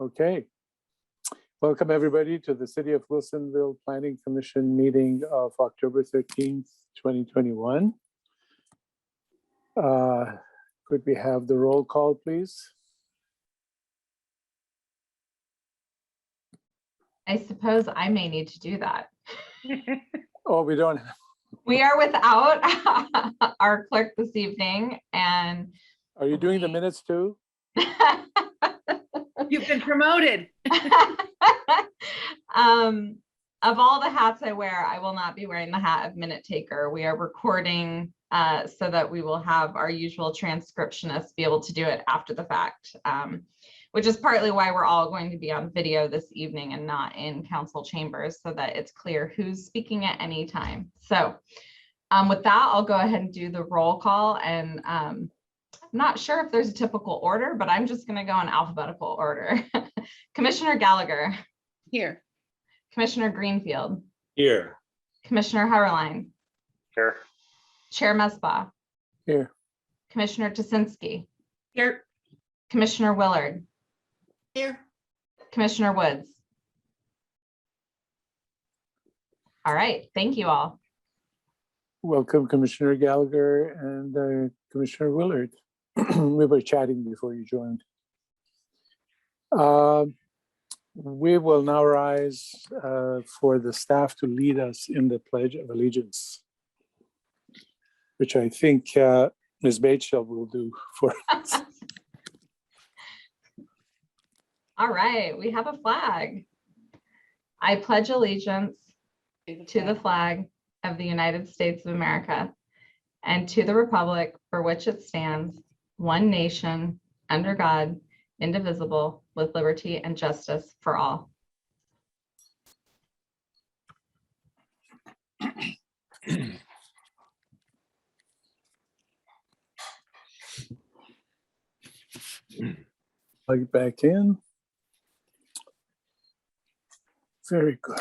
Okay. Welcome everybody to the City of Wilsonville Planning Commission meeting of October 13th, 2021. Could we have the roll call, please? I suppose I may need to do that. Oh, we don't. We are without our clerk this evening, and Are you doing the minutes too? You've been promoted. Of all the hats I wear, I will not be wearing the hat of minute taker. We are recording so that we will have our usual transcriptionists be able to do it after the fact, which is partly why we're all going to be on video this evening and not in council chambers, so that it's clear who's speaking at any time. So with that, I'll go ahead and do the roll call, and I'm not sure if there's a typical order, but I'm just going to go in alphabetical order. Commissioner Gallagher. Here. Commissioner Greenfield. Here. Commissioner Haberlein. Here. Chair Mesbah. Here. Commissioner Tusinski. Here. Commissioner Willard. Here. Commissioner Woods. All right, thank you all. Welcome, Commissioner Gallagher and Commissioner Willard. We were chatting before you joined. We will now rise for the staff to lead us in the Pledge of Allegiance, which I think Ms. Bateshell will do for us. All right, we have a flag. I pledge allegiance to the flag of the United States of America and to the republic for which it stands, one nation, under God, indivisible, with liberty and justice for all. Plug it back in. Very good.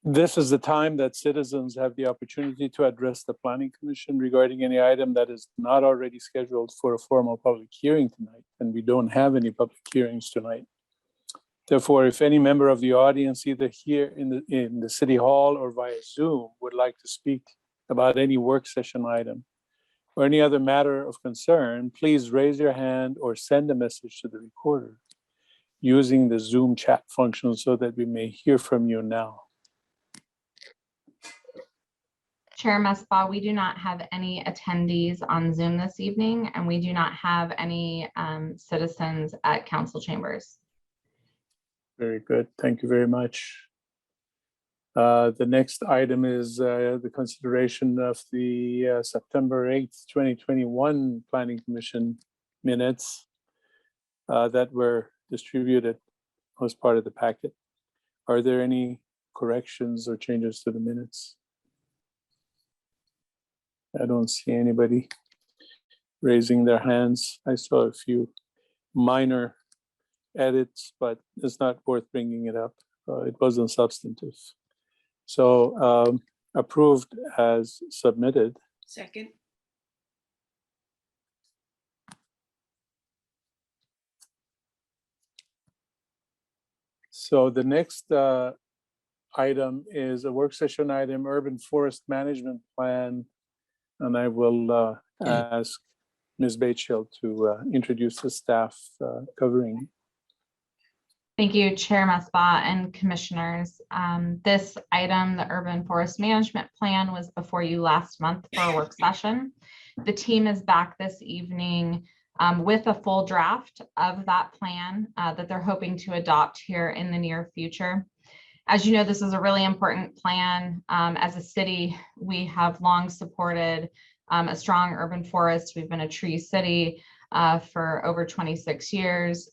This is the time that citizens have the opportunity to address the Planning Commission regarding any item that is not already scheduled for a formal public hearing tonight, and we don't have any public hearings tonight. Therefore, if any member of the audience, either here in the City Hall or via Zoom, would like to speak about any work session item or any other matter of concern, please raise your hand or send a message to the recorder using the Zoom chat function so that we may hear from you now. Chair Mesbah, we do not have any attendees on Zoom this evening, and we do not have any citizens at council chambers. Very good. Thank you very much. The next item is the consideration of the September 8th, 2021 Planning Commission minutes that were distributed as part of the packet. Are there any corrections or changes to the minutes? I don't see anybody raising their hands. I saw a few minor edits, but it's not worth bringing it up. It wasn't substantive. So approved as submitted. Second. So the next item is a work session item, Urban Forest Management Plan. And I will ask Ms. Bateshell to introduce the staff covering. Thank you, Chair Mesbah and commissioners. This item, the Urban Forest Management Plan, was before you last month for a work session. The team is back this evening with a full draft of that plan that they're hoping to adopt here in the near future. As you know, this is a really important plan. As a city, we have long supported a strong urban forest. We've been a tree city for over 26 years.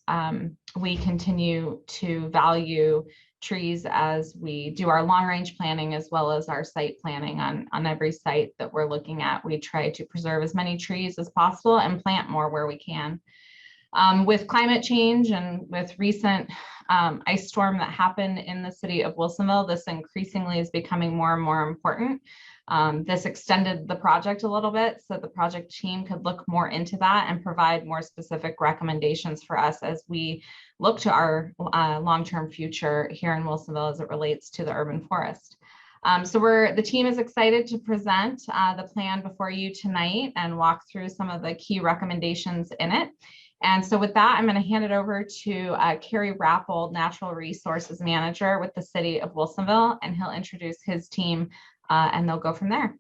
We continue to value trees as we do our long range planning as well as our site planning on every site that we're looking at. We try to preserve as many trees as possible and plant more where we can. With climate change and with recent ice storm that happened in the city of Wilsonville, this increasingly is becoming more and more important. This extended the project a little bit so the project team could look more into that and provide more specific recommendations for us as we look to our long-term future here in Wilsonville as it relates to the urban forest. So the team is excited to present the plan before you tonight and walk through some of the key recommendations in it. And so with that, I'm going to hand it over to Kerry Rappold, Natural Resources Manager with the City of Wilsonville, and he'll introduce his team and they'll go from there.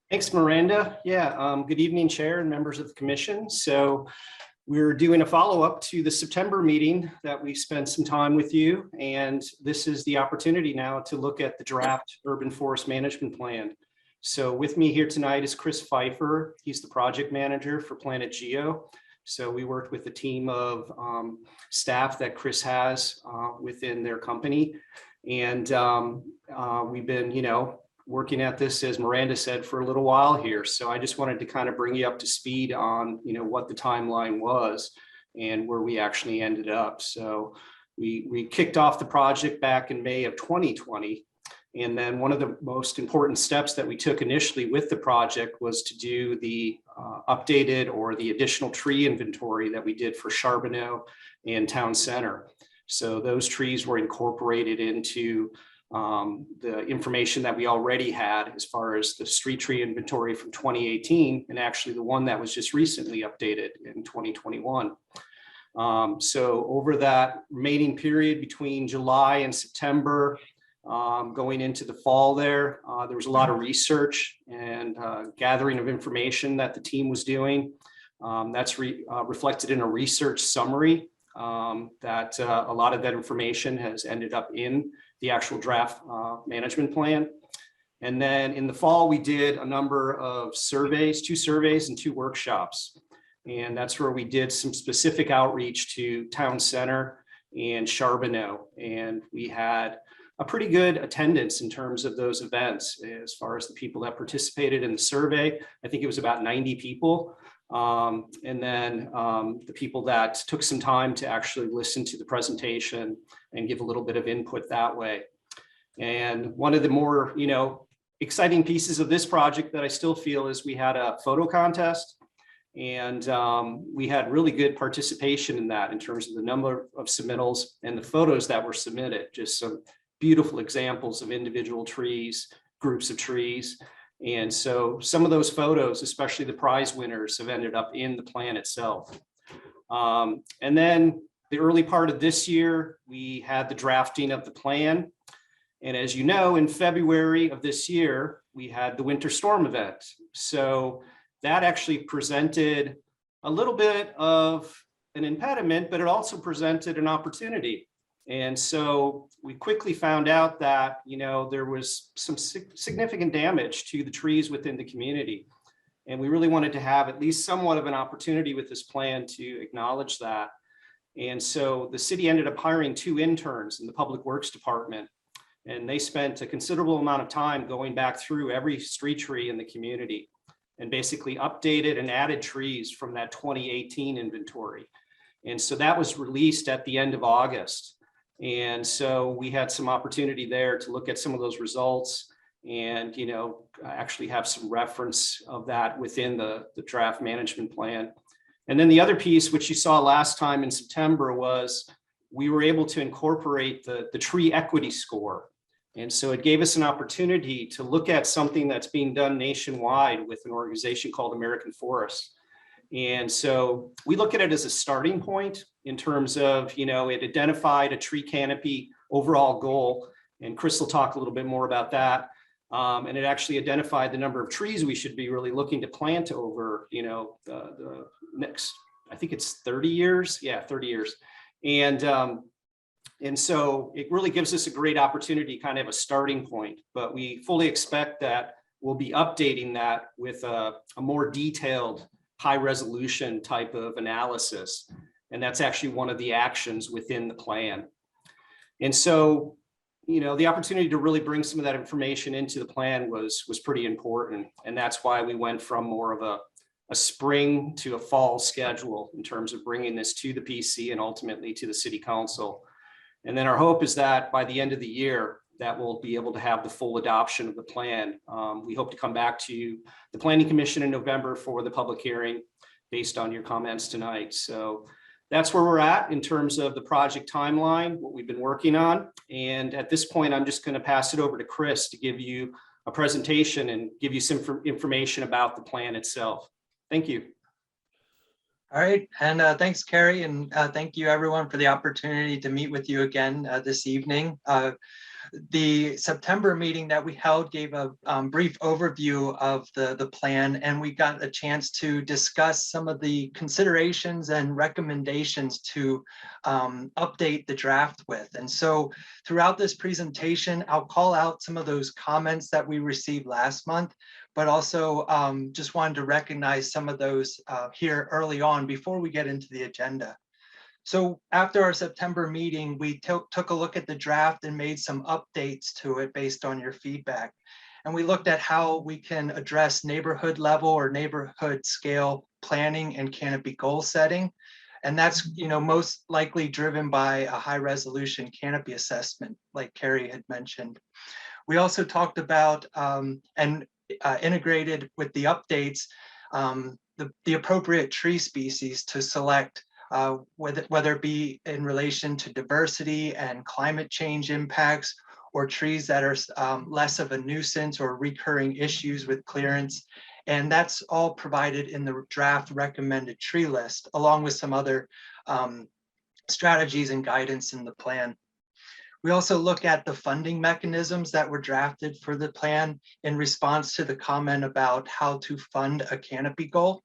Thanks, Miranda. Yeah, good evening, Chair and members of the Commission. So we're doing a follow-up to the September meeting that we spent some time with you, and this is the opportunity now to look at the draft Urban Forest Management Plan. So with me here tonight is Chris Pfeiffer. He's the project manager for Planet Geo. So we worked with a team of staff that Chris has within their company. And we've been, working at this, as Miranda said, for a little while here. So I just wanted to kind of bring you up to speed on, what the timeline was and where we actually ended up. So we kicked off the project back in May of 2020. And then one of the most important steps that we took initially with the project was to do the updated or the additional tree inventory that we did for Charbonneau and Town Center. So those trees were incorporated into the information that we already had as far as the street tree inventory from 2018, and actually the one that was just recently updated in 2021. So over that remaining period between July and September, going into the fall there was a lot of research and gathering of information that the team was doing. That's reflected in a research summary that a lot of that information has ended up in the actual draft management plan. And then in the fall, we did a number of surveys, 2 surveys and 2 workshops. And that's where we did some specific outreach to Town Center and Charbonneau. And we had a pretty good attendance in terms of those events as far as the people that participated in the survey. I think it was about 90 people. And then the people that took some time to actually listen to the presentation and give a little bit of input that way. And one of the more, exciting pieces of this project that I still feel is we had a photo contest, and we had really good participation in that in terms of the number of submittals and the photos that were submitted. Just some beautiful examples of individual trees, groups of trees. And so some of those photos, especially the prize winners, have ended up in the plan itself. And then the early part of this year, we had the drafting of the plan. And as you know, in February of this year, we had the winter storm event. So that actually presented a little bit of an impediment, but it also presented an opportunity. And so we quickly found out that, there was some significant damage to the trees within the community. And we really wanted to have at least somewhat of an opportunity with this plan to acknowledge that. And so the city ended up hiring 2 interns in the Public Works Department. And they spent a considerable amount of time going back through every street tree in the community and basically updated and added trees from that 2018 inventory. And so that was released at the end of August. And so we had some opportunity there to look at some of those results and, actually have some reference of that within the draft management plan. And then the other piece, which you saw last time in September, was we were able to incorporate the tree equity score. And so it gave us an opportunity to look at something that's being done nationwide with an organization called American Forest. And so we look at it as a starting point in terms of, it identified a tree canopy overall goal. And Chris will talk a little bit more about that. And it actually identified the number of trees we should be really looking to plant over, the next, I think it's 30 years. Yeah, 30 years. And so it really gives us a great opportunity, kind of a starting point, but we fully expect that we'll be updating that with a more detailed, high resolution type of analysis. And that's actually one of the actions within the plan. And so, the opportunity to really bring some of that information into the plan was pretty important. And that's why we went from more of a spring to a fall schedule in terms of bringing this to the PC and ultimately to the city council. And then our hope is that by the end of the year, that we'll be able to have the full adoption of the plan. We hope to come back to you, the Planning Commission, in November for the public hearing based on your comments tonight. So that's where we're at in terms of the project timeline, what we've been working on. And at this point, I'm just going to pass it over to Chris to give you a presentation and give you some information about the plan itself. Thank you. All right, and thanks, Carrie, and thank you everyone for the opportunity to meet with you again this evening. The September meeting that we held gave a brief overview of the plan, and we got a chance to discuss some of the considerations and recommendations to update the draft with. And so throughout this presentation, I'll call out some of those comments that we received last month, but also just wanted to recognize some of those here early on before we get into the agenda. So after our September meeting, we took a look at the draft and made some updates to it based on your feedback. And we looked at how we can address neighborhood level or neighborhood scale planning and canopy goal setting. And that's, most likely driven by a high resolution canopy assessment, like Carrie had mentioned. We also talked about integrated with the updates, the appropriate tree species to select, whether it be in relation to diversity and climate change impacts, or trees that are less of a nuisance or recurring issues with clearance. And that's all provided in the draft recommended tree list, along with some other strategies and guidance in the plan. We also look at the funding mechanisms that were drafted for the plan in response to the comment about how to fund a canopy goal.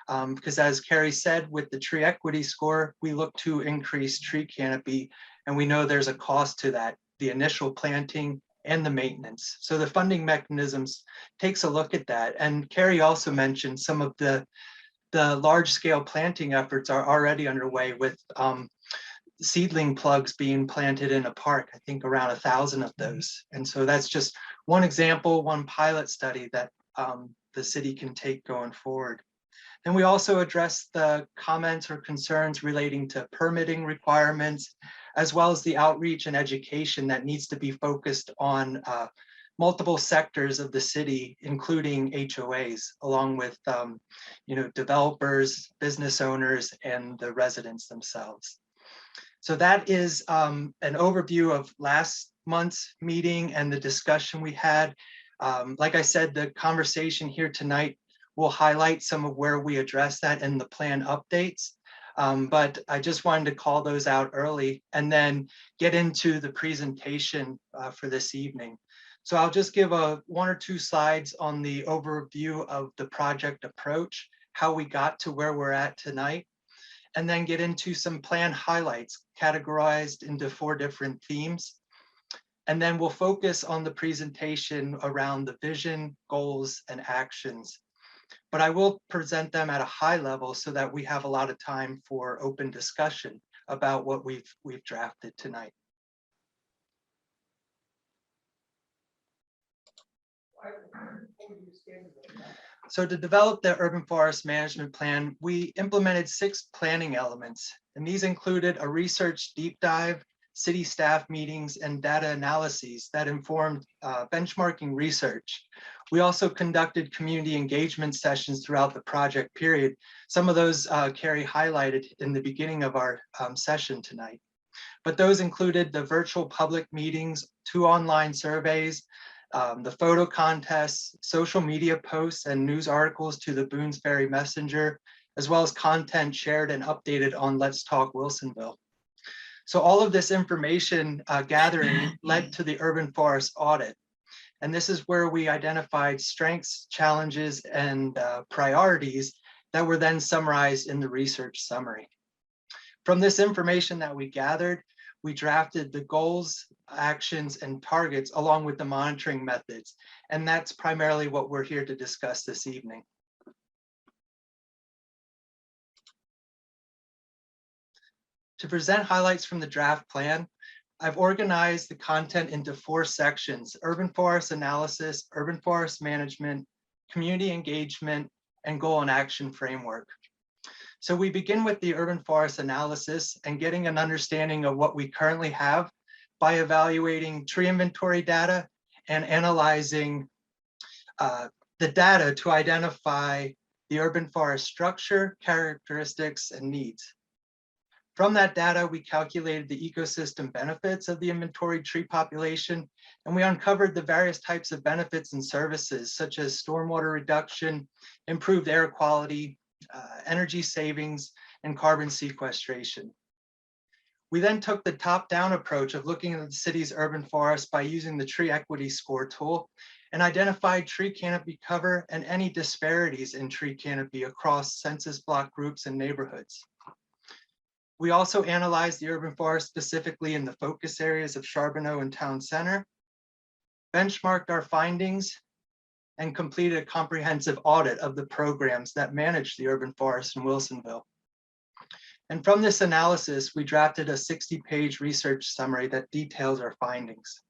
Because as Carrie said, with the tree equity score, we look to increase tree canopy, and we know there's a cost to that, the initial planting and the maintenance. So the funding mechanisms takes a look at that. And Carrie also mentioned some of the large scale planting efforts are already underway with seedling plugs being planted in a park, I think around 1,000 of those. And so that's just one example, one pilot study that the city can take going forward. And we also address the comments or concerns relating to permitting requirements, as well as the outreach and education that needs to be focused on multiple sectors of the city, including HOAs, along with developers, business owners, and the residents themselves. So that is an overview of last month's meeting and the discussion we had. Like I said, the conversation here tonight will highlight some of where we address that in the plan updates. But I just wanted to call those out early and then get into the presentation for this evening. So I'll just give one or two slides on the overview of the project approach, how we got to where we're at tonight, and then get into some plan highlights categorized into 4 different themes. And then we'll focus on the presentation around the vision, goals, and actions. But I will present them at a high level so that we have a lot of time for open discussion about what we've drafted tonight. So to develop the urban forest management plan, we implemented 6 planning elements, and these included a research deep dive, city staff meetings, and data analyses that informed benchmarking research. We also conducted community engagement sessions throughout the project period. Some of those Carrie highlighted in the beginning of our session tonight. But those included the virtual public meetings, 2 online surveys, the photo contests, social media posts, and news articles to the Boones Ferry Messenger, as well as content shared and updated on Let's Talk Wilsonville. So all of this information gathering led to the urban forest audit. And this is where we identified strengths, challenges, and priorities that were then summarized in the research summary. From this information that we gathered, we drafted the goals, actions, and targets along with the monitoring methods. And that's primarily what we're here to discuss this evening. To present highlights from the draft plan, I've organized the content into 4 sections: urban forest analysis, urban forest management, community engagement, and goal and action framework. So we begin with the urban forest analysis and getting an understanding of what we currently have by evaluating tree inventory data and analyzing the data to identify the urban forest structure, characteristics, and needs. From that data, we calculated the ecosystem benefits of the inventoried tree population, and we uncovered the various types of benefits and services, such as stormwater reduction, improved air quality, energy savings, and carbon sequestration. We then took the top-down approach of looking at the city's urban forest by using the tree equity score tool and identified tree canopy cover and any disparities in tree canopy across census block groups and neighborhoods. We also analyzed the urban forest specifically in the focus areas of Charbonneau and Town Center, benchmarked our findings, and completed a comprehensive audit of the programs that manage the urban forest in Wilsonville. And from this analysis, we drafted a 60-page research summary that details our findings.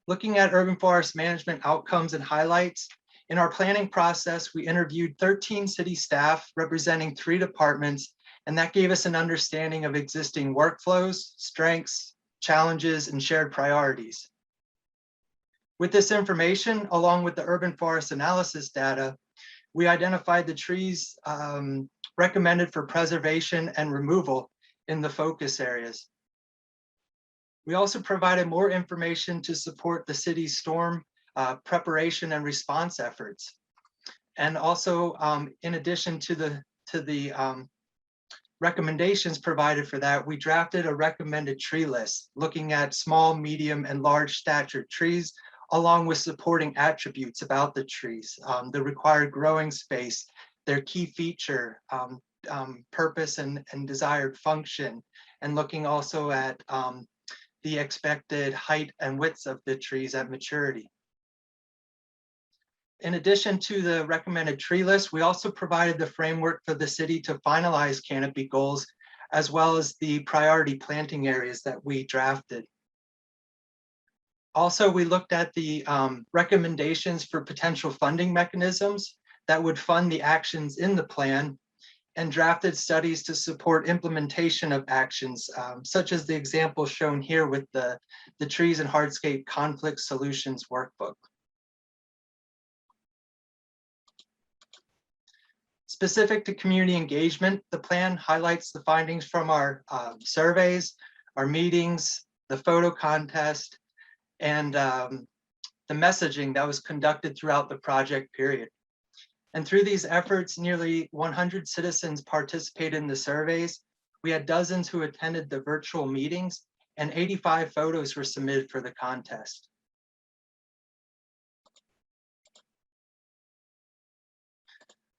Looking at urban forest management outcomes and highlights, in our planning process, we interviewed 13 city staff representing 3 departments, and that gave us an understanding of existing workflows, strengths, challenges, and shared priorities. With this information, along with the urban forest analysis data, we identified the trees recommended for preservation and removal in the focus areas. We also provided more information to support the city's storm preparation and response efforts. And also, in addition to the recommendations provided for that, we drafted a recommended tree list looking at small, medium, and large statured trees, along with supporting attributes about the trees, the required growing space, their key feature, purpose and desired function, and looking also at the expected height and widths of the trees at maturity. In addition to the recommended tree list, we also provided the framework for the city to finalize canopy goals, as well as the priority planting areas that we drafted. Also, we looked at the recommendations for potential funding mechanisms that would fund the actions in the plan, and drafted studies to support implementation of actions, such as the example shown here with the Trees and Hardscape Conflict Solutions Workbook. Specific to community engagement, the plan highlights the findings from our surveys, our meetings, the photo contest, and the messaging that was conducted throughout the project period. And through these efforts, nearly 100 citizens participated in the surveys. We had dozens who attended the virtual meetings, and 85 photos were submitted for the contest.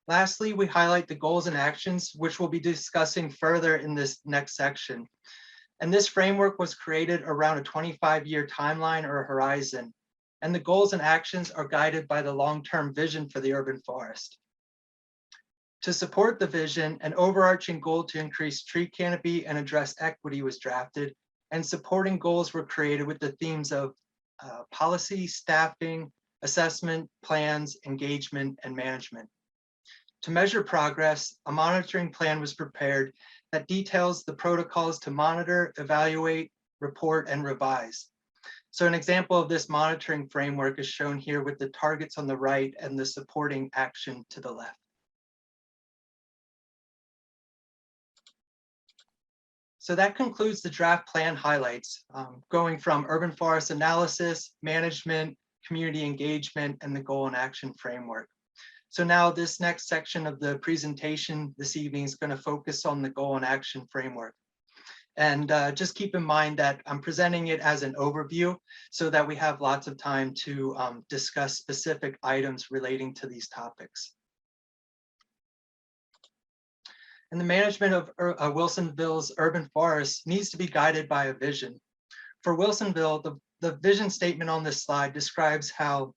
Lastly, we highlight the goals and actions, which we'll be discussing further in this next section. And this framework was created around a 25-year timeline or horizon. And the goals and actions are guided by the long-term vision for the urban forest. To support the vision, an overarching goal to increase tree canopy and address equity was drafted, and supporting goals were created with the themes of policy, staffing, assessment, plans, engagement, and management. To measure progress, a monitoring plan was prepared that details the protocols to monitor, evaluate, report, and revise. So an example of this monitoring framework is shown here with the targets on the right and the supporting action to the left. So that concludes the draft plan highlights, going from urban forest analysis, management, community engagement, and the goal and action framework. So now this next section of the presentation this evening is going to focus on the goal and action framework. And just keep in mind that I'm presenting it as an overview so that we have lots of time to discuss specific items relating to these topics. And the management of Wilsonville's urban forests needs to be guided by a vision. For Wilsonville, the vision statement on this slide describes how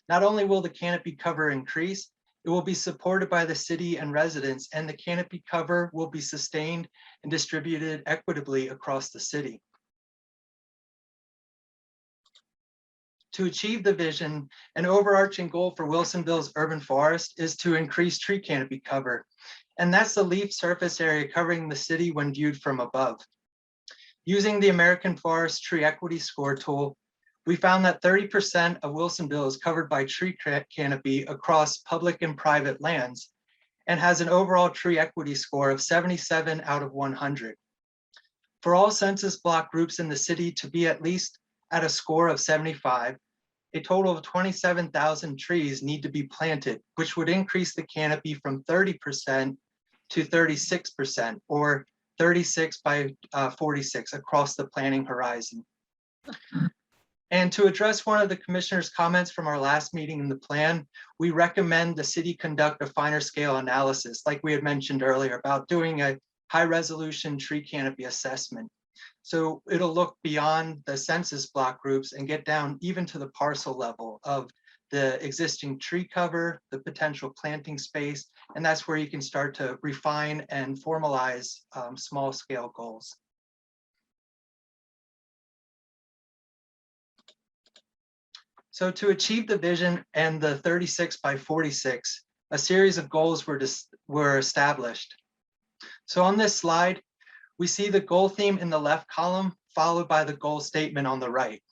not only will the canopy cover increase, it will be supported by the city and residents, and the canopy cover will be sustained and distributed equitably across the city. To achieve the vision, an overarching goal for Wilsonville's urban forest is to increase tree canopy cover. and that's the leaf surface area covering the city when viewed from above. Using the American Forest Tree Equity Score tool, we found that 30% of Wilsonville is covered by tree canopy across public and private lands and has an overall tree equity score of 77 out of 100. For all census block groups in the city to be at least at a score of 75, a total of 27,000 trees need to be planted, which would increase the canopy from 30% to 36%, or 36 by 46 across the planning horizon. And to address one of the commissioner's comments from our last meeting in the plan, we recommend the city conduct a finer scale analysis, like we had mentioned earlier, about doing a high resolution tree canopy assessment. So it'll look beyond the census block groups and get down even to the parcel level of the existing tree cover, the potential planting space, and that's where you can start to refine and formalize small scale goals. So to achieve the vision and the 36 by 46, a series of goals were established. So on this slide, we see the goal theme in the left column, followed by the goal statement on the right.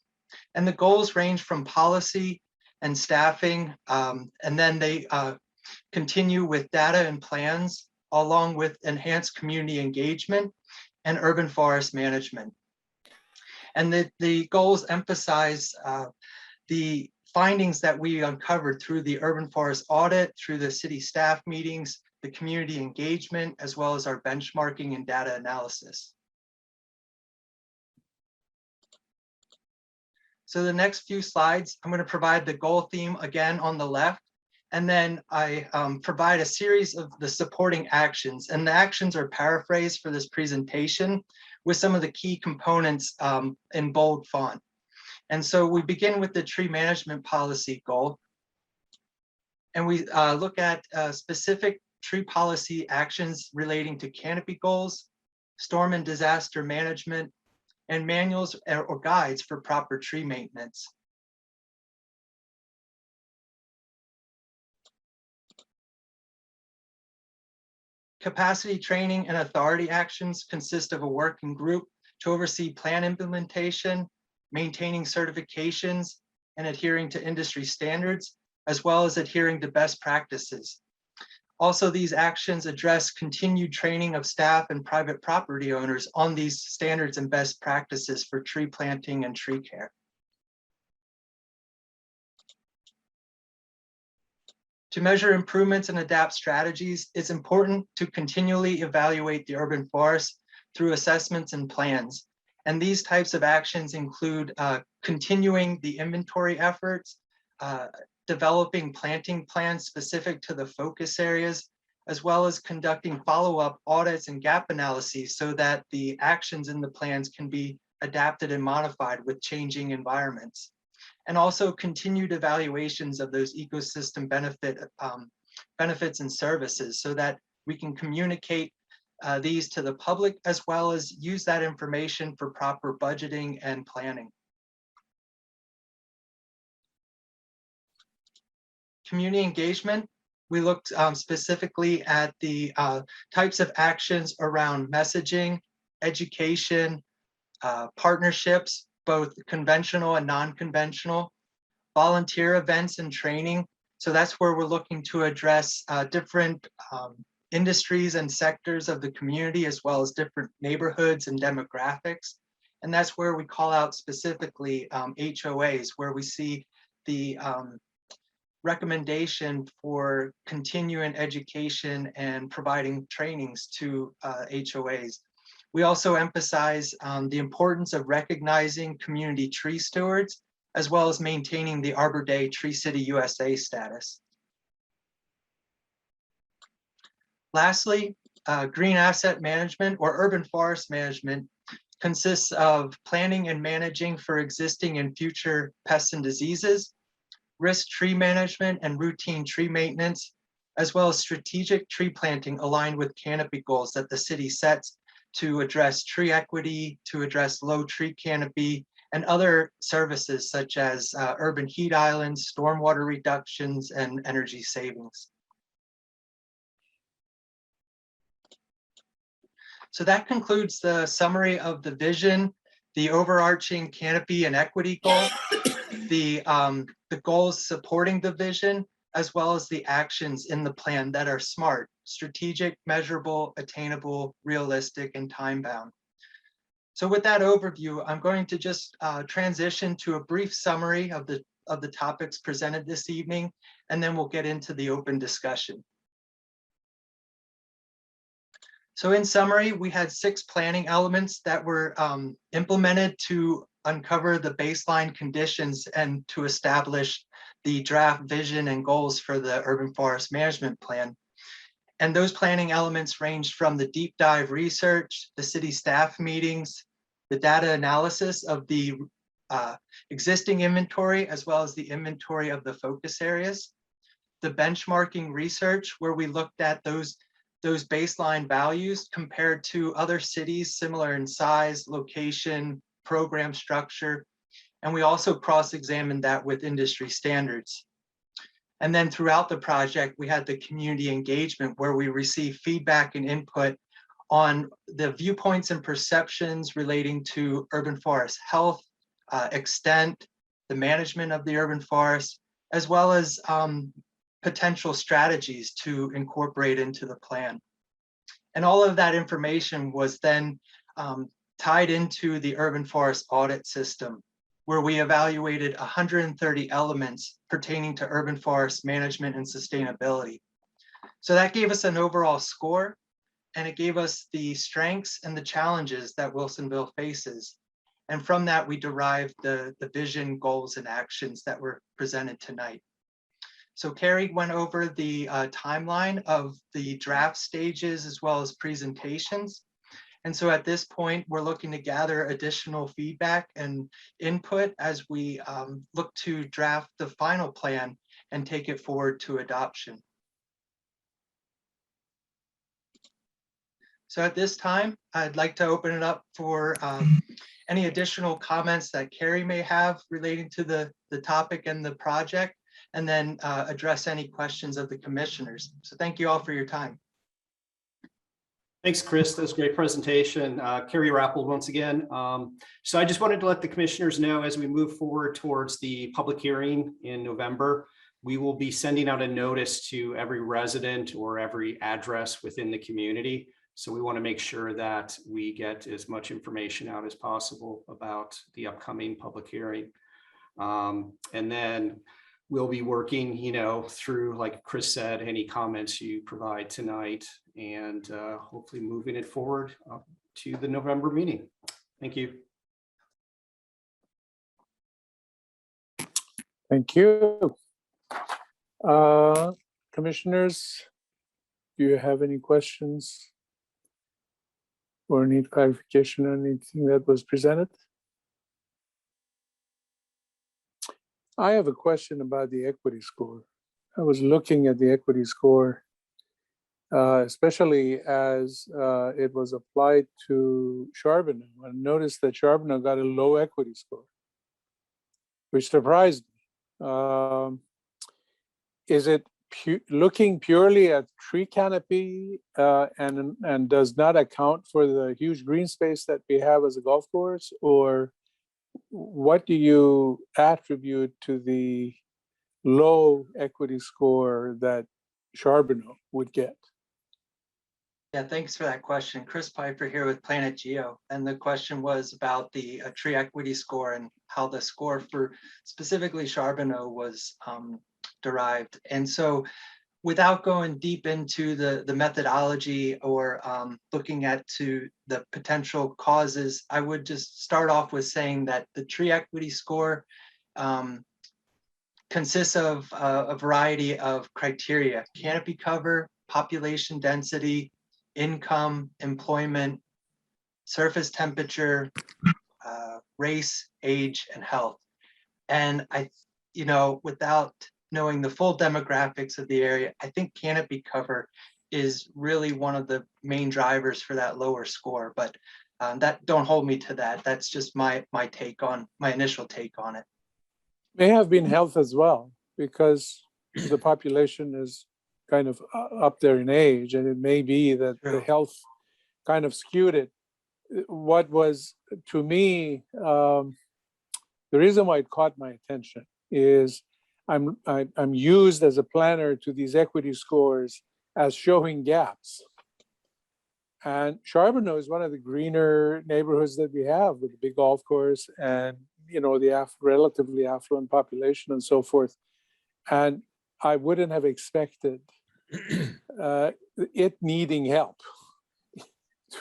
And the goals range from policy and staffing, and then they continue with data and plans, along with enhanced community engagement and urban forest management. And the goals emphasize the findings that we uncovered through the urban forest audit, through the city staff meetings, the community engagement, as well as our benchmarking and data analysis. So the next few slides, I'm going to provide the goal theme again on the left, and then I provide a series of the supporting actions, and the actions are paraphrased for this presentation with some of the key components in bold font. And so we begin with the tree management policy goal, and we look at specific tree policy actions relating to canopy goals, storm and disaster management, and manuals or guides for proper tree maintenance. Capacity training and authority actions consist of a working group to oversee plan implementation, maintaining certifications, and adhering to industry standards, as well as adhering to best practices. Also, these actions address continued training of staff and private property owners on these standards and best practices for tree planting and tree care. To measure improvements and adapt strategies, it's important to continually evaluate the urban forest through assessments and plans. And these types of actions include continuing the inventory efforts, developing planting plans specific to the focus areas, as well as conducting follow-up audits and gap analyses so that the actions in the plans can be adapted and modified with changing environments. And also continued evaluations of those ecosystem benefits and services so that we can communicate these to the public, as well as use that information for proper budgeting and planning. Community engagement, we looked specifically at the types of actions around messaging, education, partnerships, both conventional and non-conventional, volunteer events and training. So that's where we're looking to address different industries and sectors of the community, as well as different neighborhoods and demographics. And that's where we call out specifically HOAs, where we see the recommendation for continuing education and providing trainings to HOAs. We also emphasize the importance of recognizing community tree stewards, as well as maintaining the Arbor Day Tree City USA status. Lastly, green asset management or urban forest management consists of planning and managing for existing and future pests and diseases, risk tree management and routine tree maintenance, as well as strategic tree planting aligned with canopy goals that the city sets to address tree equity, to address low tree canopy, and other services such as urban heat islands, stormwater reductions, and energy savings. So that concludes the summary of the vision, the overarching canopy and equity goal, the goals supporting the vision, as well as the actions in the plan that are SMART, strategic, measurable, attainable, realistic, and time-bound. So with that overview, I'm going to just transition to a brief summary of the topics presented this evening, and then we'll get into the open discussion. So in summary, we had 6 planning elements that were implemented to uncover the baseline conditions and to establish the draft vision and goals for the urban forest management plan. And those planning elements ranged from the deep dive research, the city staff meetings, the data analysis of the existing inventory, as well as the inventory of the focus areas, the benchmarking research, where we looked at those baseline values compared to other cities similar in size, location, program structure, and we also cross-examined that with industry standards. And then throughout the project, we had the community engagement where we received feedback and input on the viewpoints and perceptions relating to urban forest health, extent, the management of the urban forest, as well as potential strategies to incorporate into the plan. And all of that information was then tied into the urban forest audit system, where we evaluated 130 elements pertaining to urban forest management and sustainability. So that gave us an overall score, and it gave us the strengths and the challenges that Wilsonville faces. And from that, we derived the vision, goals, and actions that were presented tonight. So Carrie went over the timeline of the draft stages as well as presentations. And so at this point, we're looking to gather additional feedback and input as we look to draft the final plan and take it forward to adoption. So at this time, I'd like to open it up for any additional comments that Carrie may have relating to the topic and the project, and then address any questions of the commissioners. So thank you all for your time. Thanks, Chris. That was a great presentation. Carrie Rappold once again. So I just wanted to let the commissioners know as we move forward towards the public hearing in November, we will be sending out a notice to every resident or every address within the community. So we want to make sure that we get as much information out as possible about the upcoming public hearing. And then we'll be working, through, like Chris said, any comments you provide tonight, and hopefully moving it forward up to the November meeting. Thank you. Thank you. Commissioners, do you have any questions or need clarification on anything that was presented? I have a question about the equity score. I was looking at the equity score, especially as it was applied to Charbonneau. I noticed that Charbonneau got a low equity score, which surprised me. Is it looking purely at tree canopy and does not account for the huge green space that we have as a golf course, or what do you attribute to the low equity score that Charbonneau would get? Yeah, thanks for that question. Chris Piper here with Planet Geo. And the question was about the tree equity score and how the score for specifically Charbonneau was derived. And so without going deep into the methodology or looking at to the potential causes, I would just start off with saying that the tree equity score consists of a variety of criteria: canopy cover, population density, income, employment, surface temperature, race, age, and health. And without knowing the full demographics of the area, I think canopy cover is really one of the main drivers for that lower score. But that, don't hold me to that. That's just my initial take on it. May have been health as well, because the population is kind of up there in age, and it may be that True. the health kind of skewed it. What was, to me, the reason why it caught my attention is I'm used as a planner to these equity scores as showing gaps. And Charbonneau is one of the greener neighborhoods that we have, with a big golf course and, you know, the relatively affluent population and so forth. And I wouldn't have expected it needing help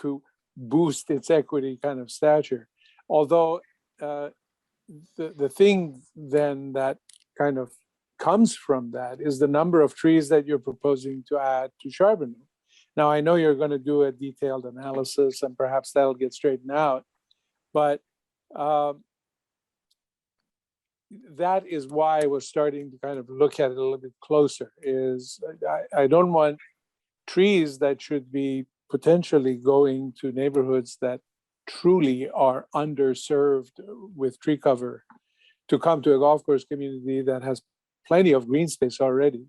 to boost its equity kind of stature. Although the thing then that kind of comes from that is the number of trees that you're proposing to add to Charbonneau. Now, I know you're going to do a detailed analysis and perhaps that'll get straightened out, but that is why I was starting to kind of look at it a little bit closer. Is I don't want trees that should be potentially going to neighborhoods that truly are underserved with tree cover to come to a golf course community that has plenty of green space already.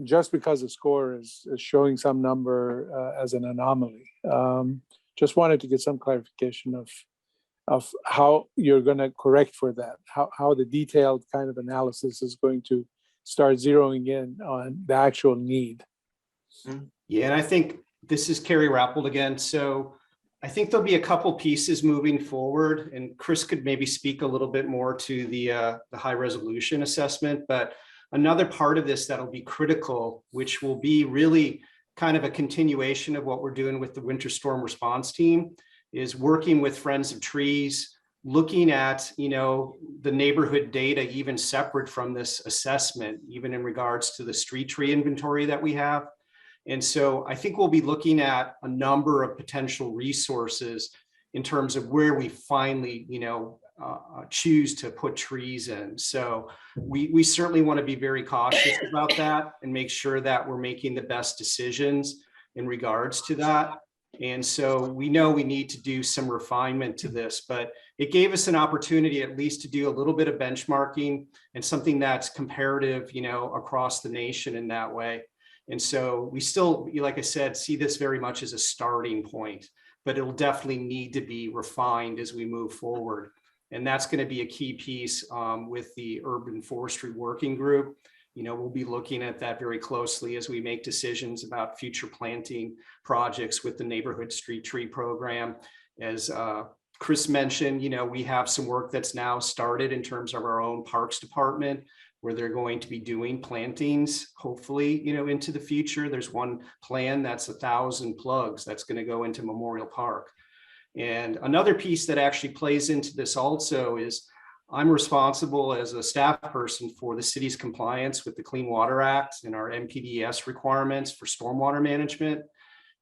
Just because the score is showing some number as an anomaly. Just wanted to get some clarification of how you're going to correct for that, how the detailed kind of analysis is going to start zeroing in on the actual need. Yeah, and I think this is Carrie Rappold again. So I think there'll be a couple pieces moving forward, and Chris could maybe speak a little bit more to the high resolution assessment. But another part of this that'll be critical, which will be really kind of a continuation of what we're doing with the winter storm response team, is working with Friends of Trees, looking at, you know, the neighborhood data even separate from this assessment, even in regards to the street tree inventory that we have. And so I think we'll be looking at a number of potential resources in terms of where we finally, you know, choose to put trees in. So we certainly want to be very cautious about that and make sure that we're making the best decisions in regards to that. And so we know we need to do some refinement to this, but it gave us an opportunity at least to do a little bit of benchmarking and something that's comparative, you know, across the nation in that way. And so we still, like I said, see this very much as a starting point, but it'll definitely need to be refined as we move forward. And that's going to be a key piece with the urban forestry working group. You know, we'll be looking at that very closely as we make decisions about future planting projects with the neighborhood street tree program. As Chris mentioned, you know, we have some work that's now started in terms of our own parks department, where they're going to be doing plantings, hopefully, you know, into the future. There's one plan that's 1,000 plugs that's going to go into Memorial Park. And another piece that actually plays into this also is I'm responsible as a staff person for the city's compliance with the Clean Water Act and our MPDES requirements for stormwater management.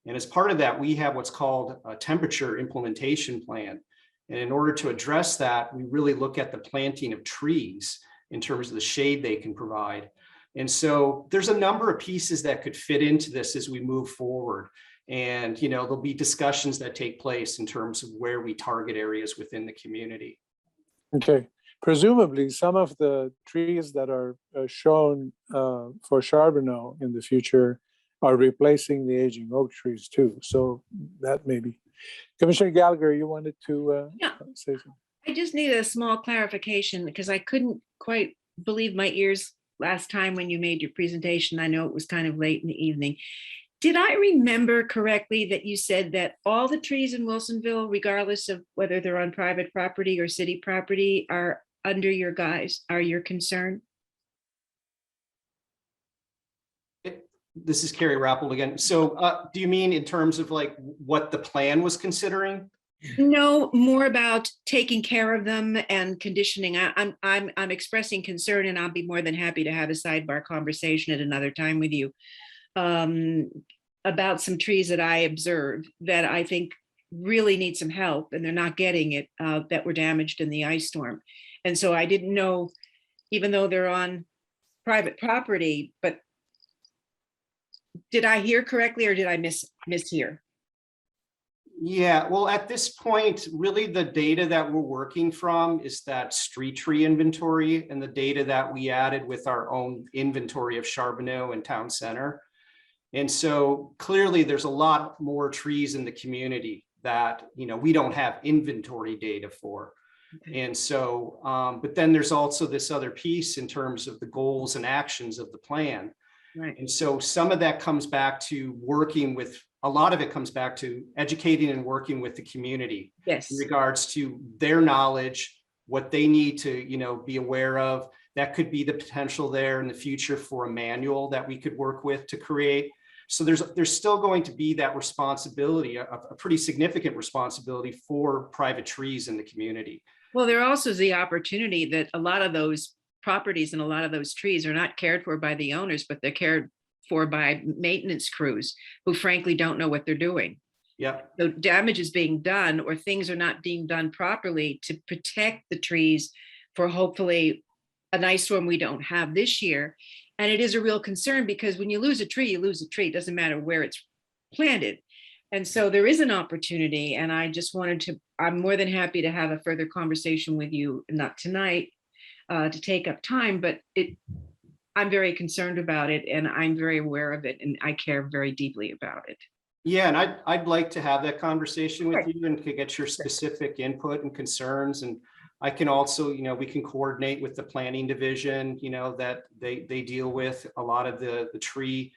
And as part of that, we have what's called a temperature implementation plan. And in order to address that, we really look at the planting of trees in terms of the shade they can provide. And so there's a number of pieces that could fit into this as we move forward. And, you know, there'll be discussions that take place in terms of where we target areas within the community. Okay. Presumably, some of the trees that are shown for Charbonneau in the future are replacing the aging oak trees too. So that may be. Commissioner Gallagher, you wanted to say something? I just need a small clarification because I couldn't quite believe my ears last time when you made your presentation. I know it was kind of late in the evening. Did I remember correctly that you said that all the trees in Wilsonville, regardless of whether they're on private property or city property, are under your your concern? This is Carrie Rappold again. So do you mean in terms of like what the plan was considering? No, more about taking care of them and conditioning. I'm expressing concern, and I'll be more than happy to have a sidebar conversation at another time with you about some trees that I observed that I think really need some help, and they're not getting it, that were damaged in the ice storm. And so I didn't know, even though they're on private property, but did I hear correctly or did I mishear? Yeah, well, at this point, really the data that we're working from is that street tree inventory and the data that we added with our own inventory of Charbonneau and Town Center. And so clearly there's a lot more trees in the community that, we don't have inventory data for. And so, but then there's also this other piece in terms of the goals and actions of the plan. Right. And so some of that comes back to a lot of it comes back to educating and working with the community Yes. in regards to their knowledge, what they need to, be aware of. That could be the potential there in the future for a manual that we could work with to create. So there's still going to be that responsibility, a pretty significant responsibility for private trees in the community. Well, there also is the opportunity that a lot of those properties and a lot of those trees are not cared for by the owners, but they're cared for by maintenance crews who frankly don't know what they're doing. Yep. So damage is being done or things are not being done properly to protect the trees for hopefully a nice storm we don't have this year. And it is a real concern because when you lose a tree, you lose a tree. It doesn't matter where it's planted. And so there is an opportunity. And I just I'm more than happy to have a further conversation with you, not tonight, to take up time, but I'm very concerned about it and I'm very aware of it and I care very deeply about it. Yeah, and I'd like to have that conversation with Right. you and to get your specific input and concerns. And I can also, we can coordinate with the planning division, that they deal with a lot of the tree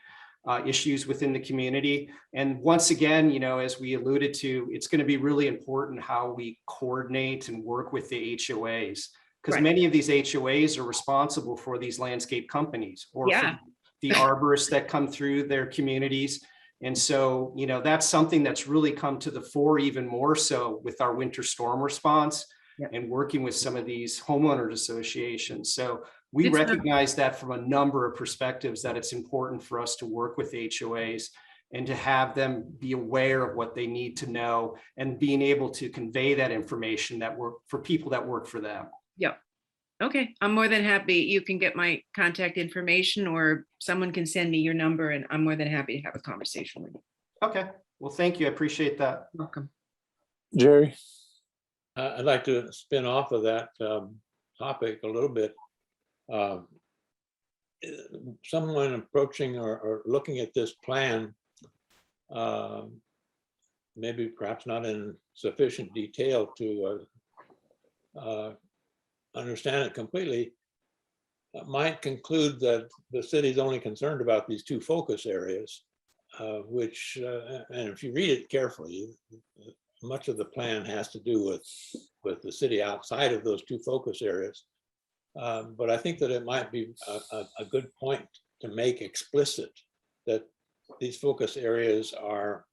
issues within the community. And once again, as we alluded to, it's going to be really important how we coordinate and work with the HOAs, because Right. many of these HOAs are responsible for these landscape companies or Yeah. for the arborists that come through their communities. And so, that's something that's really come to the fore even more so with our winter storm response. Yep. And working with some of these homeowners associations. So we It's not- recognize that from a number of perspectives that it's important for us to work with HOAs and to have them be aware of what they need to know and being able to convey that information for people that work for them. Yep. Okay, I'm more than happy. You can get my contact information or someone can send me your number and I'm more than happy to have a conversation with you. Okay, well, thank you. I appreciate that. Welcome. Jerry? I'd like to spin off of that topic a little bit. Someone approaching or looking at this plan, maybe perhaps not in sufficient detail to understand it completely, might conclude that the city's only concerned about these two focus areas, which, and if you read it carefully, much of the plan has to do with the city outside of those two focus areas. But I think that it might be a good point to make explicit that these focus areas are,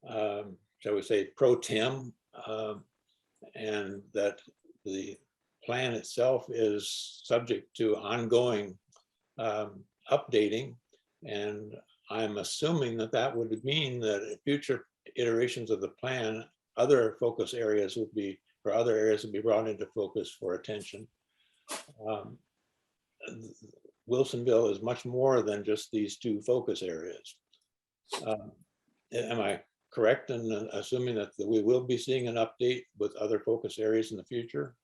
shall we say, pro tem, and that the plan itself is subject to ongoing updating. And I'm assuming that that would mean that in future iterations of the plan, other focus areas would be, or other areas would be brought into focus for attention. Wilsonville is much more than just these two focus areas. Am I correct in assuming that we will be seeing an update with other focus areas in the future?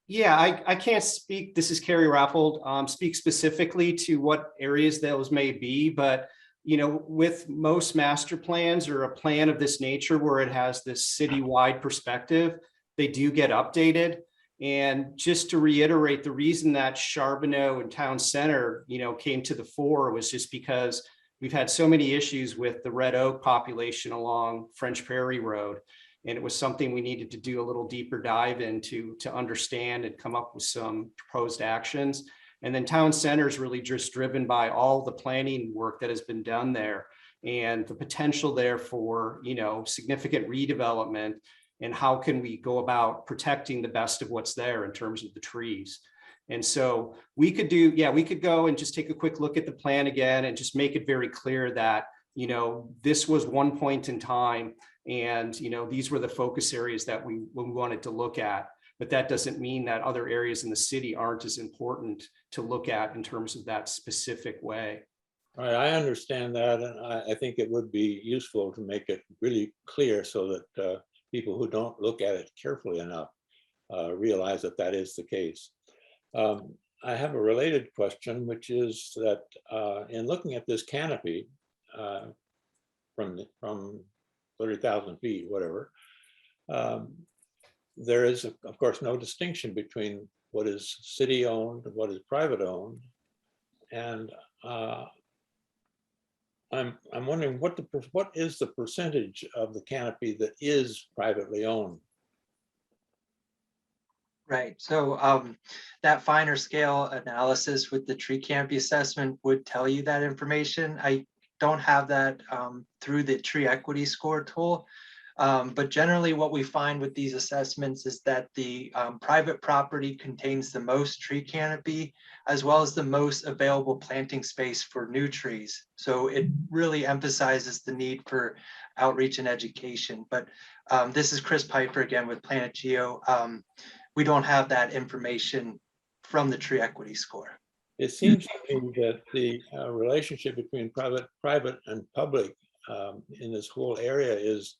Yeah, I can't speak, this is Kerry Rappold, speak specifically to what areas those may be, but with most master plans or a plan of this nature where it has this citywide perspective, they do get updated. And just to reiterate, the reason that Charbonneau and Town Center, came to the fore was just because we've had so many issues with the red oak population along French Prairie Road. And it was something we needed to do a little deeper dive into to understand and come up with some proposed actions. And then Town Center is really just driven by all the planning work that has been done there and the potential there for, significant redevelopment and how can we go about protecting the best of what's there in terms of the trees. And so we could go and just take a quick look at the plan again and just make it very clear that, this was one point in time and, these were the focus areas that we wanted to look at. But that doesn't mean that other areas in the city aren't as important to look at in terms of that specific way. All right, I understand that, and I think it would be useful to make it really clear so that people who don't look at it carefully enough realize that that is the case. I have a related question, which is that in looking at this canopy from 30,000 feet, whatever, there is, of course, no distinction between what is city-owned and what is private-owned. And I'm wondering what is the percentage of the canopy that is privately owned? Right, so that finer scale analysis with the tree canopy assessment would tell you that information. I don't have that through the tree equity score tool. But generally what we find with these assessments is that the private property contains the most tree canopy, as well as the most available planting space for new trees. So it really emphasizes the need for outreach and education. But this is Chris Piper again with Planet Geo. We don't have that information from the tree equity score. It seems to me that the relationship between private and public in this whole area is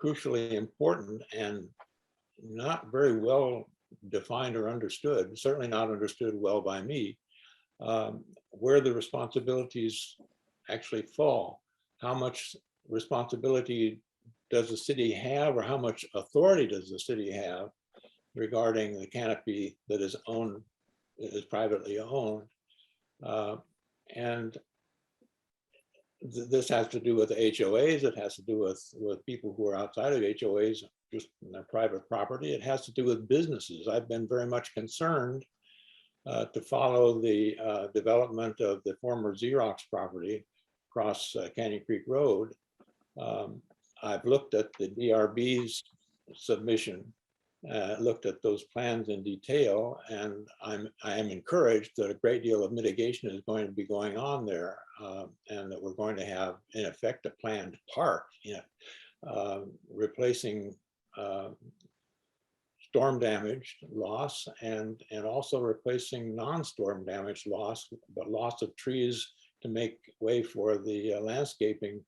crucially important and not very well defined or understood, certainly not understood well by me, where the responsibilities actually fall. How much responsibility does the city have, or how much authority does the city have regarding the canopy that is privately owned? And this has to do with HOAs. It has to do with people who are outside of HOAs, just in their private property. It has to do with businesses. I've been very much concerned to follow the development of the former Xerox property across Canyon Creek Road. I've looked at the DRB's submission, looked at those plans in detail, and I am encouraged that a great deal of mitigation is going to be going on there, and that we're going to have, in effect, a planned park, replacing storm damage loss and also replacing non-storm damage loss, but loss of trees to make way for the landscaping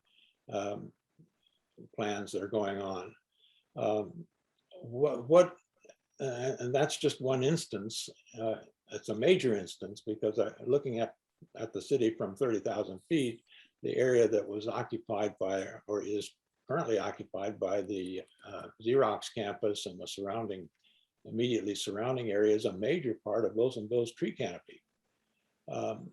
plans that are going on. And that's just one instance. It's a major instance because looking at the city from 30,000 feet, the area that was occupied by, or is currently occupied by, the Xerox campus and the immediately surrounding area is a major part of Wilsonville's tree canopy.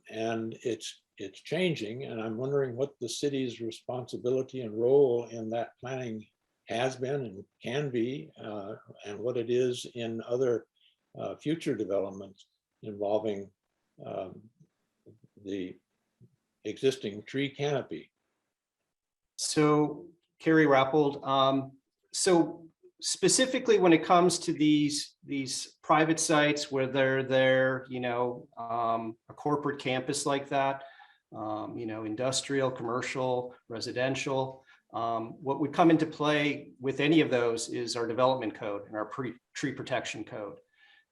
And it's changing, and I'm wondering what the city's responsibility and role in that planning has been and can be, and what it is in other future developments involving the existing tree canopy. So, Carrie Rappold, so specifically when it comes to these private sites, whether they're a corporate campus like that, industrial, commercial, residential, what would come into play with any of those is our development code and our tree protection code.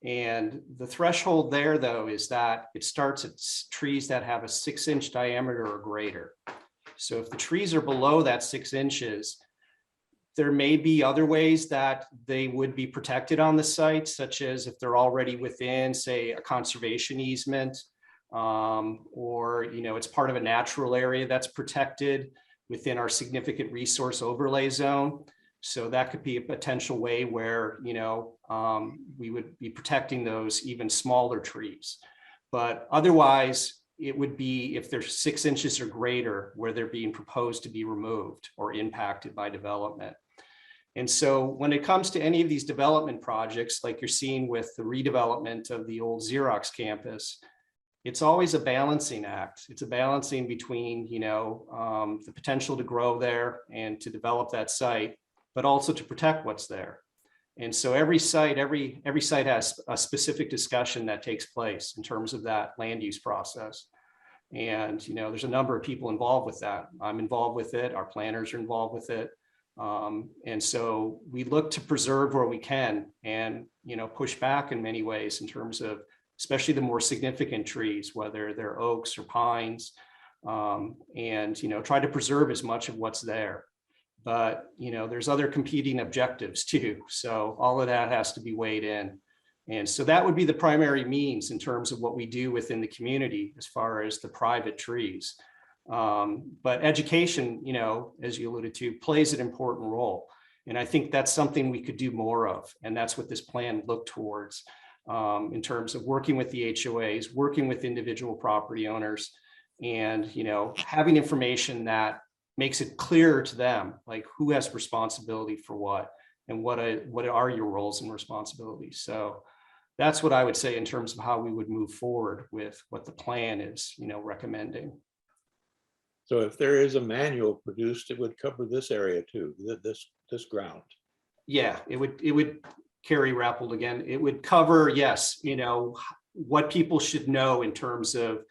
And the threshold there, though, is that it starts at trees that have a 6-inch diameter or greater. So if the trees are below that 6 inches, there may be other ways that they would be protected on the site, such as if they're already within, say, a conservation easement, or it's part of a natural area that's protected within our significant resource overlay zone. So that could be a potential way where, we would be protecting those even smaller trees. But otherwise, it would be if they're 6 inches or greater where they're being proposed to be removed or impacted by development. And so when it comes to any of these development projects, like you're seeing with the redevelopment of the old Xerox campus, it's always a balancing act. It's a balancing between, the potential to grow there and to develop that site, but also to protect what's there. And so every site has a specific discussion that takes place in terms of that land use process. And, there's a number of people involved with that. I'm involved with it. Our planners are involved with it. And so we look to preserve where we can and, push back in many ways in terms of, especially the more significant trees, whether they're oaks or pines, and, try to preserve as much of what's there. But, there's other competing objectives too. So all of that has to be weighed in. And so that would be the primary means in terms of what we do within the community as far as the private trees. But education, as you alluded to, plays an important role. And I think that's something we could do more of. And that's what this plan looked towards in terms of working with the HOAs, working with individual property owners, and, having information that makes it clearer to them, like who has responsibility for what, and what are your roles and responsibilities. So that's what I would say in terms of how we would move forward with what the plan is, recommending. So if there is a manual produced, it would cover this area too, this ground. Yeah, it would Carrie Rappold again. It would cover, yes, what people should know in terms of,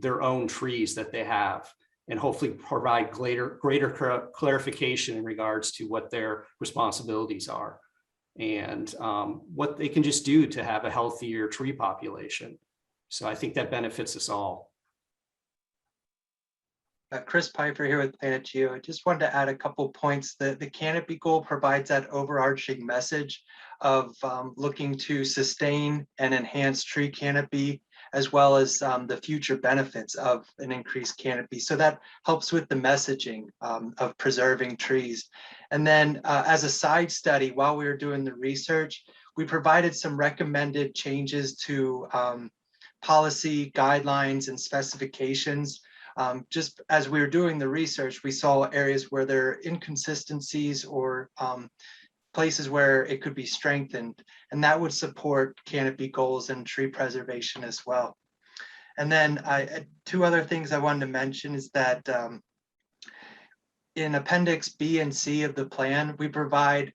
their own trees that they have, and hopefully provide greater clarification in regards to what their responsibilities are and what they can just do to have a healthier tree population. So I think that benefits us all. Chris Piper here with Planet Geo. I just wanted to add a couple points. The canopy goal provides that overarching message of looking to sustain and enhance tree canopy, as well as the future benefits of an increased canopy. So that helps with the messaging of preserving trees. And then as a side study, while we were doing the research, we provided some recommended changes to policy guidelines and specifications. Just as we were doing the research, we saw areas where there are inconsistencies or places where it could be strengthened, and that would support canopy goals and tree preservation as well. And then two other things I wanted to mention is that in Appendix B and C of the plan, we provide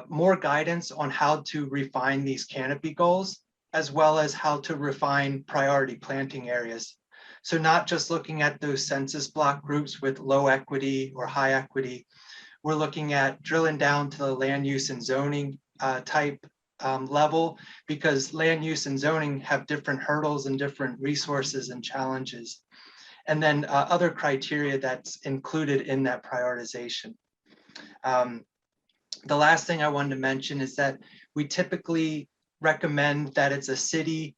more guidance on how to refine these canopy goals, as well as how to refine priority planting areas. So not just looking at those census block groups with low equity or high equity, we're looking at drilling down to the land use and zoning type level, because land use and zoning have different hurdles and different resources and challenges. And then other criteria that's included in that prioritization. The last thing I wanted to mention is that we typically recommend that it's a city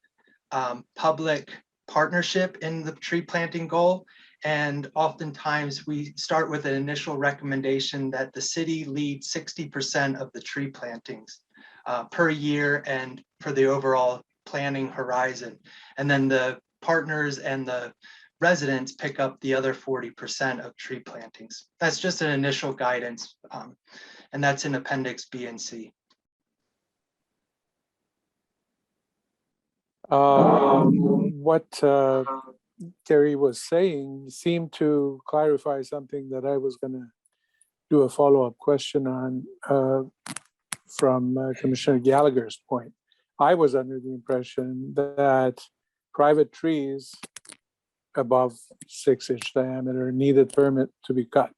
public partnership in the tree planting goal. And oftentimes we start with an initial recommendation that the city lead 60% of the tree plantings per year and for the overall planning horizon. And then the partners and the residents pick up the other 40% of tree plantings. That's just an initial guidance. And that's in Appendix B and C. What Terry was saying seemed to clarify something that I was going to do a follow-up question on from Commissioner Gallagher's point. I was under the impression that private trees above 6-inch diameter needed permit to be cut.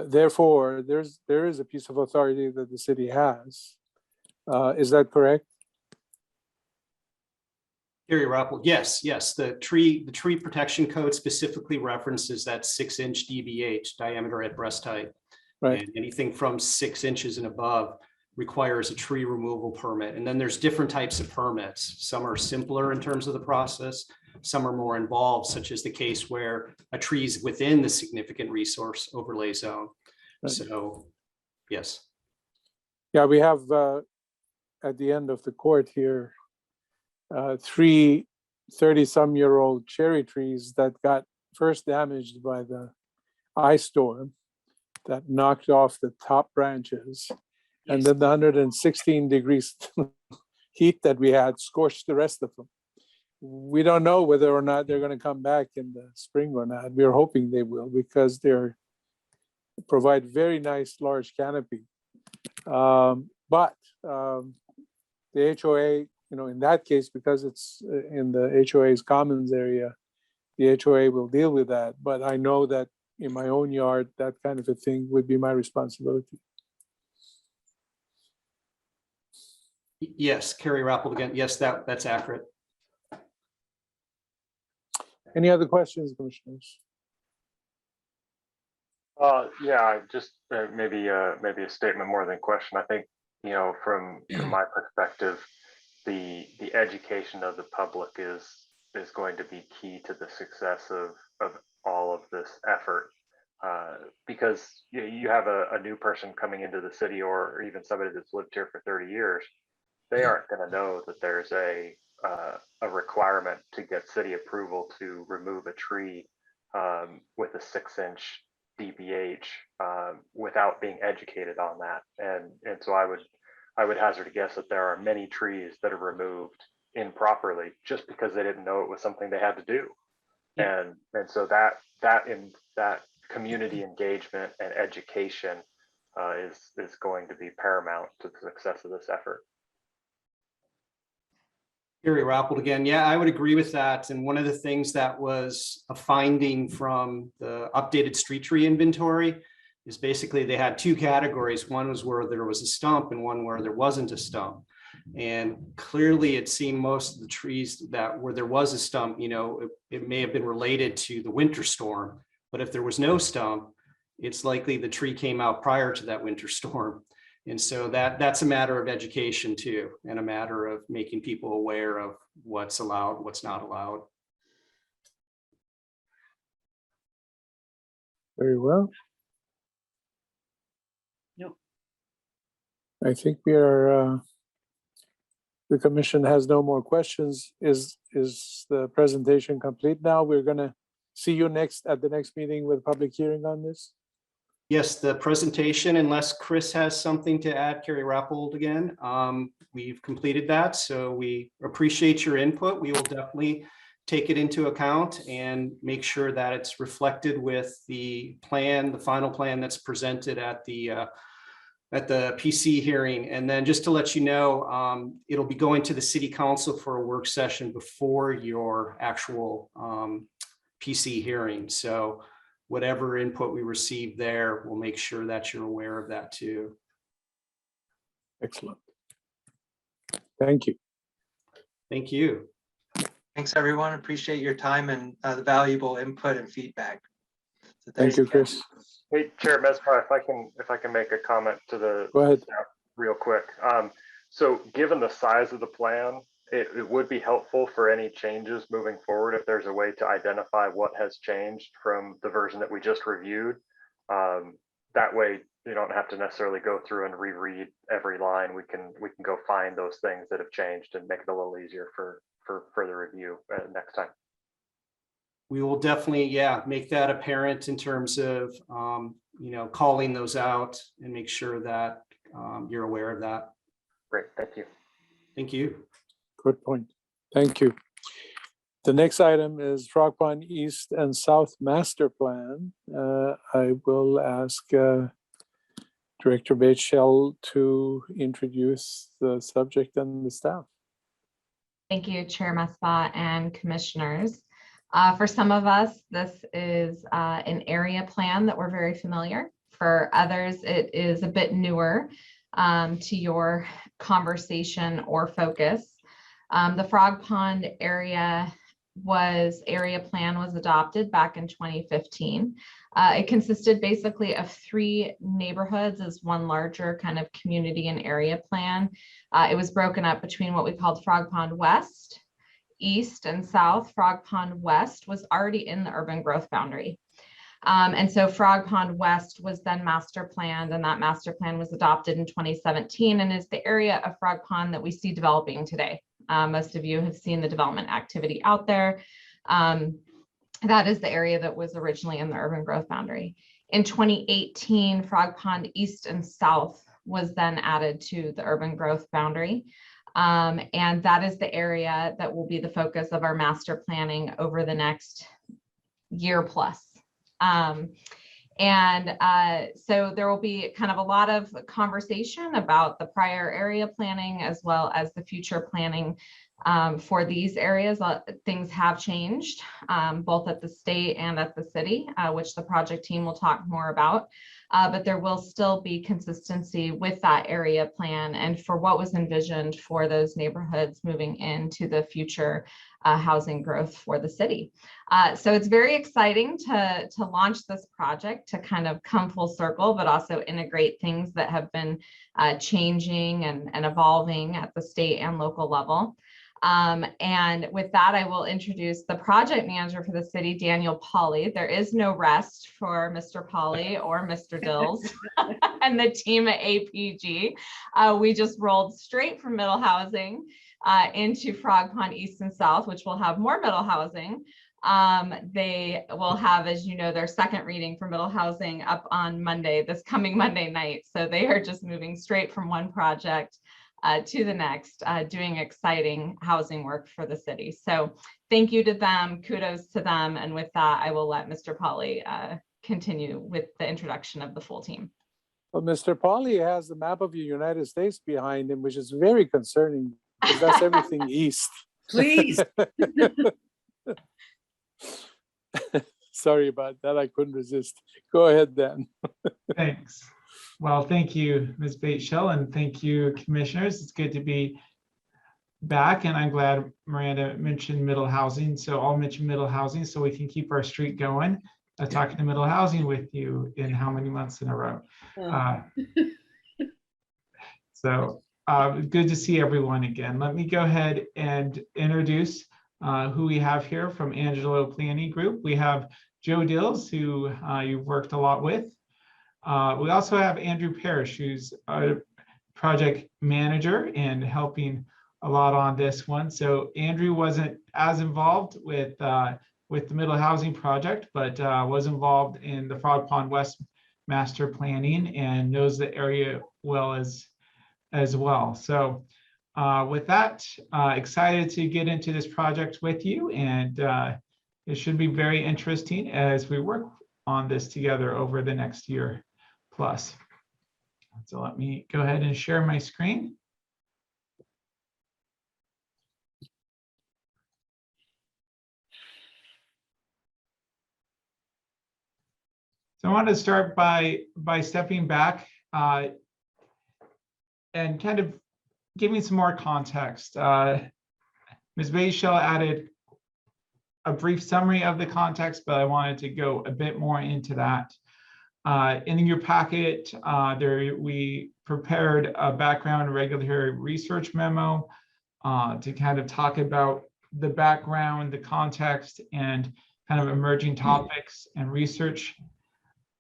Therefore, there is a piece of authority that the city has. Is that correct? Gary Rappold, yes. The tree protection code specifically references that 6-inch DBH, diameter at breast height. Right. And anything from 6 inches and above requires a tree removal permit. And then there's different types of permits. Some are simpler in terms of the process. Some are more involved, such as the case where a tree is within the significant resource overlay zone. Right. So, yes. Yeah, we have at the end of the court here, 3 30-some-year-old cherry trees that got first damaged by the ice storm that knocked off the top branches. Yes. And then the 116 degrees heat that we had scorched the rest of them. We don't know whether or not they're going to come back in the spring or not. We're hoping they will, because they provide very nice large canopy. But the HOA, in that case, because it's in the HOA's commons area, the HOA will deal with that. But I know that in my own yard, that kind of a thing would be my responsibility. Yes, Carrie Rappold again. Yes, that's accurate. Any other questions, commissioners? Yeah, just maybe a statement more than question. I think from my perspective, the education of the public is going to be key to the success of all of this effort. Because you have a new person coming into the city, or even somebody that's lived here for 30 years, they aren't going to know that there's a requirement to get city approval to remove a tree with a 6-inch DBH without being educated on that. And so I would hazard a guess that there are many trees that are removed improperly just because they didn't know it was something they had to do. Yeah. And so that community engagement and education is going to be paramount to the success of this effort. Gary Rappold again. Yeah, I would agree with that. And one of the things that was a finding from the updated street tree inventory is basically they had two categories. One was where there was a stump and one where there wasn't a stump. And clearly it seemed most of the trees that where there was a stump, it may have been related to the winter storm. But if there was no stump, it's likely the tree came out prior to that winter storm. And so that's a matter of education too, and a matter of making people aware of what's allowed, what's not allowed. Very well. Yep. I think we are, the commission has no more questions. Is the presentation complete now? We're gonna see you at the next meeting with a public hearing on this. Yes, the presentation, unless Chris has something to add, Carrie Rappold again, we've completed that. So we appreciate your input. We will definitely take it into account and make sure that it's reflected with the plan, the final plan that's presented at the PC hearing. And then just to let you know, it'll be going to the city council for a work session before your actual PC hearing. So whatever input we receive there, we'll make sure that you're aware of that too. Excellent. Thank you. Thank you. Thanks, everyone. Appreciate your time and the valuable input and feedback. So Thank you, again. Chris. Hey, Chair Mezpa, if I can make a comment to the Go ahead. staff real quick. So given the size of the plan, it would be helpful for any changes moving forward if there's a way to identify what has changed from the version that we just reviewed. That way you don't have to necessarily go through and reread every line. We can go find those things that have changed and make it a little easier for further review next time. We will definitely, make that apparent in terms of, calling those out and make sure that you're aware of that. Great, thank you. Thank you. Good point. Thank you. The next item is Frog Pond East and South Master Plan. I will ask Director Bateshell to introduce the subject and the staff. Thank you, Chair Mespot and commissioners. For some of us, this is an area plan that we're very familiar. For others, it is a bit newer to your conversation or focus. The Frog Pond area plan was adopted back in 2015. It consisted basically of 3 neighborhoods as one larger kind of community and area plan. It was broken up between what we called Frog Pond West, East, and South. Frog Pond West was already in the urban growth boundary. And so Frog Pond West was then master planned, and that master plan was adopted in 2017 and is the area of Frog Pond that we see developing today. Most of you have seen the development activity out there. That is the area that was originally in the urban growth boundary. In 2018, Frog Pond East and South was then added to the urban growth boundary. And that is the area that will be the focus of our master planning over the next year plus. So there will be kind of a lot of conversation about the prior area planning as well as the future planning for these areas. Things have changed both at the state and at the city, which the project team will talk more about. but there will still be consistency with that area plan and for what was envisioned for those neighborhoods moving into the future housing growth for the city. So it's very exciting to launch this project, to kind of come full circle, but also integrate things that have been changing and evolving at the state and local level. And with that, I will introduce the project manager for the city, Daniel Pauly. There is no rest for Mr. Pauly or Mr. Dills and the team at APG. We just rolled straight from middle housing into Frog Pond East and South, which will have more middle housing. They will have, as you know, their second reading for middle housing up on Monday, this coming Monday night. So they are just moving straight from one project to the next, doing exciting housing work for the city. So thank you to them, kudos to them. And with that, I will let Mr. Pauly continue with the introduction of the full team. Well, Mr. Pauly has the map of the United States behind him, which is very concerning because that's everything east. Please. Sorry about that. I couldn't resist. Go ahead, Dan. Thanks. Well, thank you, Ms. Bateshell, and thank you, commissioners. It's good to be back, and I'm glad Miranda mentioned middle housing. So I'll mention middle housing so we can keep our streak going. Talking to middle housing with you in how many months in a row. So good to see everyone again. Let me go ahead and introduce who we have here from Angelo Planning Group. We have Joe Dills, who you've worked a lot with. We also have Andrew Parrish, who's a project manager and helping a lot on this one. So Andrew wasn't as involved with the middle housing project, but was involved in the Frog Pond West master planning and knows the area well as well. So with that, excited to get into this project with you, and it should be very interesting as we work on this together over the next year plus. So let me go ahead and share my screen. So I want to start by stepping back and kind of giving some more context. Ms. Bateshell added a brief summary of the context, but I wanted to go a bit more into that. In your packet, we prepared a background regulatory research memo to kind of talk about the background, the context, and kind of emerging topics and research.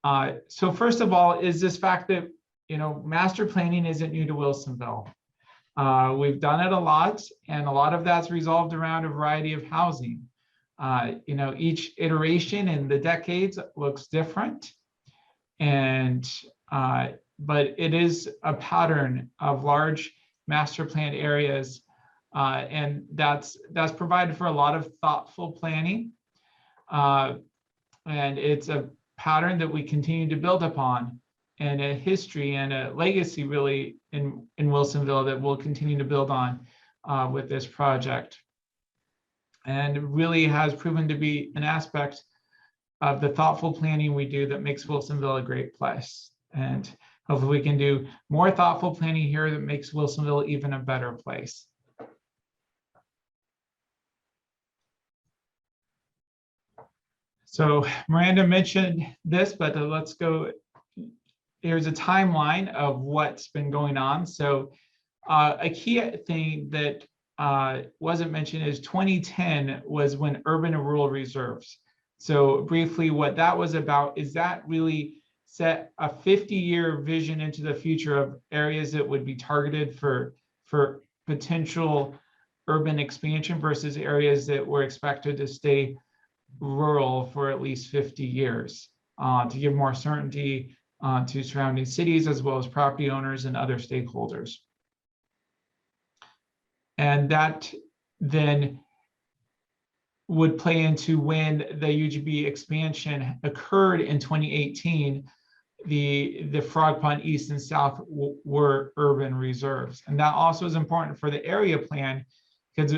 So first of all, is this fact that, master planning isn't new to Wilsonville. We've done it a lot, and a lot of that's resolved around a variety of housing. Each iteration in the decades looks different, and but it is a pattern of large master planned areas, and that's provided for a lot of thoughtful planning, and it's a pattern that we continue to build upon, and a history and a legacy really in Wilsonville that we'll continue to build on with this project. And it really has proven to be an aspect of the thoughtful planning we do that makes Wilsonville a great place. And hopefully we can do more thoughtful planning here that makes Wilsonville even a better place. So Miranda mentioned this, but let's go. Here's a timeline of what's been going on. So a key thing that wasn't mentioned is 2010 was when urban and rural reserves. So briefly, what that was about is that really set a 50-year vision into the future of areas that would be targeted for potential urban expansion versus areas that were expected to stay rural for at least 50 years to give more certainty to surrounding cities as well as property owners and other stakeholders. And that then would play into when the UGB expansion occurred in 2018, the Frog Pond East and South were urban reserves. And that also is important for the area plan because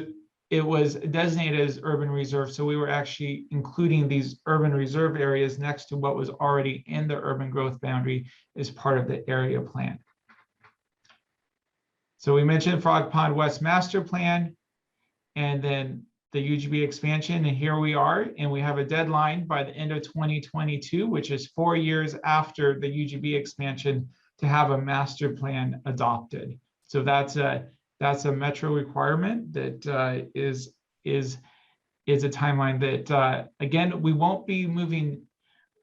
it was designated as urban reserve. So we were actually including these urban reserve areas next to what was already in the urban growth boundary as part of the area plan. So we mentioned Frog Pond West Master Plan and then the UGB expansion, and here we are, and we have a deadline by the end of 2022, which is 4 years after the UGB expansion, to have a master plan adopted. So that's a metro requirement that is a timeline that again, we won't be moving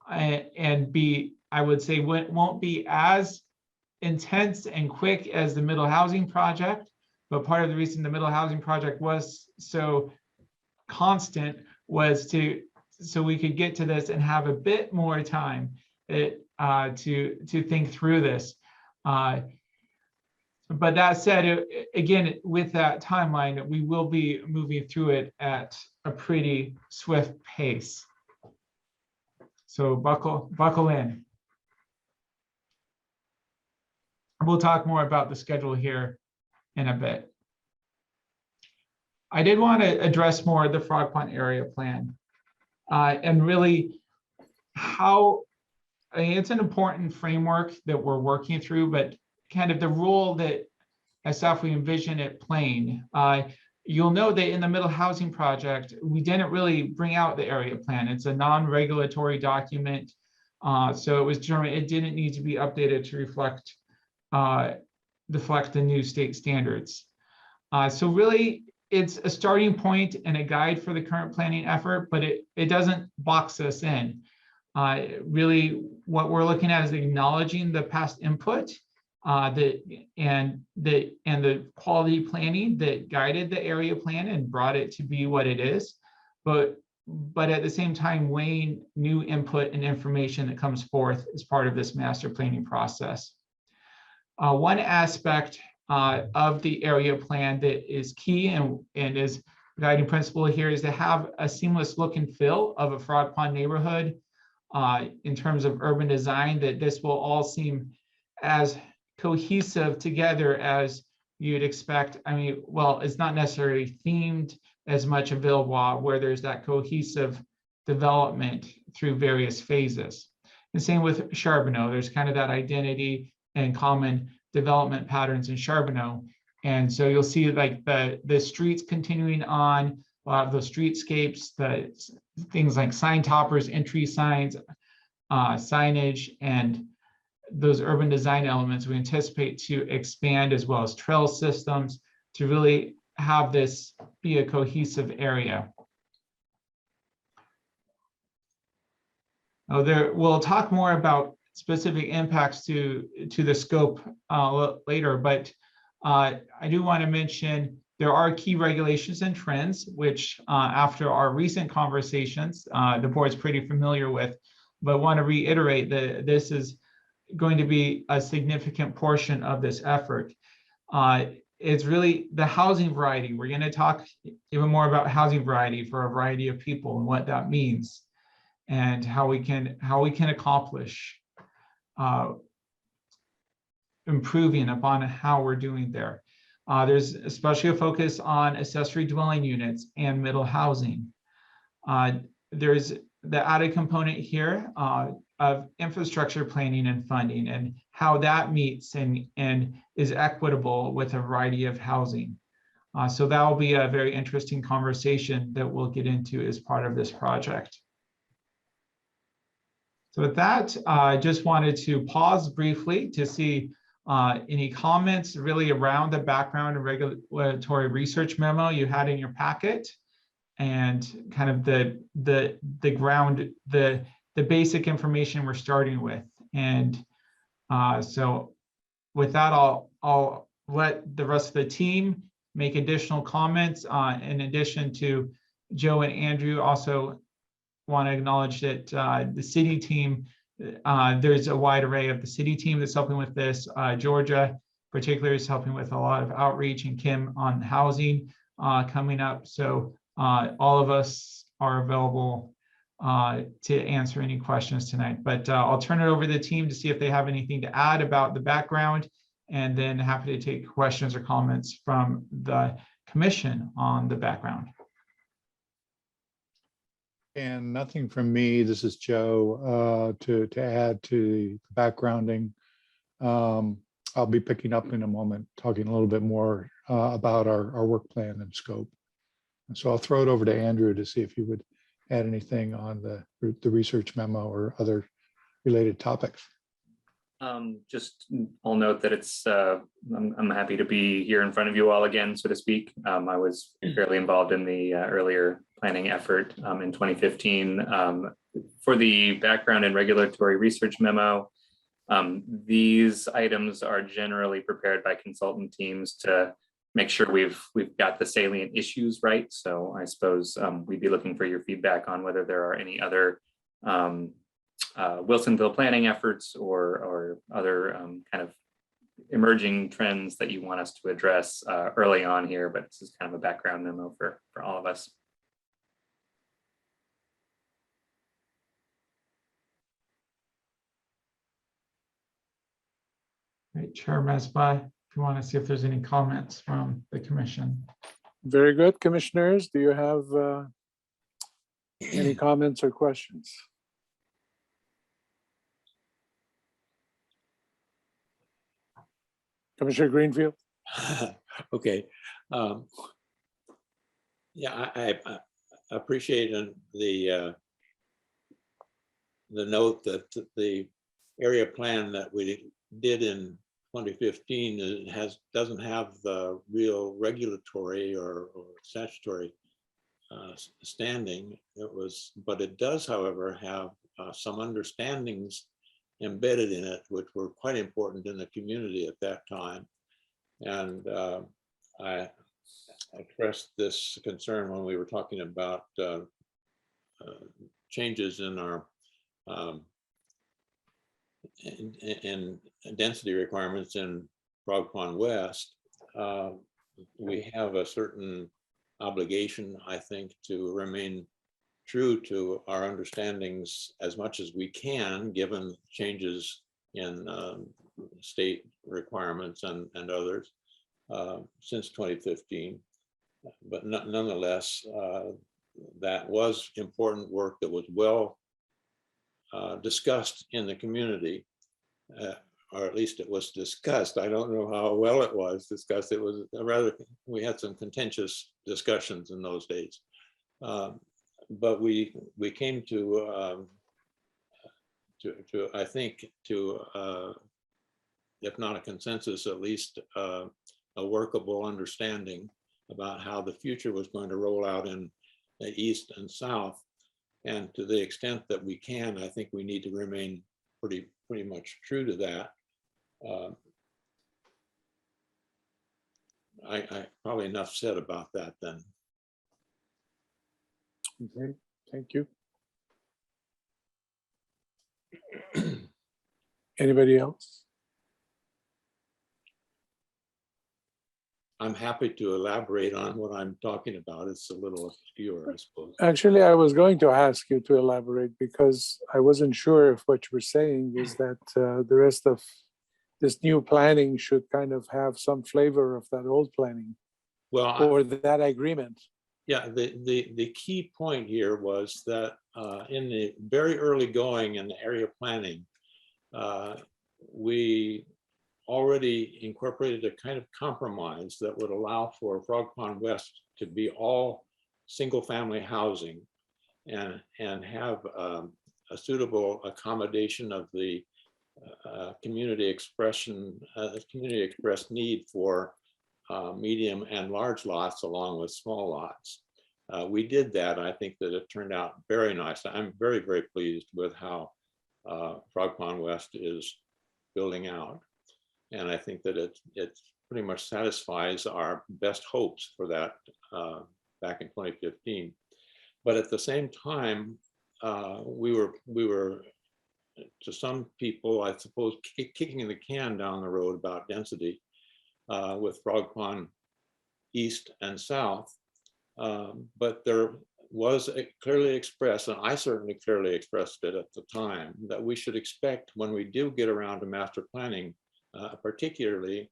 and be, I would say, won't be as intense and quick as the middle housing project, but part of the reason the middle housing project was so constant was so we could get to this and have a bit more time to think through this. But that said, again, with that timeline, we will be moving through it at a pretty swift pace. So buckle in. We'll talk more about the schedule here in a bit. I did want to address more the Frog Pond area plan and really how, I mean, it's an important framework that we're working through, but kind of the role that as if we envision it playing. You'll know that in the middle housing project, we didn't really bring out the area plan. It's a non-regulatory document. So it was determined it didn't need to be updated to reflect the new state standards. So really, it's a starting point and a guide for the current planning effort, but it doesn't box us in. Really, what we're looking at is acknowledging the past input and the quality planning that guided the area plan and brought it to be what it is, but at the same time weighing new input and information that comes forth as part of this master planning process. One aspect of the area plan that is key and is guiding principle here is to have a seamless look and feel of a Frog Pond neighborhood in terms of urban design, that this will all seem as cohesive together as you'd expect. I mean, well, it's not necessarily themed as much of Villebois, where there's that cohesive development through various phases. And same with Charbonneau, there's kind of that identity and common development patterns in Charbonneau. And so you'll see like the streets continuing on, a lot of the streetscapes, the things like sign toppers, entry signs, signage, and those urban design elements we anticipate to expand, as well as trail systems, to really have this be a cohesive area. We'll talk more about specific impacts to the scope later, but I do want to mention there are key regulations and trends, which after our recent conversations, the board's pretty familiar with, but want to reiterate that this is going to be a significant portion of this effort. It's really the housing variety. We're going to talk even more about housing variety for a variety of people and what that means, and how we can accomplish improving upon how we're doing there. There's especially a focus on accessory dwelling units and middle housing. There's the added component here of infrastructure planning and funding, and how that meets and is equitable with a variety of housing. So that will be a very interesting conversation that we'll get into as part of this project. So with that, I just wanted to pause briefly to see any comments really around the background and regulatory research memo you had in your packet, and kind of the ground, the basic information we're starting with. And so with that, I'll let the rest of the team make additional comments. In addition to Joe and Andrew, also want to acknowledge that the city team, there's a wide array of the city team that's helping with this. Georgia particularly is helping with a lot of outreach, and Kim on housing coming up. So all of us are available to answer any questions tonight, but I'll turn it over to the team to see if they have anything to add about the background, and then happy to take questions or comments from the commission on the background? And nothing from me. This is Joe, to add to the backgrounding. I'll be picking up in a moment, talking a little bit more about our work plan and scope. And so I'll throw it over to Andrew to see if he would add anything on the research memo or other related topics. Just I'll note that it's I'm happy to be here in front of you all again, so to speak. I was fairly involved in the earlier planning effort in 2015. For the background and regulatory research memo, these items are generally prepared by consultant teams to make sure we've got the salient issues right. So I suppose we'd be looking for your feedback on whether there are any other Wilsonville planning efforts or other kind of emerging trends that you want us to address early on here, but this is kind of a background memo for all of us. Right, Chair Mesbah, if you want to see if there's any comments from the commission. Very good, commissioners. Do you have any comments or questions? Commissioner Greenfield? Okay. Yeah, I appreciate the note that the area plan that we did in 2015 doesn't have the real regulatory or statutory standing. But it does, however, have some understandings embedded in it, which were quite important in the community at that time. And I expressed this concern when we were talking about changes in our in density requirements in Frog Pond West. We have a certain obligation, I think, to remain true to our understandings as much as we can, given changes in state requirements and others since 2015. But nonetheless, that was important work that was well discussed in the community, or at least it was discussed. I don't know how well it was discussed. It was rather, we had some contentious discussions in those days. But we came to I think if not a consensus, at least a workable understanding about how the future was going to roll out in the East and South. And to the extent that we can, I think we need to remain pretty much true to that. I probably enough said about that then. Okay, thank you. Anybody else? I'm happy to elaborate on what I'm talking about. It's a little obscure, I suppose. Actually, I was going to ask you to elaborate because I wasn't sure if what you were saying is that the rest of this new planning should kind of have some flavor of that old planning Well, or that agreement. yeah, the key point here was that in the very early going in the area planning, we already incorporated a kind of compromise that would allow for Frog Pond West to be all single family housing and have a suitable accommodation of the community expressed need for medium and large lots along with small lots. We did that. I think that it turned out very nice. I'm very, very pleased with how Frog Pond West is building out. And I think that it pretty much satisfies our best hopes for that back in 2015. But at the same time, we were to some people, I suppose, kicking the can down the road about density with Frog Pond East and South. But there was clearly expressed, and I certainly clearly expressed it at the time, that we should expect when we do get around to master planning, particularly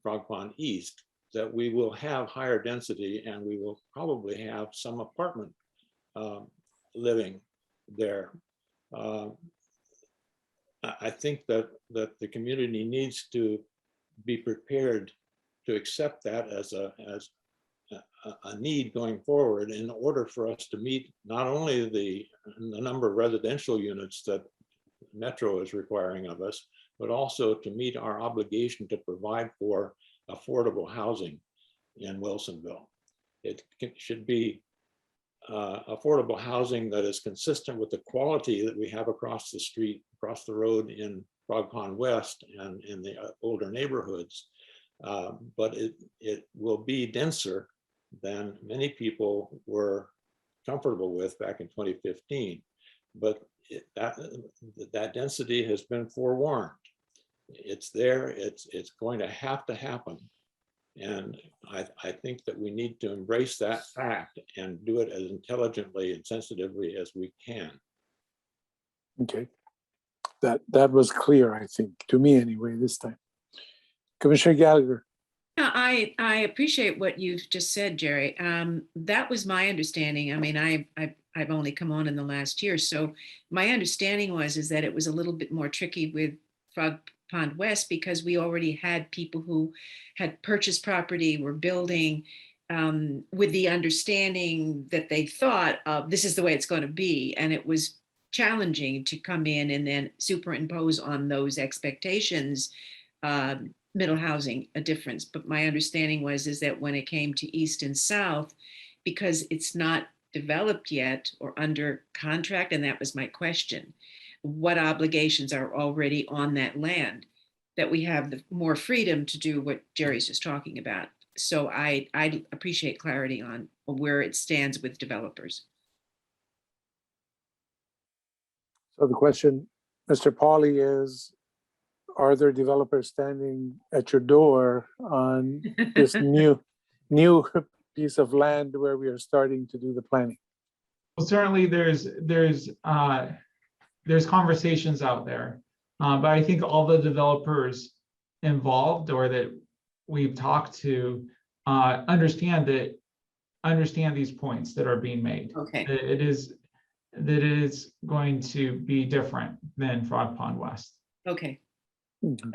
Frog Pond East, that we will have higher density and we will probably have some apartment living there. I think that the community needs to be prepared to accept that as a need going forward in order for us to meet not only the number of residential units that Metro is requiring of us, but also to meet our obligation to provide for affordable housing in Wilsonville. It should be affordable housing that is consistent with the quality that we have across the street, across the road in Frog Pond West and in the older neighborhoods. But it will be denser than many people were comfortable with back in 2015. But that density has been forewarned. It's there, it's going to happen. And I think that we need to embrace that fact and do it as intelligently and sensitively as we can. Okay. That was clear, I think, to me anyway, this time. Commissioner Gallagher. Yeah, I appreciate what you've just said, Jerry. That was my understanding. I mean, I've only come on in the last year, so my understanding is that it was a little bit more tricky with Frog Pond West because we already had people who had purchased property, were building with the understanding that they thought of this is the way it's going to be, and it was challenging to come in and then superimpose on those expectations middle housing a difference. But my understanding is that when it came to East and South, because it's not developed yet or under contract, and that was my question, what obligations are already on that land, that we have the more freedom to do what Jerry's just talking about. So I appreciate clarity on where it stands with developers. So the question, Mr. Pauly, is, are there developers standing at your door on this new piece of land where we are starting to do the planning? Well, certainly there's conversations out there, but I think all the developers involved or that we've talked to understand these points that are being made. Okay. It is going to be different than Frog Pond West. Okay.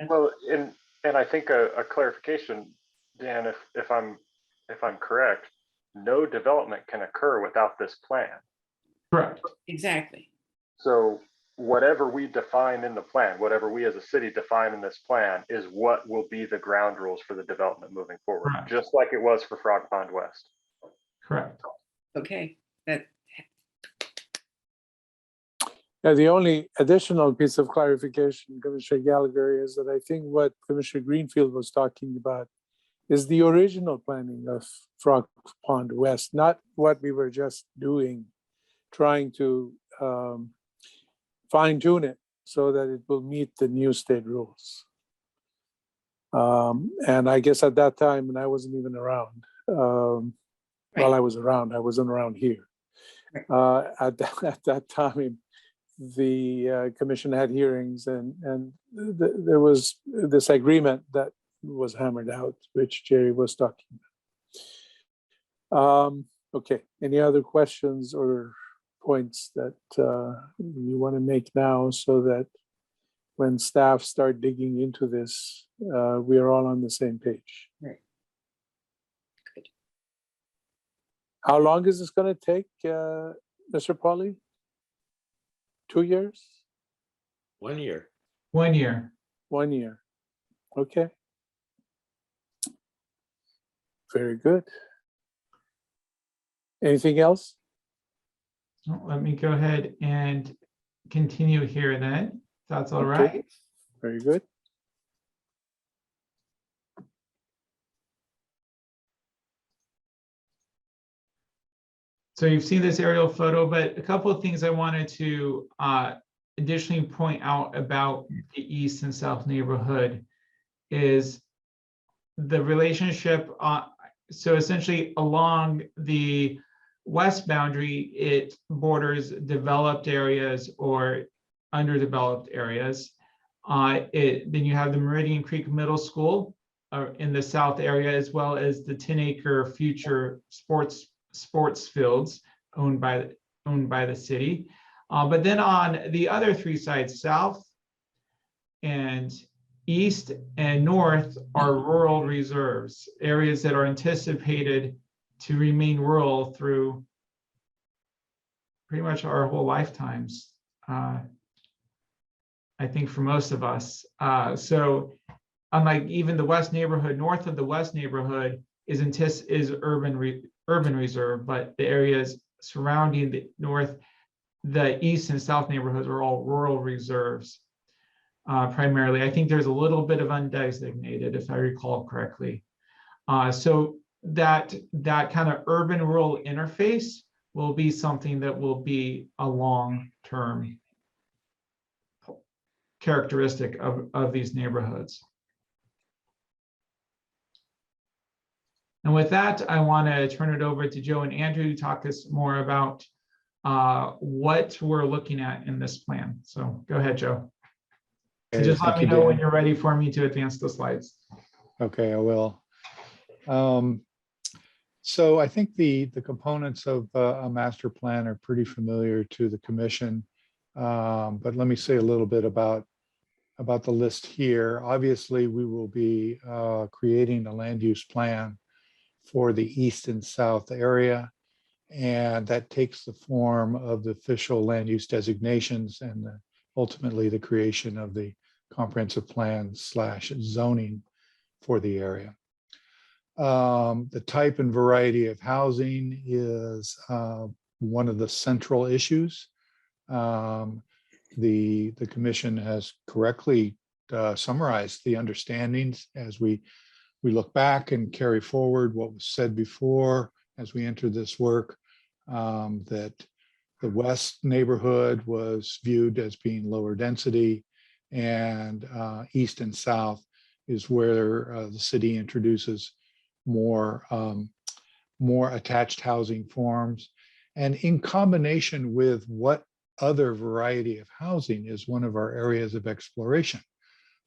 Well, and I think a clarification, Dan, if I'm correct, no development can occur without this plan. Correct. Exactly. So whatever we define in the plan, whatever we as a city define in this plan is what will be the ground rules for the development moving forward, Correct. just like it was for Frog Pond West. Correct. Okay. That. Yeah, the only additional piece of clarification, Commissioner Gallagher, is that I think what Commissioner Greenfield was talking about is the original planning of Frog Pond West, not what we were just doing, trying to fine tune it so that it will meet the new state rules. And I guess at that time, and I wasn't even around, well, I was around, I wasn't around here. At that time, the commission had hearings and there was this agreement that was hammered out, which Jerry was talking about. Okay, any other questions or points that you want to make now so that when staff start digging into this, we are all on the same page? Right. Good. How long is this going to take, Mr. Pauly? 2 years? 1 year. 1 year. 1 year. Okay. Very good. Anything else? Let me go ahead and continue here then. If that's all Okay. right. Very good. So you've seen this aerial photo, but a couple of things I wanted to additionally point out about the east and south neighborhood is the relationship. So essentially along the west boundary, it borders developed areas or underdeveloped areas. Then you have the Meridian Creek Middle School in the south area, as well as the 10-acre future sports fields owned by the city. But then on the other three sides, south and east and north, are rural reserves, areas that are anticipated to remain rural through pretty much our whole lifetimes. I think for most of us. So unlike even the west neighborhood, north of the west neighborhood is urban reserve, but the areas surrounding the north, the east and south neighborhoods are all rural reserves. Primarily, I think there's a little bit of undesignated, if I recall correctly. So that kind of urban rural interface will be something that will be a long-term characteristic of these neighborhoods. And with that, I want to turn it over to Joe and Andrew to talk us more about what we're looking at in this plan. So go ahead, Joe. And just let me know when you're ready for me to advance the slides. Okay, I will. So I think the components of a master plan are pretty familiar to the commission. But let me say a little bit about the list here. Obviously, we will be creating a land use plan for the east and south area. And that takes the form of the official land use designations and ultimately the creation of the comprehensive plan / zoning for the area. The type and variety of housing is one of the central issues. The commission has correctly summarized the understandings as we look back and carry forward what was said before as we enter this work, that the west neighborhood was viewed as being lower density, and east and south is where the city introduces more attached housing forms. And in combination with what other variety of housing is one of our areas of exploration.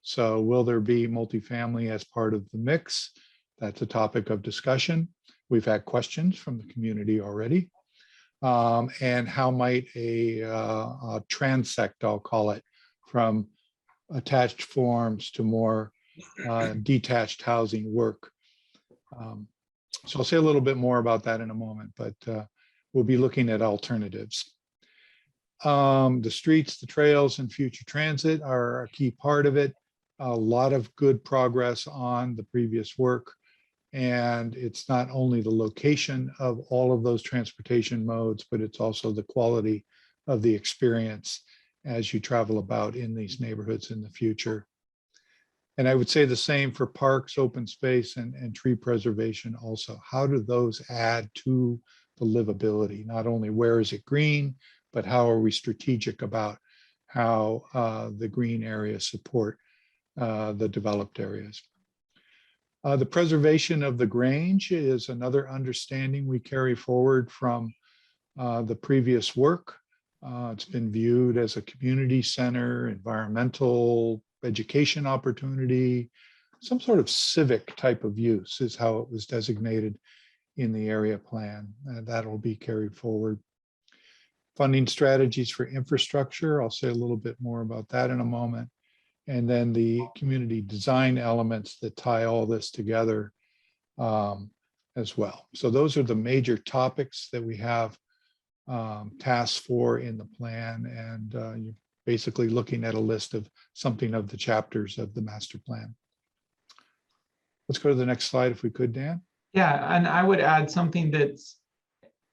So will there be multifamily as part of the mix? That's a topic of discussion. We've had questions from the community already. And how might a transect, I'll call it, from attached forms to more detached housing work? So I'll say a little bit more about that in a moment, but we'll be looking at alternatives. The streets, the trails, and future transit are a key part of it. A lot of good progress on the previous work. And it's not only the location of all of those transportation modes, but it's also the quality of the experience as you travel about in these neighborhoods in the future. And I would say the same for parks, open space, and tree preservation also. How do those add to the livability? Not only where is it green, but how are we strategic about how the green areas support the developed areas? The preservation of the Grange is another understanding we carry forward from the previous work. It's been viewed as a community center, environmental, education opportunity, some sort of civic type of use is how it was designated in the area plan. That will be carried forward. Funding strategies for infrastructure. I'll say a little bit more about that in a moment. And then the community design elements that tie all this together as well. So those are the major topics that we have tasks for in the plan. And you're basically looking at a list of something of the chapters of the master plan. Let's go to the next slide if we could, Dan. Yeah, and I would add something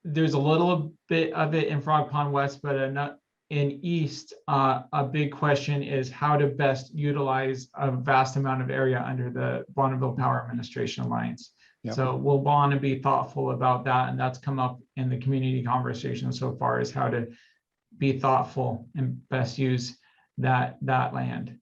there's a little bit of it in Frog Pond West, but not in East. A big question is how to best utilize a vast amount of area under the Bonneville Power Administration Alliance. Yep. So we'll want to be thoughtful about that. And that's come up in the community conversation so far, is how to be thoughtful and best use that land.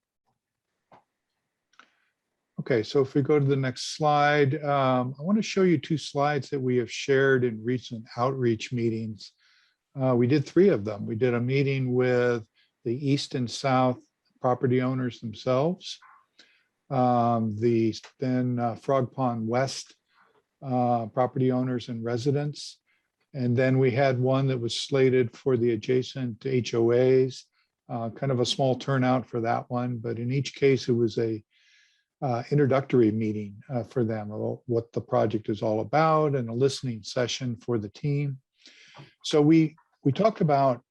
Okay, so if we go to the next slide, I want to show you two slides that we have shared in recent outreach meetings. We did 3 of them. We did a meeting with the East and South property owners themselves. then Frog Pond West property owners and residents. And then we had one that was slated for the adjacent HOAs, kind of a small turnout for that one. But in each case, it was a introductory meeting for them about what the project is all about and a listening session for the team. So we talked about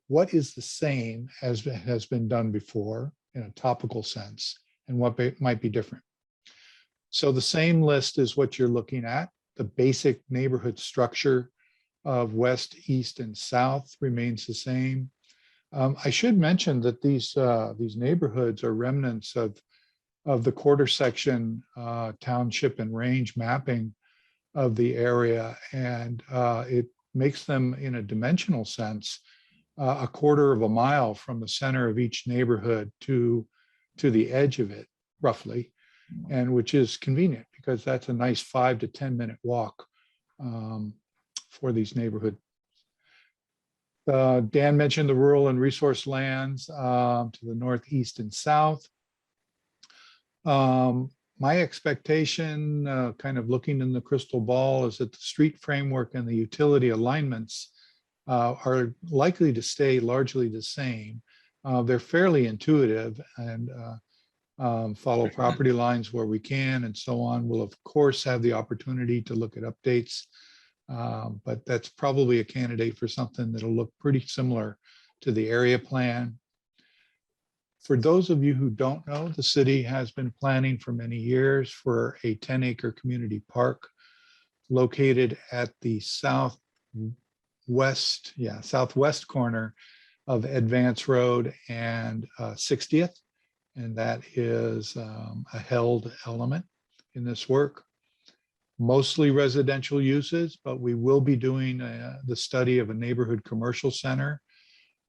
what is the same as has been done before in a topical sense and what might be different. So the same list is what you're looking at. The basic neighborhood structure of west, east, and south remains the same. I should mention that these neighborhoods are remnants of the quarter section township and range mapping of the area, and it makes them, in a dimensional sense, a quarter of a mile from the center of each neighborhood to the edge of it, roughly, and which is convenient because that's a nice 5 to 10 minute walk for these neighborhoods. Dan mentioned the rural and resource lands to the northeast and south. My expectation, kind of looking in the crystal ball, is that the street framework and the utility alignments are likely to stay largely the same. They're fairly intuitive and follow property lines where we can and so on. We'll of course have the opportunity to look at updates, but that's probably a candidate for something that'll look pretty similar to the area plan. For those of you who don't know, the city has been planning for many years for a 10-acre community park located at the southwest corner of Advance Road and 60th. And that is a held element in this work. Mostly residential uses, but we will be doing the study of a neighborhood commercial center.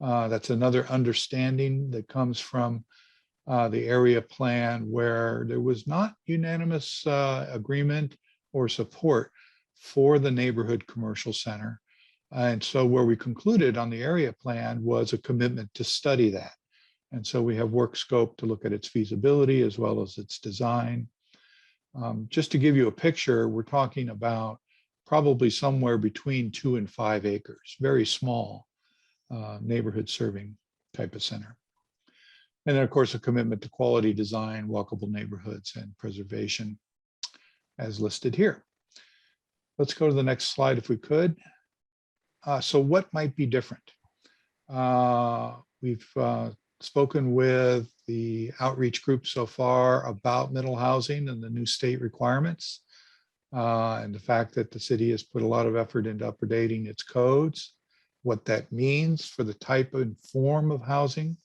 That's another understanding that comes from the area plan where there was not unanimous agreement or support for the neighborhood commercial center. And so where we concluded on the area plan was a commitment to study that. And so we have work scope to look at its feasibility as well as its design. Just to give you a picture, we're talking about probably somewhere between 2 and 5 acres, very small neighborhood serving type of center. And then of course, a commitment to quality design, walkable neighborhoods, and preservation as listed here. Let's go to the next slide if we could. So what might be different? We've spoken with the outreach group so far about middle housing and the new state requirements, and the fact that the city has put a lot of effort into updating its codes, what that means for the type and form of housing.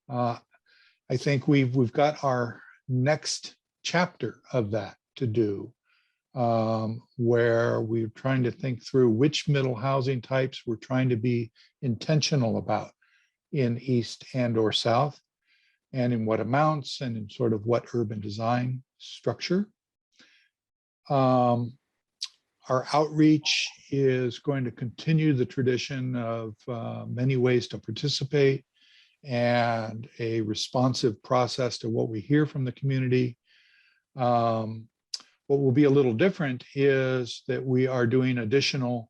I think we've got our next chapter of that to do, where we're trying to think through which middle housing types we're trying to be intentional about in East and or South, and in what amounts and in sort of what urban design structure. Our outreach is going to continue the tradition of many ways to participate and a responsive process to what we hear from the community. What will be a little different is that we are doing additional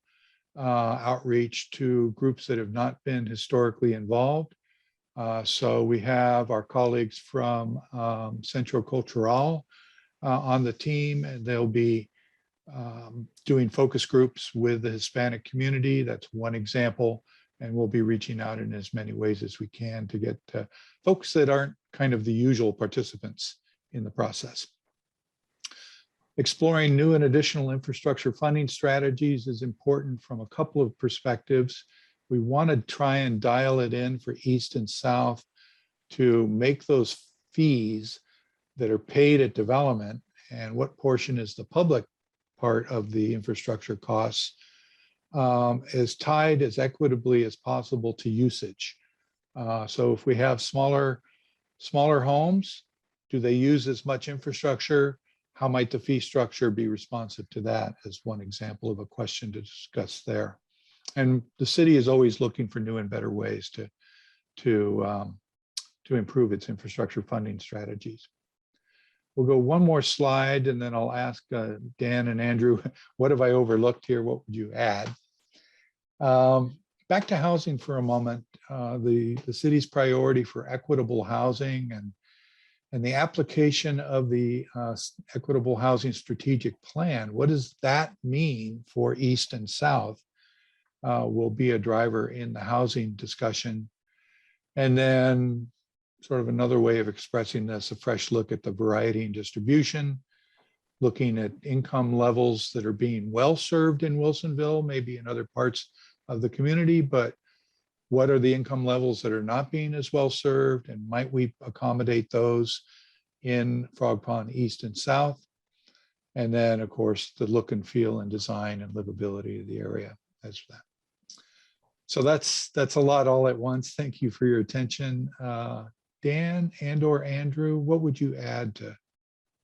outreach to groups that have not been historically involved. So we have our colleagues from Centro Cultural on the team, and they'll be doing focus groups with the Hispanic community. That's one example. And we'll be reaching out in as many ways as we can to get folks that aren't kind of the usual participants in the process. Exploring new and additional infrastructure funding strategies is important from a couple of perspectives. We want to try and dial it in for East and South to make those fees that are paid at development and what portion is the public part of the infrastructure costs is tied as equitably as possible to usage. So if we have smaller homes, do they use as much infrastructure? How might the fee structure be responsive to that, as one example of a question to discuss there. And the city is always looking for new and better ways to improve its infrastructure funding strategies. We'll go one more slide and then I'll ask Dan and Andrew, what have I overlooked here? What would you add? Back to housing for a moment. The city's priority for equitable housing and the application of the equitable housing strategic plan. What does that mean for East and South? Will be a driver in the housing discussion. And then sort of another way of expressing this, a fresh look at the variety and distribution, looking at income levels that are being well served in Wilsonville, maybe in other parts of the community, but what are the income levels that are not being as well served, and might we accommodate those in Frog Pond East and South? And then, of course, the look and feel and design and livability of the area as that. So that's a lot all at once. Thank you for your attention. Dan and/or Andrew, what would you add to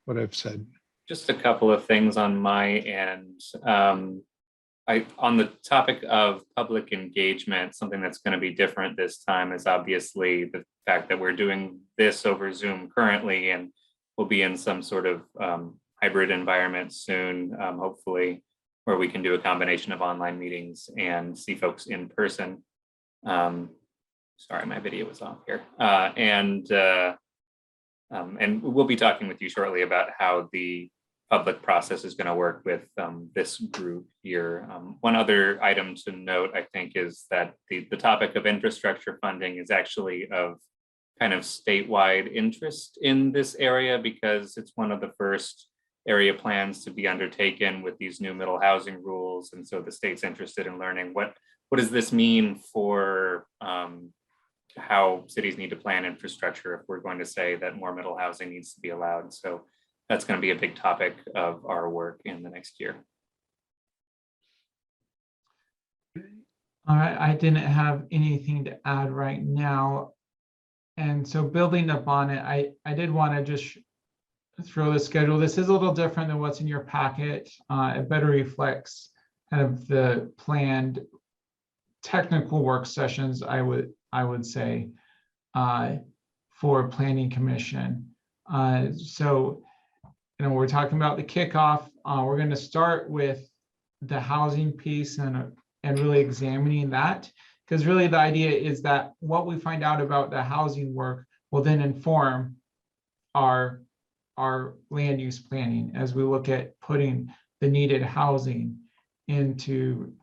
what I've said? Just a couple of things on my end. On the topic of public engagement, something that's going to be different this time is obviously the fact that we're doing this over Zoom currently, and we'll be in some sort of hybrid environment soon, hopefully, where we can do a combination of online meetings and see folks in person. Sorry, my video was off here. And we'll be talking with you shortly about how the public process is going to work with this group here. One other item to note, I think, is that the topic of infrastructure funding is actually of kind of statewide interest in this area, because it's one of the first area plans to be undertaken with these new middle housing rules. And so the state's interested in learning what does this mean for how cities need to plan infrastructure if we're going to say that more middle housing needs to be allowed. So that's going to be a big topic of our work in the next year. All right, I didn't have anything to add right now. And so building up on it, I did want to just throw the schedule. This is a little different than what's in your packet. It better reflects kind of the planned technical work sessions, I would say, for Planning Commission. So, we're talking about the kickoff. We're going to start with the housing piece and really examining that, because really the idea is that what we find out about the housing work will then inform our land use planning as we look at putting the needed housing into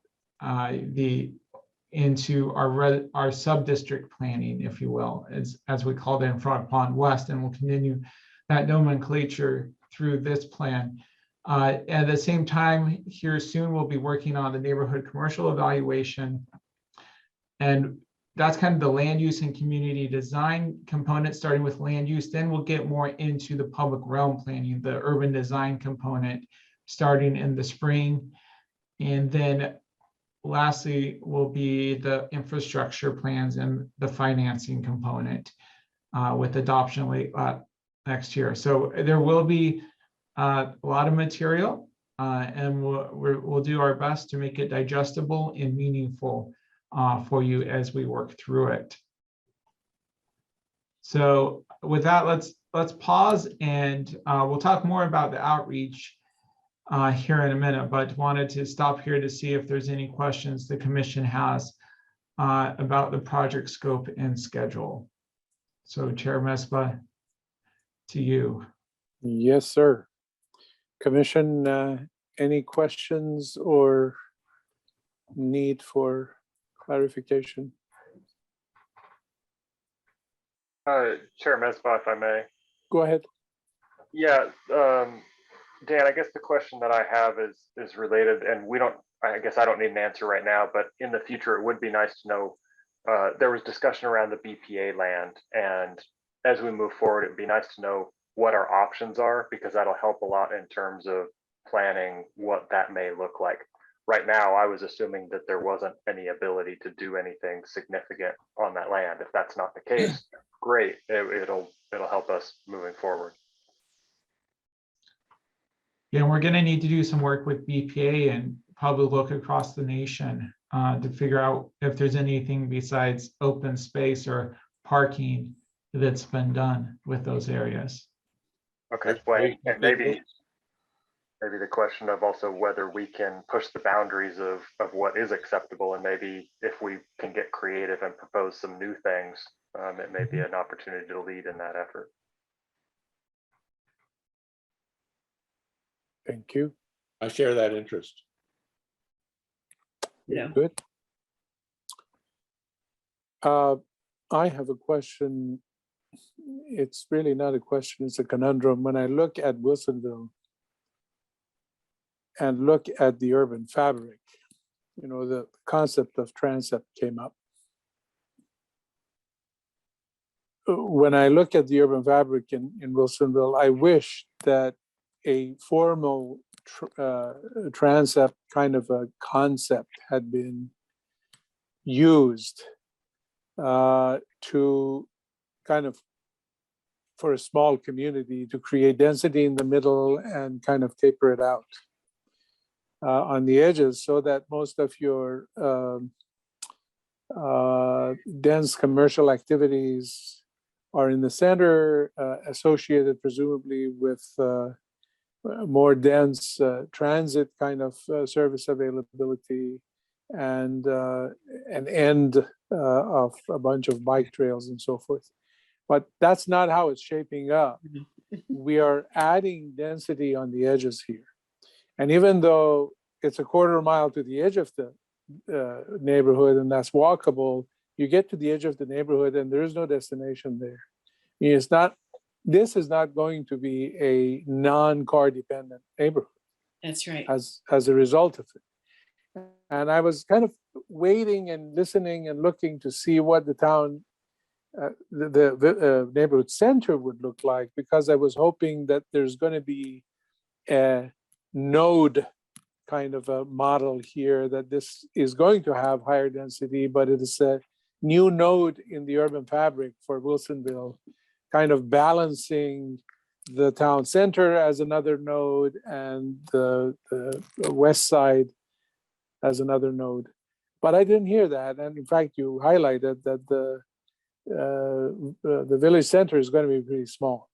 our sub-district planning, if you will, as we call it in Frog Pond West, and we'll continue that nomenclature through this plan. At the same time, here soon we'll be working on the neighborhood commercial evaluation, and that's kind of the land use and community design component, starting with land use. Then we'll get more into the public realm planning, the urban design component, starting in the spring. And then lastly will be the infrastructure plans and the financing component with adoption late next year. So there will be a lot of material, and we'll do our best to make it digestible and meaningful for you as we work through it. So with that, let's pause, and we'll talk more about the outreach here in a minute, but wanted to stop here to see if there's any questions the commission has about the project scope and schedule. So Chair Mesbah, to you. Yes, sir. Commission, any questions or need for clarification? Chair Mesbah, if I may. Go ahead. Yeah, Dan, I guess the question that I have is related, and I guess I don't need an answer right now, but in the future, it would be nice to know, there was discussion around the BPA land, and as we move forward, it'd be nice to know what our options are, because that'll help a lot in terms of planning what that may look like. Right now, I was assuming that there wasn't any ability to do anything significant on that land. If that's not the case, great. It'll help us moving forward. Yeah, we're going to need to do some work with BPA and probably look across the nation to figure out if there's anything besides open space or parking that's been done with those areas. Okay, That's well, great. and maybe the question of also whether we can push the boundaries of what is acceptable, and maybe if we can get creative and propose some new things, it may be an opportunity to lead in that effort. Thank you. I share that interest. Yeah. Good. I have a question. It's really not a question, it's a conundrum. When I look at Wilsonville and look at the urban fabric, you know, the concept of transept came up. When I look at the urban fabric in Wilsonville, I wish that a formal transept kind of a concept had been used to kind of, for a small community, to create density in the middle and kind of taper it out on the edges, so that most of your dense commercial activities are in the center, associated presumably with more dense transit kind of service availability, and an end of a bunch of bike trails and so forth. But that's not how it's shaping up. We are adding density on the edges here. And even though it's a quarter mile to the edge of the neighborhood and that's walkable, you get to the edge of the neighborhood and there is no destination there. I mean, this is not going to be a non-car dependent neighborhood. That's right. As a result of it. And I was kind of waiting and listening and looking to see what the town, the neighborhood center would look like, because I was hoping that there's going to be a node kind of a model here, that this is going to have higher density, but it is a new node in the urban fabric for Wilsonville, kind of balancing the town center as another node and the west side as another node. But I didn't hear that. And in fact, you highlighted that the village center is going to be pretty small.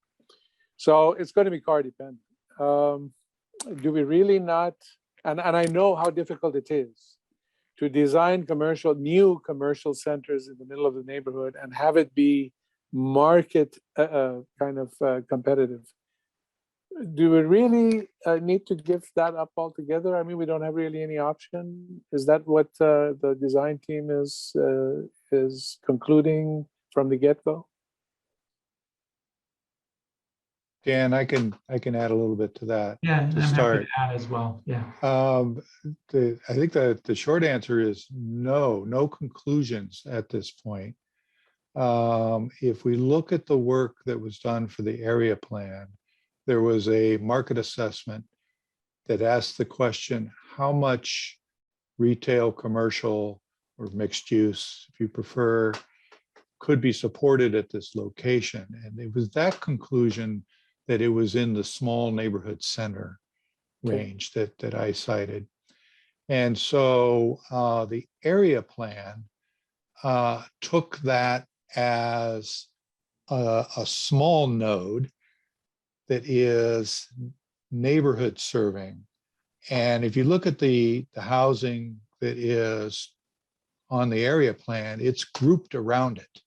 So it's going to be car dependent. Do we really not, and I know how difficult it is to design new commercial centers in the middle of the neighborhood and have it be market kind of competitive. Do we really need to give that up altogether? I mean, we don't have really any option. Is that what the design team is concluding from the get-go? Dan, I can add a little bit to that. Yeah, I'm to happy start. to add as well. Yeah. I think that the short answer is no conclusions at this point. If we look at the work that was done for the area plan, there was a market assessment that asked the question, how much retail, commercial, or mixed use, if you prefer, could be supported at this location? And it was that conclusion that it was in the small neighborhood center range that I cited. And so the area plan took that as a small node that is neighborhood serving. And if you look at the housing that is on the area plan, it's grouped around it,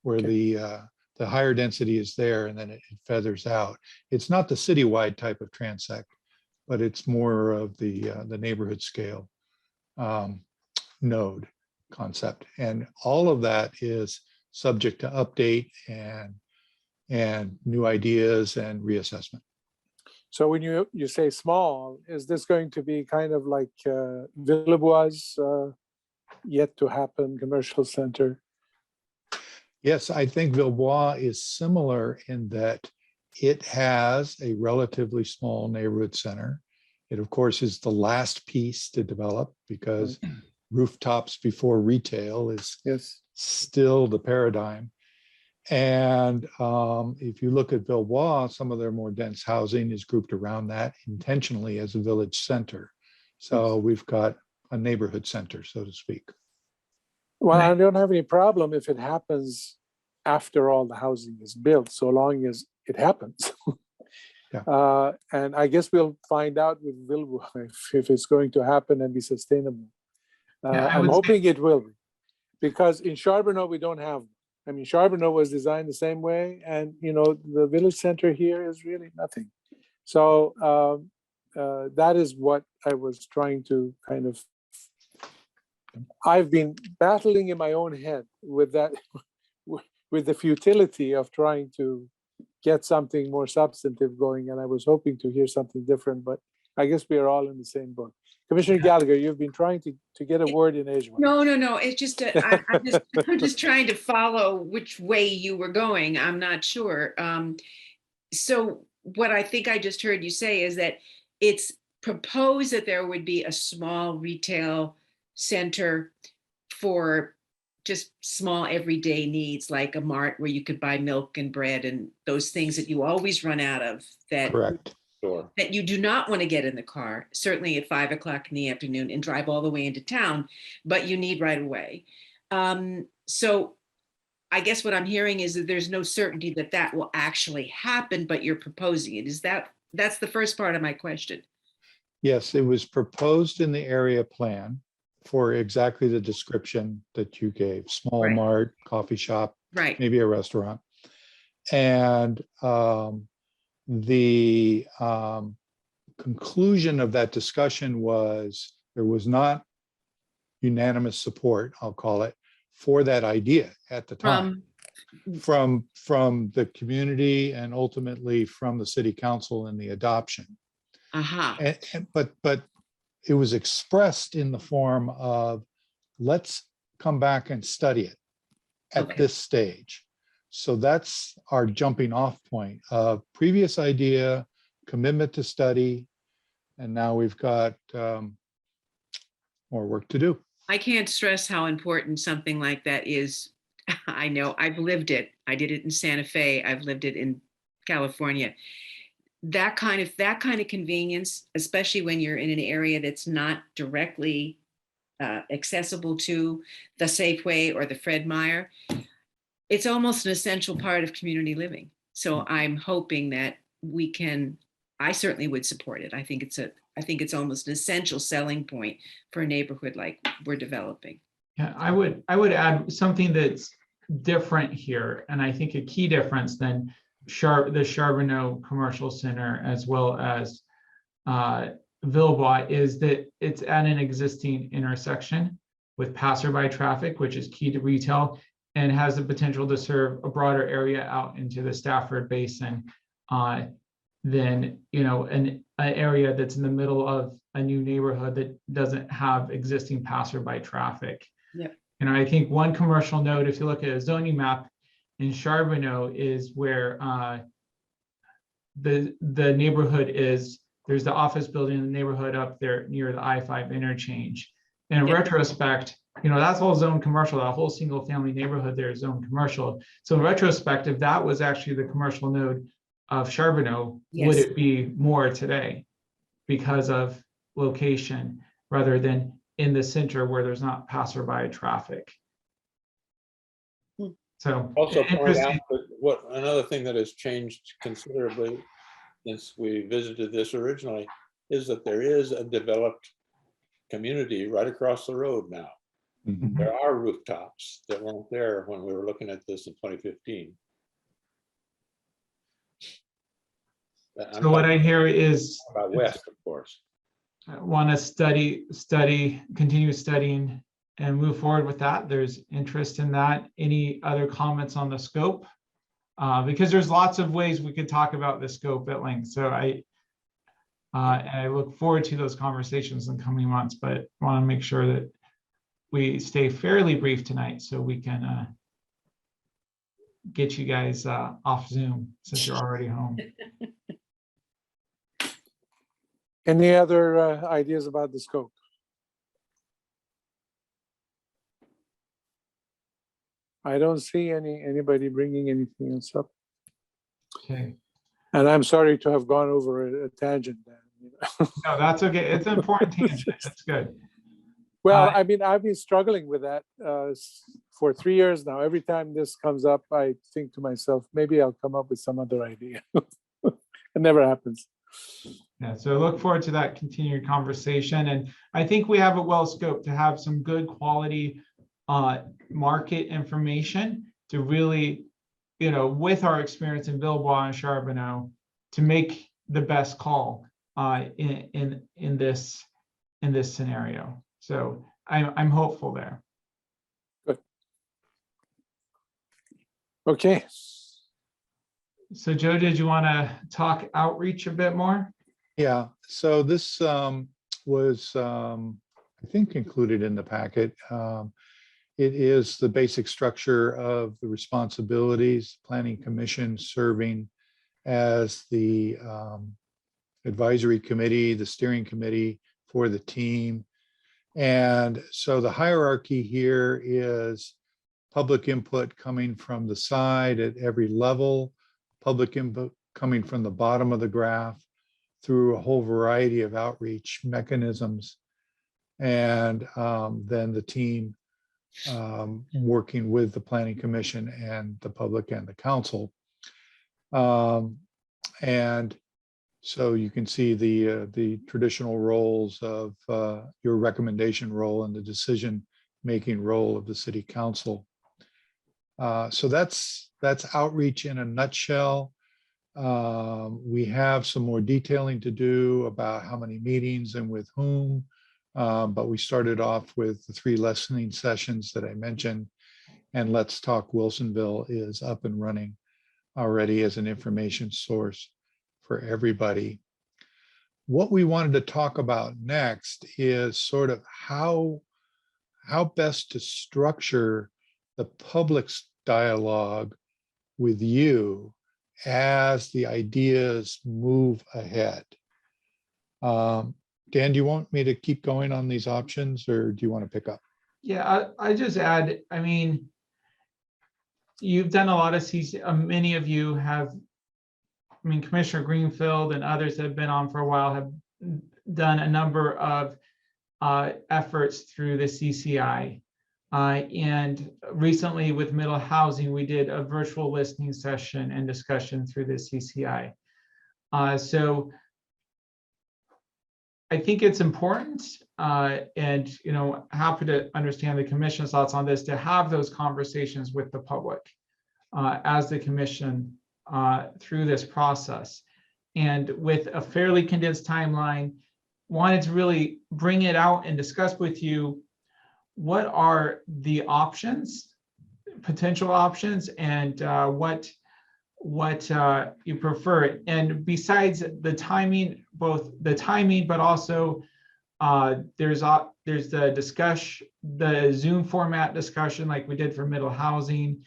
where the higher density is there and then it feathers out. It's not the citywide type of transect, but it's more of the neighborhood scale node concept. And all of that is subject to update and new ideas and reassessment. So when you say small, is this going to be kind of like Villebois yet to happen commercial center? Yes, I think Villebois is similar in that it has a relatively small neighborhood center. It, of course, is the last piece to develop because rooftops before retail is still the paradigm. And if you look at Villebois, some of their more dense housing is grouped around that intentionally as a village center. So we've got a neighborhood center, so to speak. Well, I don't have any problem if it happens after all the housing is built, so long as it happens. And I guess we'll find out with Wilbur if it's going to happen and be sustainable. Yeah, I I'm would say- hoping it will be, because in Charbonneau, we don't have, I mean, Charbonneau was designed the same way, and, you know, the village center here is really nothing. So that is what I was trying to kind of, I've been battling in my own head with that, with the futility of trying to get something more substantive going, and I was hoping to hear something different, but I guess we are all in the same boat. Commissioner Gallagher, you've been trying to get a word in Asia. No. It's just, I'm just trying to follow which way you were going. I'm not sure. So what I think I just heard you say is that it's proposed that there would be a small retail center for just small everyday needs, like a mart where you could buy milk and bread and those things that you always run out of, that Correct. Sure. that you do not want to get in the car, certainly at 5 o'clock in the afternoon, and drive all the way into town, but you need right away. So I guess what I'm hearing is that there's no certainty that that will actually happen, but you're proposing it. That's the first part of my question. Yes, it was proposed in the area plan for exactly the description that you gave, small Right. mart, coffee shop, Right. maybe a restaurant. And the conclusion of that discussion was there was not unanimous support, I'll call it, for that idea at the time. From the community and ultimately from the city council in the adoption. But it was expressed in the form of, let's come back and study it at this stage. So that's our jumping off point of previous idea, commitment to study, and now we've got more work to do. I can't stress how important something like that is. I know, I've lived it. I did it in Santa Fe. I've lived it in California. That kind of convenience, especially when you're in an area that's not directly accessible to the Safeway or the Fred Meyer, it's almost an essential part of community living. So I'm hoping that we can, I certainly would support it. I think it's almost an essential selling point for a neighborhood like we're developing. Yeah, I would add something that's different here, and I think a key difference than the Charbonneau Commercial Center as well as Villebois is that it's at an existing intersection with passerby traffic, which is key to retail, and has the potential to serve a broader area out into the Stafford Basin than, you know, an area that's in the middle of a new neighborhood that doesn't have existing passerby traffic. Yep. And I think one commercial note, if you look at a zoning map in Charbonneau, is where the neighborhood is. There's the office building in the neighborhood up there near the I-5 interchange. In retrospect, you know, that's all zone commercial. That whole single family neighborhood there is zone commercial. So in retrospect, if that was actually the commercial node of Charbonneau, would it be more today because of location rather than in the center where there's not passerby traffic? So Also point out that another thing that has changed considerably since we visited this originally is that there is a developed community right across the road now. Mhm. There are rooftops that weren't there when we were looking at this in 2015. So what I hear is about west, of course. I want to continue studying and move forward with that. There's interest in that. Any other comments on the scope? Because there's lots of ways we could talk about the scope at length. So I look forward to those conversations in coming months, but want to make sure that we stay fairly brief tonight so we can get you guys off Zoom since you're already home. Any other ideas about the scope? I don't see anybody bringing anything else up. Okay. And I'm sorry to have gone over a tangent there. No, that's okay. It's an important tangent. That's good. Well, I mean, I've been struggling with that for 3 years now. Every time this comes up, I think to myself, maybe I'll come up with some other idea. It never happens. Yeah, so look forward to that continued conversation. And I think we have it well scoped to have some good quality market information to really, with our experience in Villebois and Charbonneau, to make the best call in this scenario. So I'm hopeful there. Good. Okay. So Joe, did you want to talk outreach a bit more? Yeah, so this was, I think, included in the packet. It is the basic structure of the responsibilities, Planning Commission serving as the advisory committee, the steering committee for the team. And so the hierarchy here is public input coming from the side at every level, public input coming from the bottom of the graph through a whole variety of outreach mechanisms. And then the team working with the Planning Commission and the public and the council. And so you can see the traditional roles of your recommendation role and the decision-making role of the city council. So that's outreach in a nutshell. We have some more detailing to do about how many meetings and with whom, but we started off with the 3 listening sessions that I mentioned, and Let's Talk Wilsonville is up and running already as an information source for everybody. What we wanted to talk about next is sort of how best to structure the public's dialogue with you as the ideas move ahead. Dan, do you want me to keep going on these options, or do you want to pick up? Yeah, I just add, I mean, you've done a lot of CC, many of you have, I mean, Commissioner Greenfield and others that have been on for a while have done a number of efforts through the CCI. And recently with middle housing, we did a virtual listening session and discussion through the CCI. So I think it's important and, happy to understand the commission's thoughts on this, to have those conversations with the public as the commission through this process. And with a fairly condensed timeline, wanted to really bring it out and discuss with you what are the options, potential options, and what you prefer. And besides the timing, both the timing, but also there's the Zoom format discussion like we did for middle housing.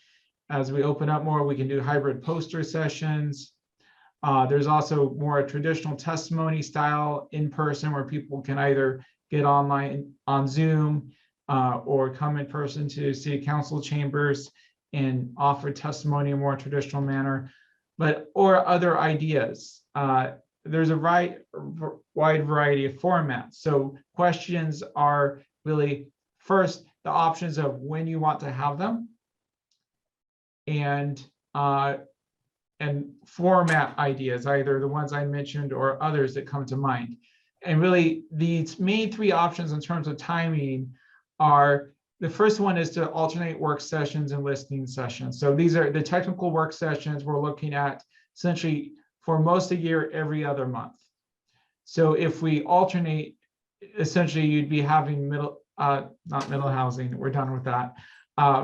As we open up more, we can do hybrid poster sessions. There's also more traditional testimony style in person where people can either get online on Zoom or come in person to city council chambers and offer testimony in a more traditional manner, or other ideas. There's a wide variety of formats. So questions are really first the options of when you want to have them, and format ideas, either the ones I mentioned or others that come to mind. And really these main 3 options in terms of timing are, the first one is to alternate work sessions and listening sessions. So these are the technical work sessions we're looking at essentially for most of the year, every other month. So if we alternate, essentially you'd be having not middle housing, we're done with that,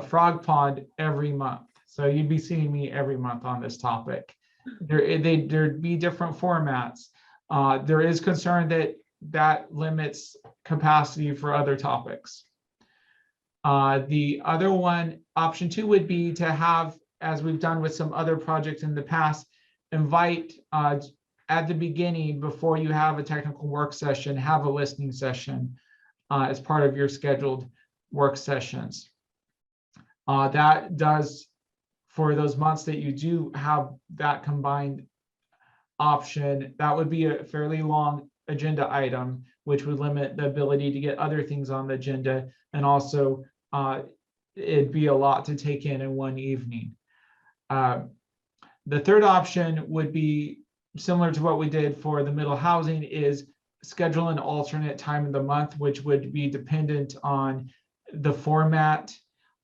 Frog Pond every month. So you'd be seeing me every month on this topic. There'd be different formats. There is concern that limits capacity for other topics. The other one, option 2, would be to have, as we've done with some other projects in the past, invite at the beginning, before you have a technical work session, have a listening session as part of your scheduled work sessions. That does, for those months that you do have that combined option, that would be a fairly long agenda item, which would limit the ability to get other things on the agenda. And also it'd be a lot to take in one evening. The third option would be similar to what we did for the middle housing, is schedule an alternate time of the month, which would be dependent on the format.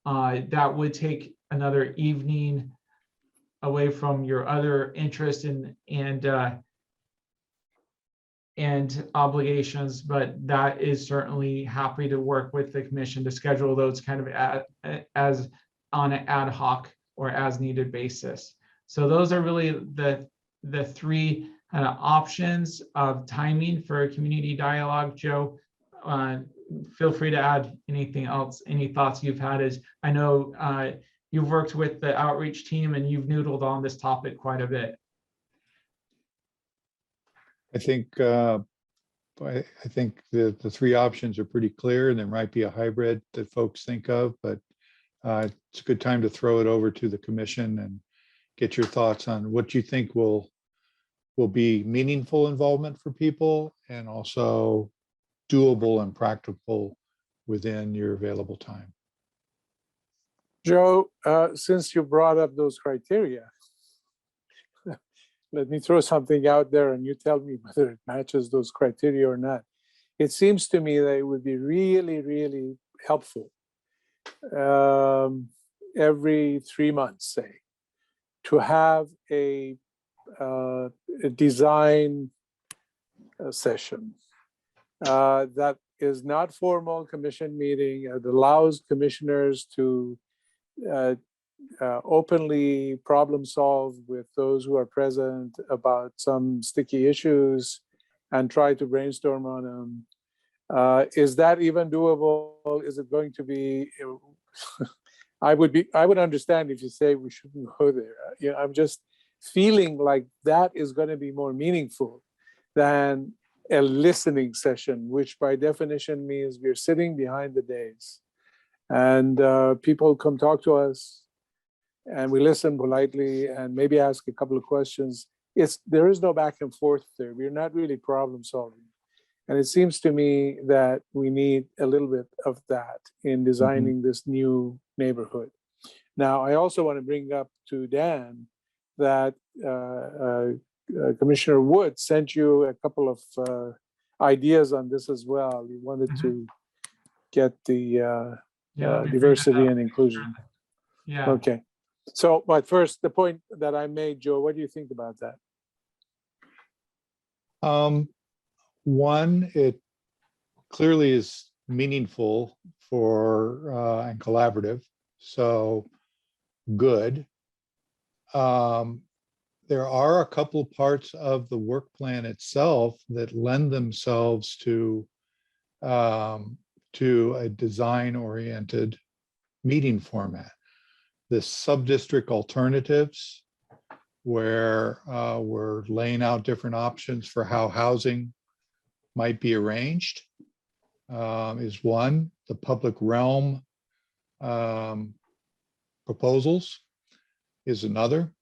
That would take another evening away from your other interests and obligations, but that is certainly happy to work with the commission to schedule those kind of as on an ad hoc or as needed basis. So those are really the three kind of options of timing for community dialogue. Joe, feel free to add anything else, any thoughts you've had. As I know you've worked with the outreach team and you've noodled on this topic quite a bit. I think the three options are pretty clear, and there might be a hybrid that folks think of, but it's a good time to throw it over to the commission and get your thoughts on what you think will be meaningful involvement for people and also doable and practical within your available time. Joe, since you brought up those criteria, let me throw something out there and you tell me whether it matches those criteria or not. It seems to me that it would be really, really helpful every 3 months, say, to have a design session that is not formal commission meeting. It allows commissioners to openly problem solve with those who are present about some sticky issues and try to brainstorm on them. Is that even doable? Is it going to be? I would understand if you say we shouldn't go there. You know, I'm just feeling like that is going to be more meaningful than a listening session, which by definition means we're sitting behind the dais and people come talk to us and we listen politely and maybe ask a couple of questions. There is no back and forth there. We're not really problem solving. And it seems to me that we need a little bit of that in designing this new neighborhood. Now, I also want to bring up to Dan that Commissioner Wood sent you a couple of ideas on this as well. You wanted to get the diversity and inclusion. Yeah. Okay. So, but first, the point that I made, Joe, what do you think about that? One, it clearly is meaningful for and collaborative, so good. There are a couple parts of the work plan itself that lend themselves to a design-oriented meeting format. The sub-district alternatives, where we're laying out different options for how housing might be arranged, is one. The public realm proposals is another.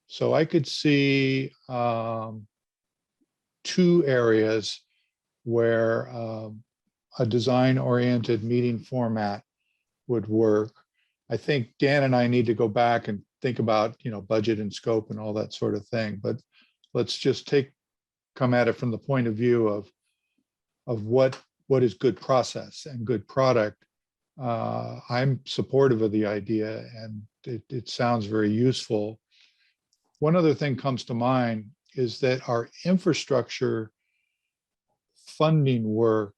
So I could see two areas where a design-oriented meeting format would work. I think Dan and I need to go back and think about, budget and scope and all that sort of thing. But let's just come at it from the point of view of what is good process and good product. I'm supportive of the idea, and it sounds very useful. One other thing comes to mind is that our infrastructure funding work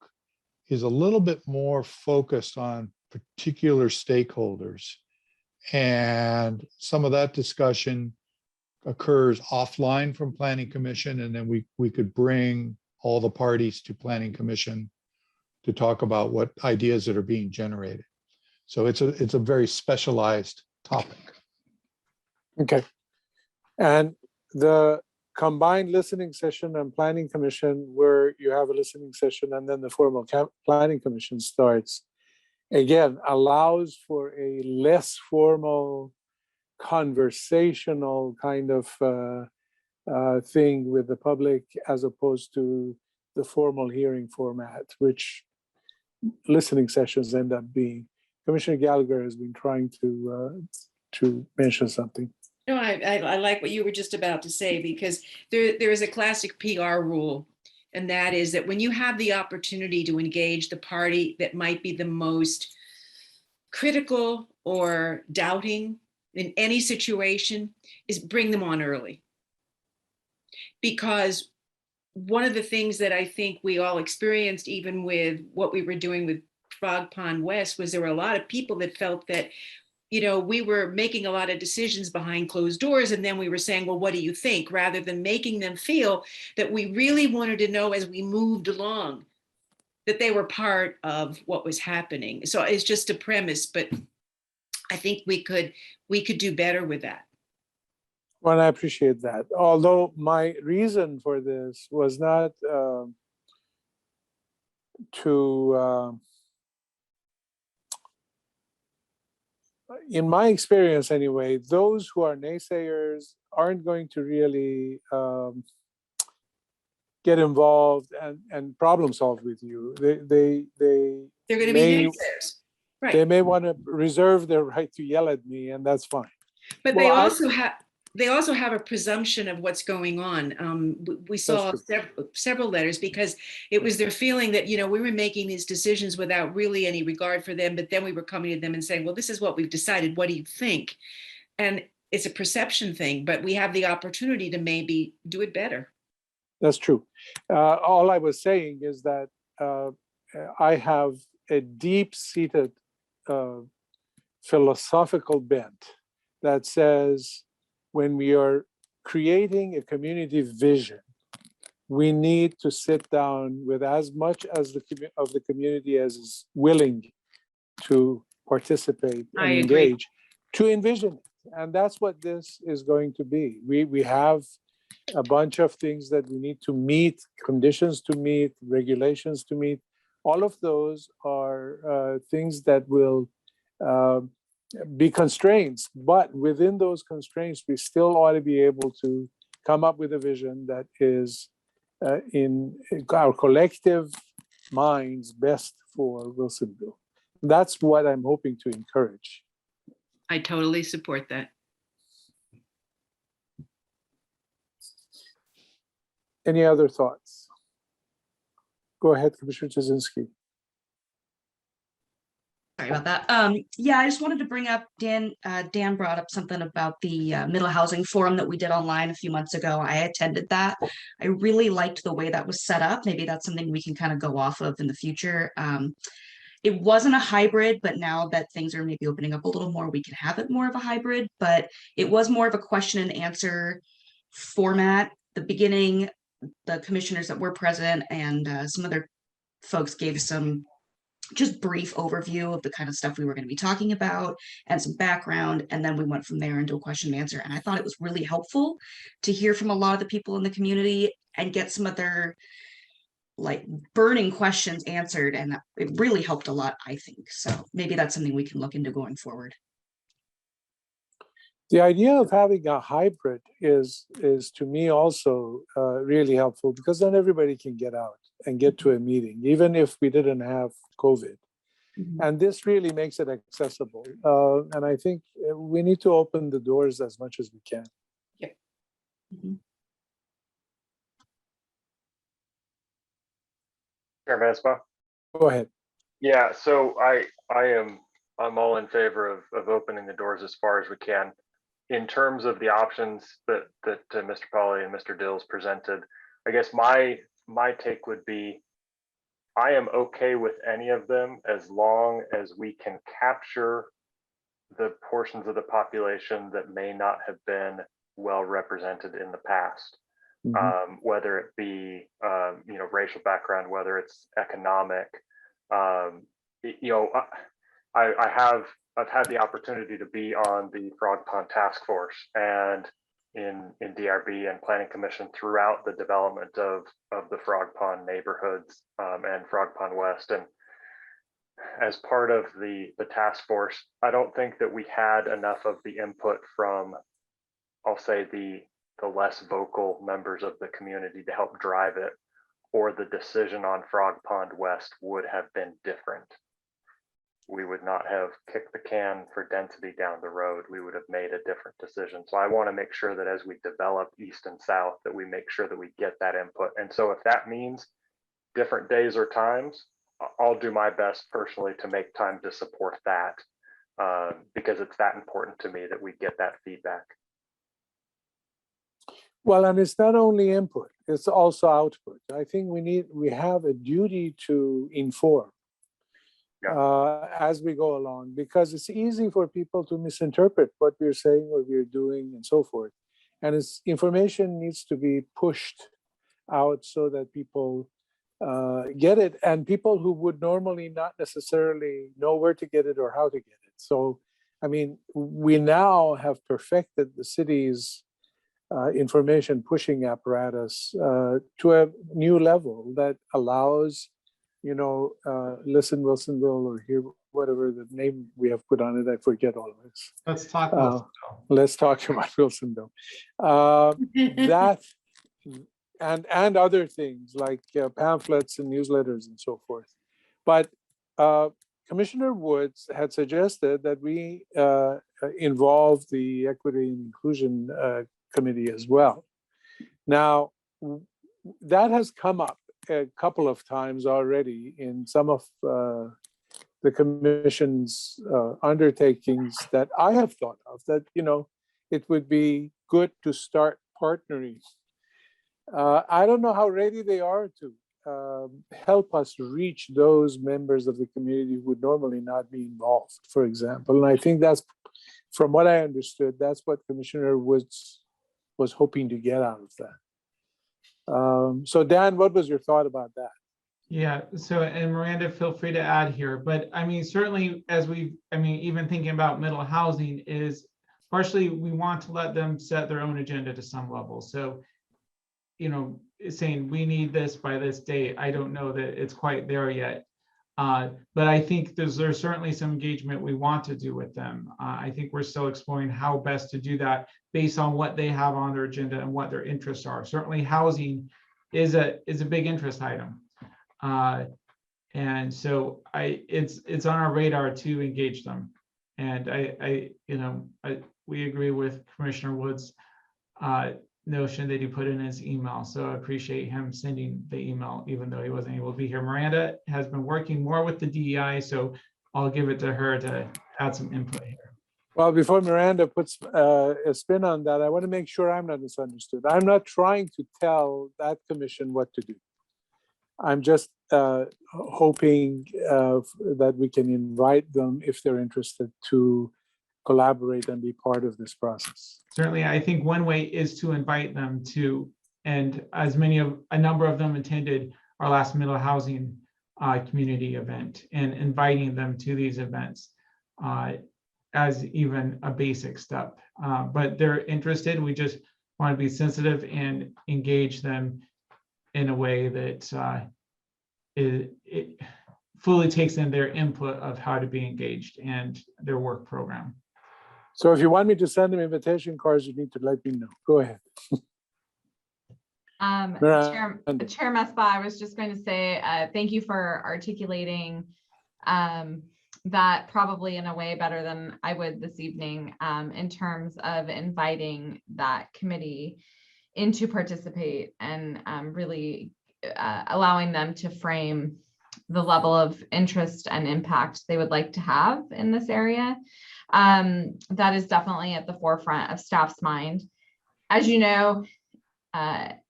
is a little bit more focused on particular stakeholders. And some of that discussion occurs offline from Planning Commission, and then we could bring all the parties to Planning Commission to talk about what ideas that are being generated. So it's a very specialized topic. Okay. And the combined listening session and Planning Commission, where you have a listening session and then the formal Planning Commission starts, again, allows for a less formal conversational kind of thing with the public, as opposed to the formal hearing format, which listening sessions end up being. Commissioner Gallagher has been trying to mention something. No, I like what you were just about to say, because there is a classic PR rule. And that is that when you have the opportunity to engage the party that might be the most critical or doubting in any situation, is bring them on early. Because one of the things that I think we all experienced, even with what we were doing with Frog Pond West, was there were a lot of people that felt that, you know, we were making a lot of decisions behind closed doors, and then we were saying, well, what do you think? Rather than making them feel that we really wanted to know as we moved along that they were part of what was happening. So it's just a premise, but I think we could do better with that. Well, I appreciate that. Although my reason for this was not in my experience anyway, those who are naysayers aren't going to really get involved and problem solve with you. They're going to be naysayers. Right. They may want to reserve their right to yell at me, and that's fine. But they also have a presumption of what's going on. We saw several letters, because it was their feeling that, you know, we were making these decisions without really any regard for them, but then we were coming to them and saying, well, this is what we've decided. What do you think? And it's a perception thing, but we have the opportunity to maybe do it better. That's true. All I was saying is that I have a deep-seated philosophical bent that says when we are creating a community vision, we need to sit down with as much as of the community as is willing to participate and engage to envision it. And that's what this is going to be. We have a bunch of things that we need to meet, conditions to meet, regulations to meet. All of those are things that will be constraints, but within those constraints, we still ought to be able to come up with a vision that is in our collective minds best for Wilsonville. That's what I'm hoping to encourage. I totally support that. Any other thoughts? Go ahead, Commissioner Jasinski. Sorry about that. Yeah, I just wanted to bring up, Dan brought up something about the Middle Housing Forum that we did online a few months ago. I attended that. I really liked the way that was set up. Maybe that's something we can kind of go off of in the future. It wasn't a hybrid, but now that things are maybe opening up a little more, we can have it more of a hybrid, but it was more of a question and answer format. The beginning, the commissioners that were present and some other folks gave some just brief overview of the kind of stuff we were going to be talking about and some background. And then we went from there into a question and answer. And I thought it was really helpful to hear from a lot of the people in the community and get some of their like burning questions answered. And it really helped a lot, I think. So maybe that's something we can look into going forward. The idea of having a hybrid is to me also really helpful, because then everybody can get out and get to a meeting, even if we didn't have COVID. Mm-hmm. And this really makes it accessible. And I think we need to open the doors as much as we can. Yeah. Mm-hmm. Chairman Espa? Go ahead. Yeah, so I'm all in favor of opening the doors as far as we can. In terms of the options that Mr. Pauly and Mr. Dills presented, I guess my take would be, I am okay with any of them as long as we can capture the portions of the population that may not have been well represented in the past. Mm-hmm. Whether it be racial background, whether it's economic. I've had the opportunity to be on the Frog Pond Task Force and in DRB and Planning Commission throughout the development of the Frog Pond neighborhoods and Frog Pond West. And as part of the task force, I don't think that we had enough of the input from, I'll say, the less vocal members of the community to help drive it, or the decision on Frog Pond West would have been different. we would not have kicked the can for density down the road. We would have made a different decision. So I want to make sure that as we develop east and south, that we make sure that we get that input. And so if that means different days or times, I'll do my best personally to make time to support that, because it's that important to me that we get that feedback. Well, and it's not only input, it's also output. I think we have a duty to inform as we go along, because it's easy for people to misinterpret what we're saying, what we're doing, and so forth. And information needs to be pushed out so that people get it, and people who would normally not necessarily know where to get it or how to get it. So, I mean, we now have perfected the city's information pushing apparatus to a new level that allows, listen Wilsonville, or hear whatever the name we have put on it. I forget all of this. Let's talk about Let's talk about Wilsonville. That and other things like pamphlets and newsletters and so forth. But Commissioner Woods had suggested that we involve the Equity and Inclusion Committee as well. Now, that has come up a couple of times already in some of the commission's undertakings that I have thought of, that, it would be good to start partnering. I don't know how ready they are to help us reach those members of the community who would normally not be involved, for example. And I think that's, from what I understood, that's what Commissioner Woods was hoping to get out of that. So Dan, what was your thought about that? Yeah, so, and Miranda, feel free to add here, but I mean, certainly even thinking about middle housing is partially, we want to let them set their own agenda to some level. So, saying we need this by this date, I don't know that it's quite there yet. But I think there's certainly some engagement we want to do with them. I think we're still exploring how best to do that based on what they have on their agenda and what their interests are. Certainly housing is a big interest item. And so it's on our radar to engage them. And we agree with Commissioner Woods' notion that he put in his email. So I appreciate him sending the email, even though he wasn't able to be here. Miranda has been working more with the DEI, so I'll give it to her to add some input here. Well, before Miranda puts a spin on that, I want to make sure I'm not misunderstood. I'm not trying to tell that commission what to do. I'm just hoping that we can invite them, if they're interested, to collaborate and be part of this process. Certainly, I think one way is to invite them to, and as a number of them attended our last middle housing community event, and inviting them to these events as even a basic step. But they're interested. We just want to be sensitive and engage them in a way that it fully takes in their input of how to be engaged and their work program. So if you want me to send them invitation cards, you need to let me know. Go ahead. Chair Mesbah, I was just going to say thank you for articulating that probably in a way better than I would this evening, in terms of inviting that committee in to participate and really allowing them to frame the level of interest and impact they would like to have in this area. That is definitely at the forefront of staff's mind. As you know,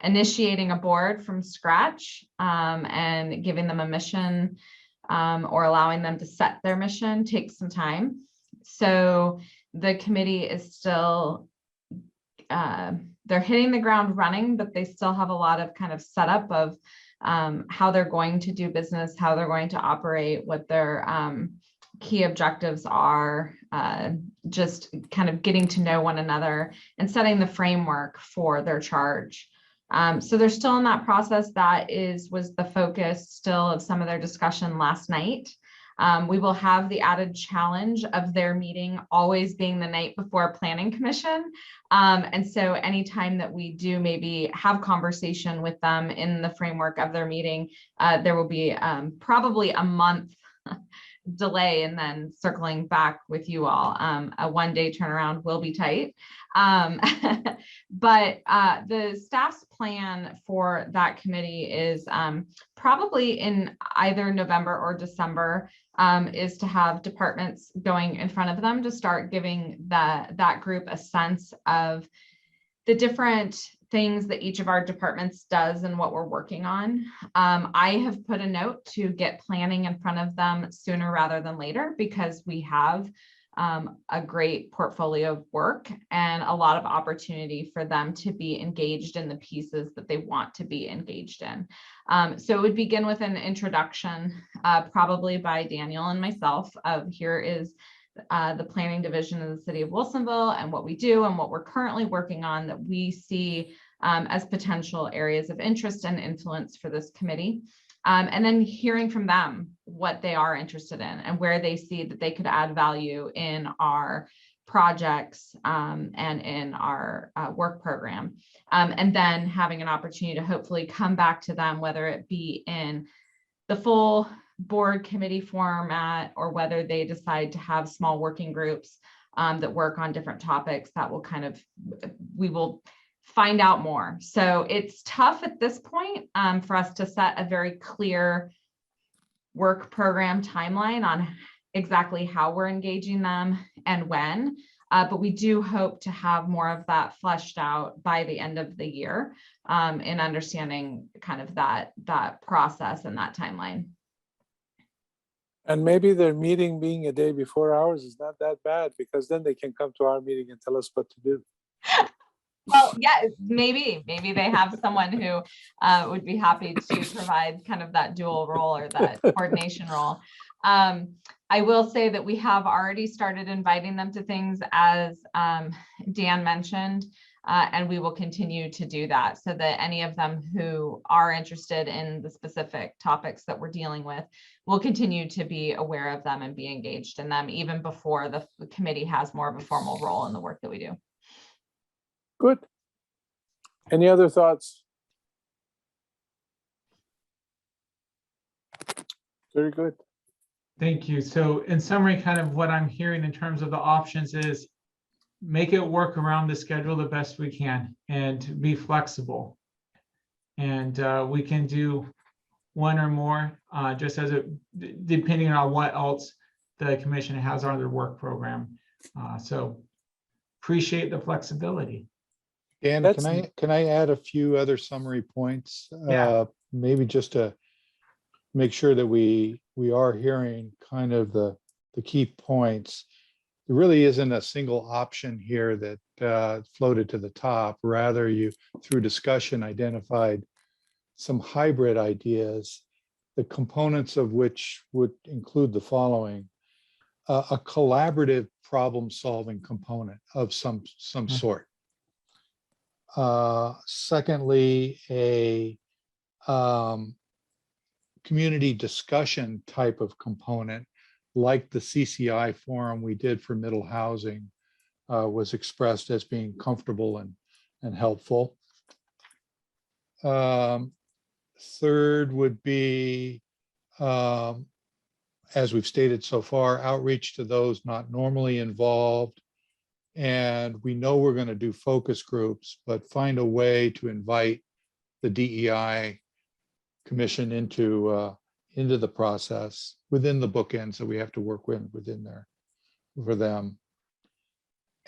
initiating a board from scratch and giving them a mission or allowing them to set their mission takes some time. So the committee is still, they're hitting the ground running, but they still have a lot of kind of setup of how they're going to do business, how they're going to operate, what their key objectives are, just kind of getting to know one another and setting the framework for their charge. So they're still in that process. That was the focus still of some of their discussion last night. We will have the added challenge of their meeting always being the night before Planning Commission. And so anytime that we do maybe have conversation with them in the framework of their meeting, there will be probably a month delay and then circling back with you all. A one-day turnaround will be tight. But the staff's plan for that committee is probably in either November or December, is to have departments going in front of them to start giving that group a sense of the different things that each of our departments does and what we're working on. I have put a note to get planning in front of them sooner rather than later, because we have a great portfolio of work and a lot of opportunity for them to be engaged in the pieces that they want to be engaged in. So it would begin with an introduction, probably by Daniel and myself, of here is the planning division of the city of Wilsonville and what we do and what we're currently working on that we see as potential areas of interest and influence for this committee. And then hearing from them what they are interested in and where they see that they could add value in our projects and in our work program. And then having an opportunity to hopefully come back to them, whether it be in the full board committee format or whether they decide to have small working groups that work on different topics. That will we will find out more. So it's tough at this point for us to set a very clear work program timeline on exactly how we're engaging them and when, but we do hope to have more of that fleshed out by the end of the year in understanding kind of that process and that timeline. And maybe their meeting being a day before ours is not that bad, because then they can come to our meeting and tell us what to do. Well, yeah, maybe they have someone who would be happy to provide kind of that dual role or that coordination role. I will say that we have already started inviting them to things, as Dan mentioned, and we will continue to do that so that any of them who are interested in the specific topics that we're dealing with will continue to be aware of them and be engaged in them even before the committee has more of a formal role in the work that we do. Good. Any other thoughts? Very good. Thank you. So in summary, kind of what I'm hearing in terms of the options is make it work around the schedule the best we can and be flexible. And we can do one or more, just as depending on what else the commission has on their work program. So appreciate the flexibility. Dan, can I add a few other summary points? Yeah. Maybe just to make sure that we are hearing kind of the key points. There really isn't a single option here that floated to the top. Rather, you, through discussion, identified some hybrid ideas, the components of which would include the following: a collaborative problem-solving component of some sort. Secondly, a community discussion type of component, like the CCI forum we did for middle housing was expressed as being comfortable and helpful. Third would be, as we've stated so far, outreach to those not normally involved. And we know we're going to do focus groups, but find a way to invite the DEI commission into the process within the bookends that we have to work within there for them.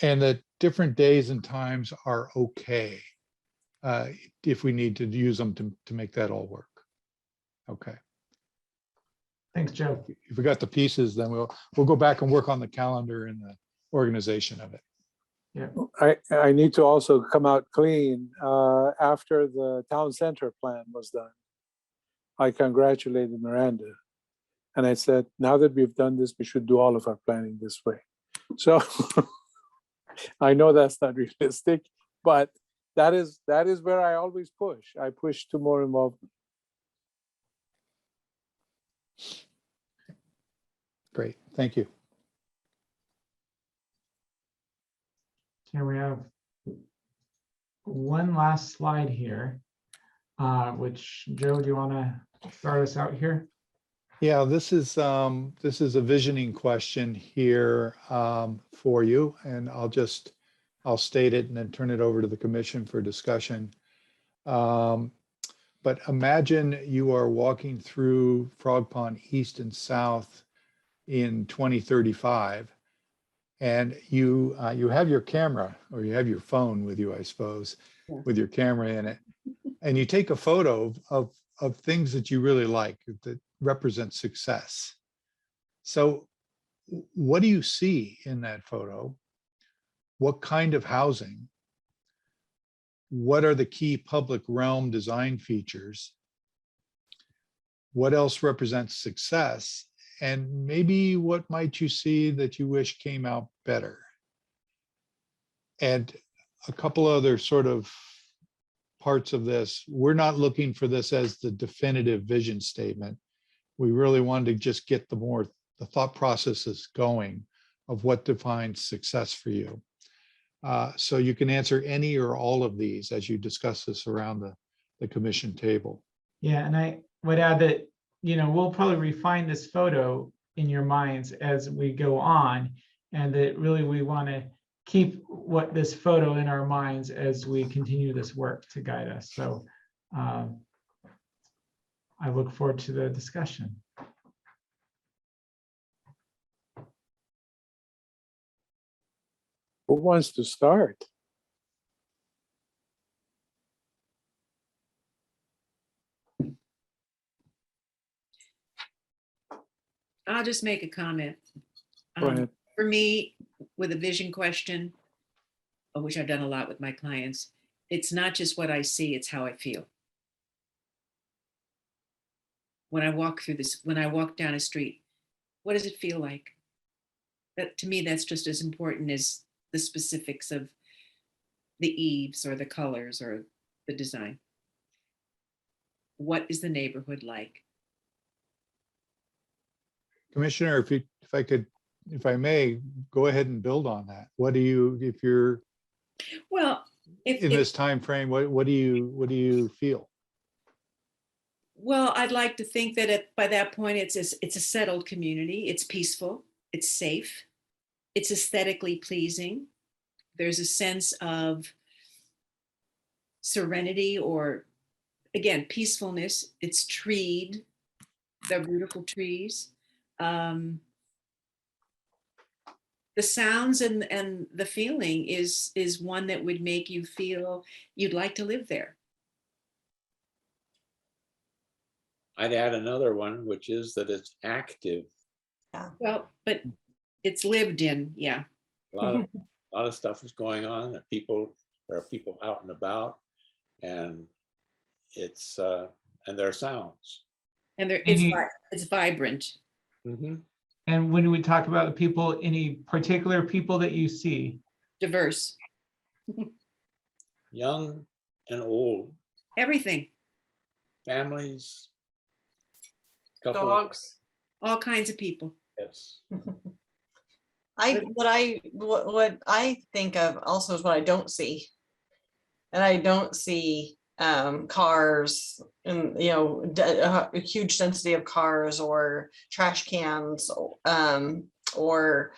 And that different days and times are okay if we need to use them to make that all work. Okay. Thanks, Joe. If we got the pieces, then we'll go back and work on the calendar and the organization of it. Yeah. I need to also come out clean. After the town center plan was done, I congratulated Miranda. And I said, now that we've done this, we should do all of our planning this way. So I know that's not realistic, but that is where I always push. I push to more involvement. Great, thank you. Here we have one last slide here, which Joe, do you want to start us out here? Yeah, this is a visioning question here for you, and I'll state it and then turn it over to the commission for discussion. But imagine you are walking through Frog Pond East and South in 2035, and you have your camera, or you have your phone with you, I suppose, Yeah. with your camera in it, and you take a photo of things that you really like that represent success. So what do you see in that photo? What kind of housing? What are the key public realm design features? What else represents success? And maybe what might you see that you wish came out better? And a couple other sort of parts of this. We're not looking for this as the definitive vision statement. We really wanted to just get the thought processes going of what defines success for you. So you can answer any or all of these as you discuss this around the commission table. Yeah, and I would add that, we'll probably refine this photo in your minds as we go on, and that really we want to keep what this photo in our minds as we continue this work to guide us. So I look forward to the discussion. Who wants to start? I'll just make a comment. Go ahead. For me, with a vision question, which I've done a lot with my clients, it's not just what I see, it's how I feel. When I walk down a street, what does it feel like? That, to me, that's just as important as the specifics of the eaves or the colors or the design. What is the neighborhood like? Commissioner, if I may, go ahead and build on that. What do you, if you're Well, in this time frame, what do you feel? Well, I'd like to think that by that point, it's a settled community. It's peaceful. It's safe. It's aesthetically pleasing. There's a sense of serenity, or again, peacefulness. It's treed. They're beautiful trees. The sounds and the feeling is one that would make you feel you'd like to live there. I'd add another one, which is that it's active. Well, but it's lived in, yeah. A lot of stuff is going on, and there are people out and about, and and there are sounds. And it's vibrant. Mm-hmm. And when we talk about the people, any particular people that you see? Diverse. Young and old. Everything. Families. Dogs. All kinds of people. Yes. What I think of also is what I don't see. And I don't see cars and, a huge density of cars or trash cans, or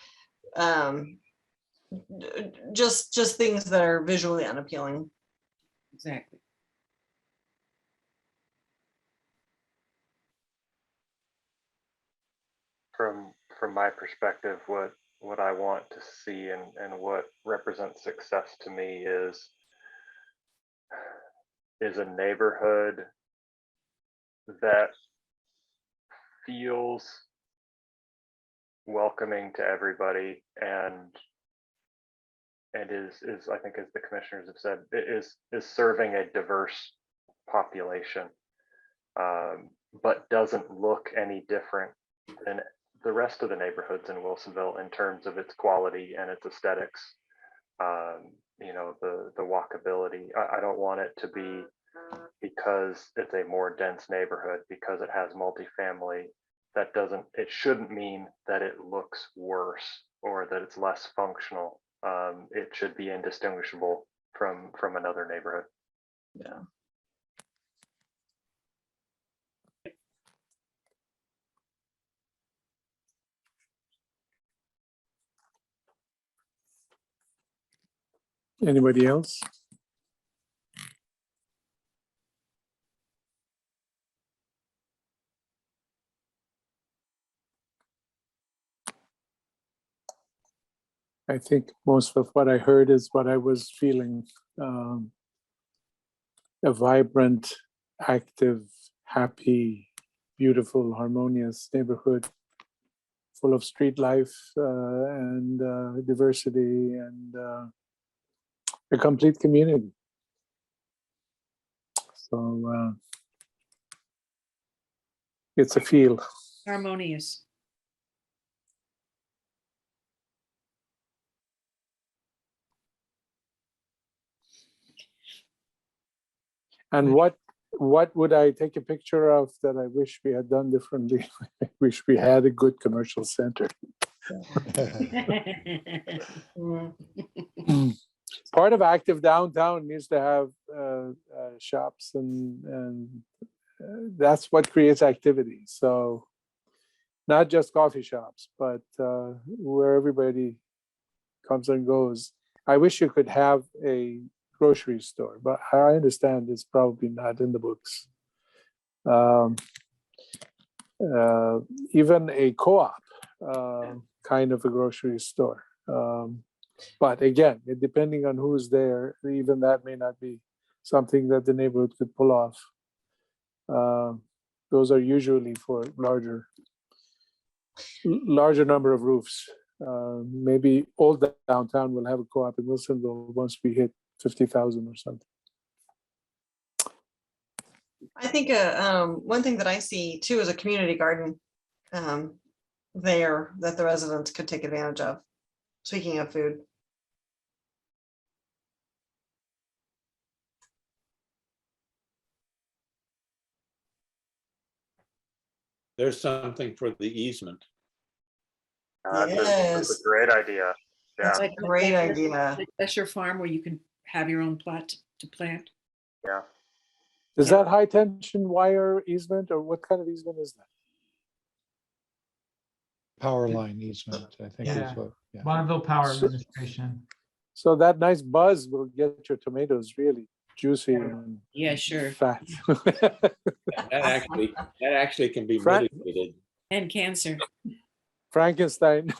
just things that are visually unappealing. Exactly. From my perspective, what I want to see and what represents success to me is a neighborhood that feels welcoming to everybody and is I think, as the commissioners have said, is serving a diverse population, but doesn't look any different than the rest of the neighborhoods in Wilsonville in terms of its quality and its aesthetics. The walkability. I don't want it to be because it's a more dense neighborhood, because it has multifamily. It shouldn't mean that it looks worse or that it's less functional. It should be indistinguishable from another neighborhood. Yeah. Anybody else? I think most of what I heard is what I was feeling. A vibrant, active, happy, beautiful, harmonious neighborhood full of street life and diversity and a complete community. So it's a feel. Harmonious. And what would I take a picture of that I wish we had done differently? I wish we had a good commercial center. Part of active downtown needs to have shops and that's what creates activity. So not just coffee shops, but where everybody comes and goes. I wish you could have a grocery store, but I understand it's probably not in the books. Even a co-op kind of a grocery store. But again, depending on who's there, even that may not be something that the neighborhood could pull off. Those are usually for larger number of roofs. Maybe old downtown will have a co-op in Wilsonville once we hit 50,000 or something. I think one thing that I see too is a community garden there that the residents could take advantage of. Speaking of food. There's something for the easement. That's Yes. a great idea. Yeah, That's a great idea. That's your farm where you can have your own plot to plant. yeah. Is that high tension wire easement or what kind of easement is that? Power line easement, I think Yeah. is what, yeah. Bonneville Power So- Administration. So that nice buzz will get your tomatoes really juicy and Yeah, sure. fat. That actually can be Frank- mitigated. And cancer. Frankenstein.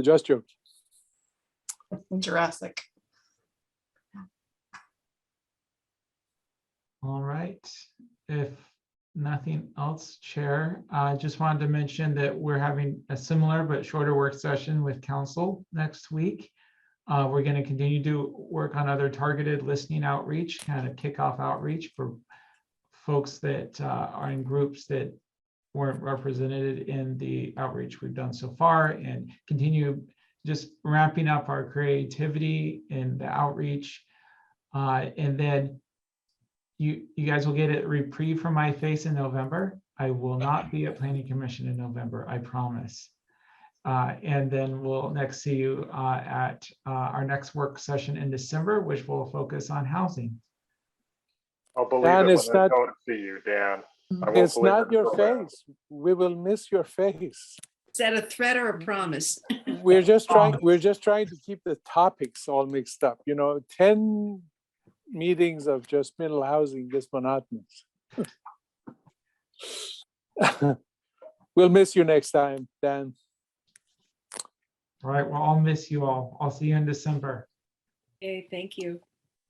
Just joke. Jurassic. All right. If nothing else, Chair, I just wanted to mention that we're having a similar but shorter work session with council next week. We're going to continue to work on other targeted listening outreach, kind of kickoff outreach for folks that are in groups that weren't represented in the outreach we've done so far, and continue just ramping up our creativity in the outreach. And then you guys will get a reprieve from my face in November. I will not be at Planning Commission in November, I promise. And then we'll next see you at our next work session in December, which will focus on housing. I'll believe Dan, it it's when I not- don't see you, Dan. I won't It's believe not it your until then. face. We will miss your face. Is that a threat or a promise? We're just trying to keep the topics all mixed up. 10 meetings of just middle housing gets monotonous. We'll miss you next time, Dan. All right, well, I'll miss you all. I'll see you in December. Okay, thank you.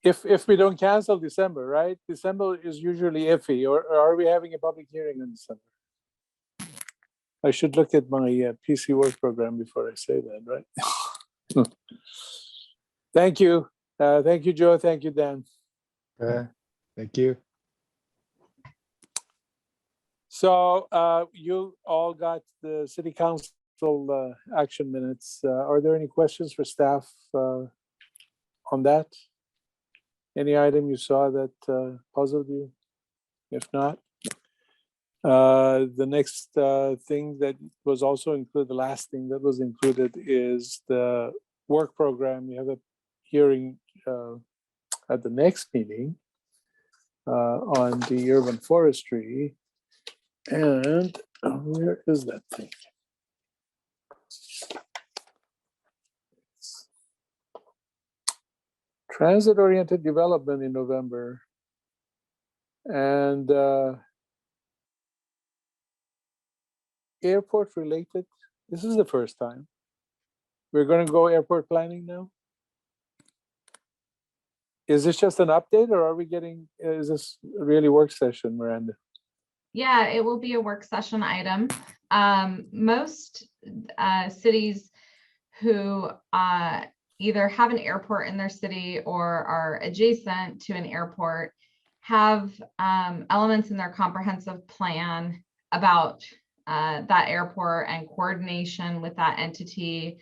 If we don't cancel December, right? December is usually iffy, or are we having a public hearing in December? I should look at my PC work program before I say that, right? Thank you. Thank you, Joe. Thank you, Dan. Okay, thank you. So you all got the city council action minutes. Are there any questions for staff on that? Any item you saw that puzzled you? If not, the next thing that was also included, the last thing that was included is the work program. You have a hearing at the next meeting on the urban forestry. And where is that thing? transit-oriented development in November. And airport related, this is the first time. We're going to go airport planning now. Is this just an update, or are we getting, is this really work session, Miranda? Yeah, it will be a work session item. Most cities who either have an airport in their city or are adjacent to an airport have elements in their comprehensive plan about that airport and coordination with that entity,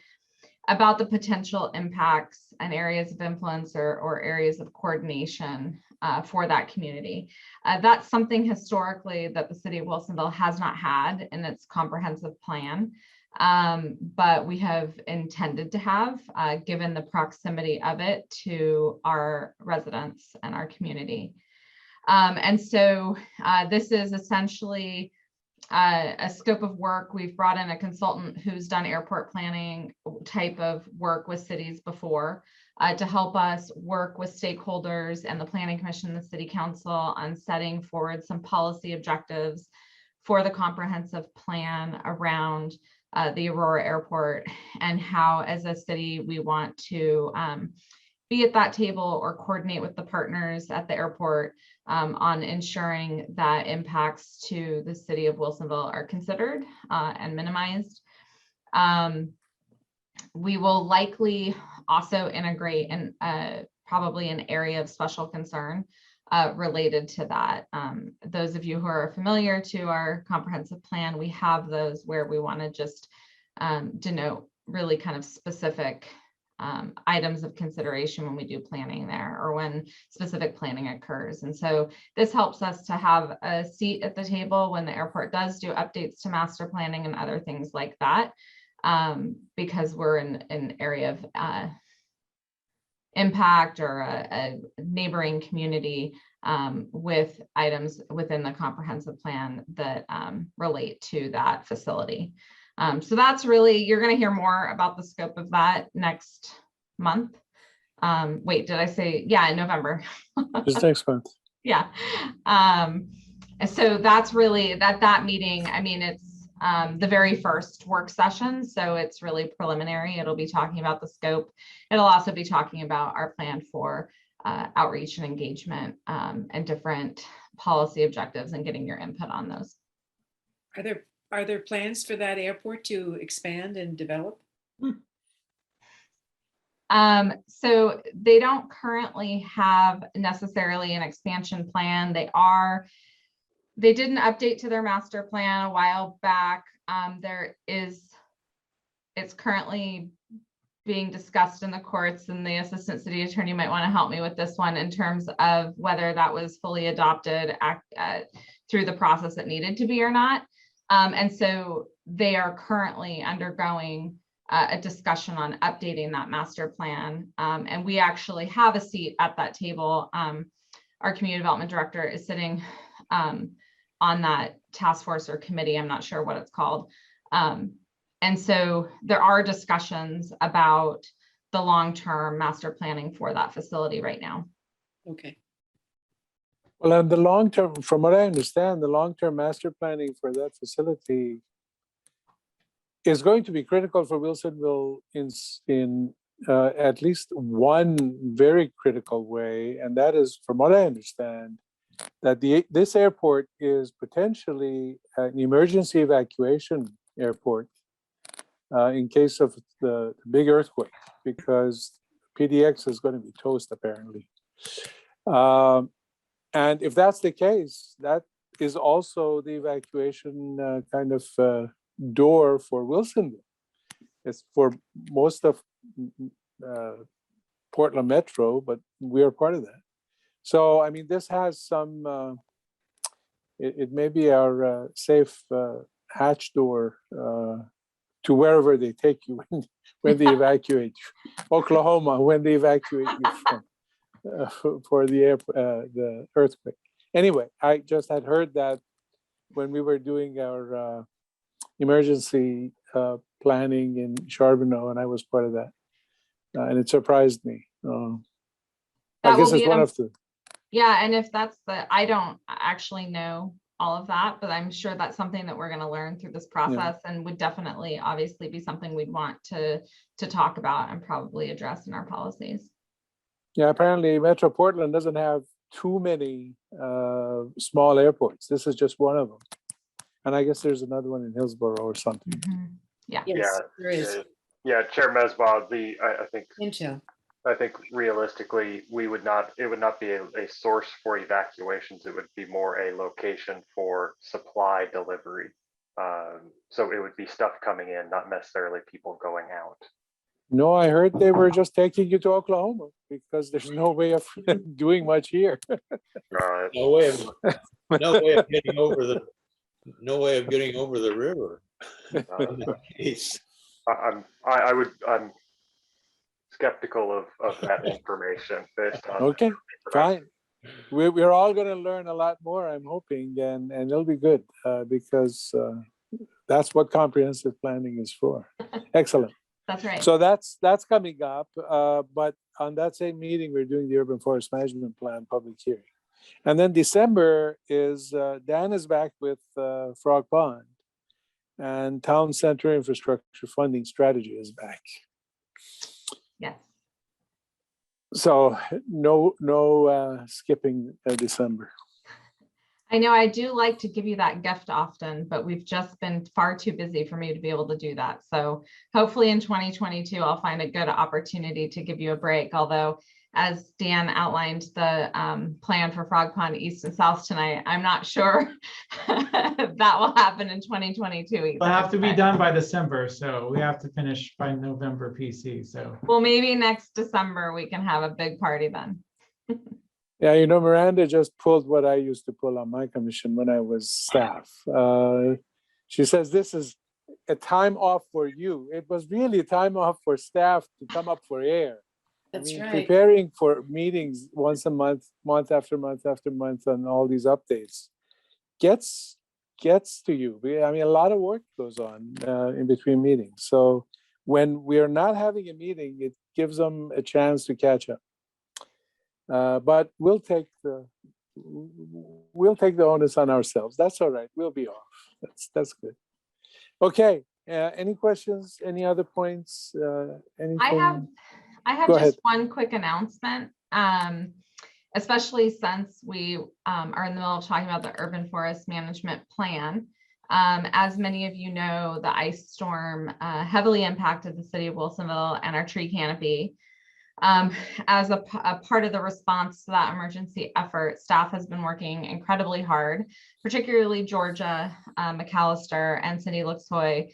about the potential impacts and areas of influence or areas of coordination for that community. That's something historically that the city of Wilsonville has not had in its comprehensive plan, but we have intended to have, given the proximity of it to our residents and our community. And so this is essentially a scope of work. We've brought in a consultant who's done airport planning type of work with cities before to help us work with stakeholders and the Planning Commission, the City Council on setting forward some policy objectives for the comprehensive plan around the Aurora Airport and how, as a city, we want to be at that table or coordinate with the partners at the airport on ensuring that impacts to the city of Wilsonville are considered and minimized. We will likely also integrate probably an area of special concern related to that. Those of you who are familiar to our comprehensive plan, we have those where we want to just denote really kind of specific items of consideration when we do planning there or when specific planning occurs. And so this helps us to have a seat at the table when the airport does do updates to master planning and other things like that, because we're in an area of impact or a neighboring community with items within the comprehensive plan that relate to that facility. So that's really, you're going to hear more about the scope of that next month. Wait, did I say, yeah, in November. Just next month. Yeah. So that's really that meeting. I mean, it's the very first work session. So it's really preliminary. It'll be talking about the scope. It'll also be talking about our plan for outreach and engagement and different policy objectives and getting your input on those. Are there plans for that airport to expand and develop? So they don't currently have necessarily an expansion plan. They did an update to their master plan a while back. It's currently being discussed in the courts, and the assistant city attorney might want to help me with this one in terms of whether that was fully adopted through the process it needed to be or not. And so they are currently undergoing a discussion on updating that master plan. And we actually have a seat at that table. Our community development director is sitting on that task force or committee. I'm not sure what it's called. And so there are discussions about the long-term master planning for that facility right now. Okay. Well, and the long-term, from what I understand, the long-term master planning for that facility is going to be critical for Wilsonville in at least one very critical way, and that is, from what I understand, that this airport is potentially an emergency evacuation airport in case of the big earthquake, because PDX is going to be toast apparently. And if that's the case, that is also the evacuation kind of door for Wilsonville. It's for most of Portland Metro, but we are part of that. So, I mean, this has some, it may be our safe hatch door to wherever they take you when they evacuate you. Oklahoma, when they evacuate you from. For the earthquake. Anyway, I just had heard that when we were doing our emergency planning in Charbonneau, and I was part of that, and it surprised me. That I guess will be it's one an- of the, Yeah, and if that's I don't actually know all of that, but I'm sure that's something that we're going to learn through this process and would definitely obviously be something we'd want to talk about and probably address in our policies. yeah, apparently Metro Portland doesn't have too many small airports. This is just one of them. And I guess there's another one in Hillsborough or something. Yeah. Yes, there is. Yeah, Chair Mesbah, I think realistically, it would not be a source for evacuations. It would be more a location for supply delivery. So it would be stuff coming in, not necessarily people going out. No, I heard they were just taking you to Oklahoma because there's no way of doing much here. No way of getting over the river. In that case. I'm skeptical of that information based on. Okay, fine. We're all going to learn a lot more, I'm hoping, and it'll be good because that's what comprehensive planning is for. Excellent. That's right. So that's coming up. But on that same meeting, we're doing the Urban Forest Management Plan public hearing. And then December is, Dan is back with Frog Pond, and Town Center Infrastructure Funding Strategy is back. Yes. So no skipping December. I know I do like to give you that gift often, but we've just been far too busy for me to be able to do that. So hopefully in 2022, I'll find a good opportunity to give you a break. Although, as Dan outlined the plan for Frog Pond East and South tonight, I'm not sure that will happen in 2022 either. It'll have to be done by December, so we have to finish by November PC, so. Well, maybe next December we can have a big party then. Yeah, you know, Miranda just pulled what I used to pull on my commission when I was staff. She says this is a time off for you. It was really a time off for staff to come up for air. That's right. Preparing for meetings once a month, month after month after month, and all these updates gets to you. I mean, a lot of work goes on in between meetings. So when we are not having a meeting, it gives them a chance to catch up. But we'll take the onus on ourselves. That's all right. We'll be off. That's good. Okay. Any questions? Any other points? Anything? I have Go just ahead. one quick announcement, especially since we are in the middle of talking about the urban forest management plan. As many of you know, the ice storm heavily impacted the city of Wilsonville and our tree canopy. As a part of the response to that emergency effort, staff has been working incredibly hard, particularly Georgia McAllister and Cindy Luxhoy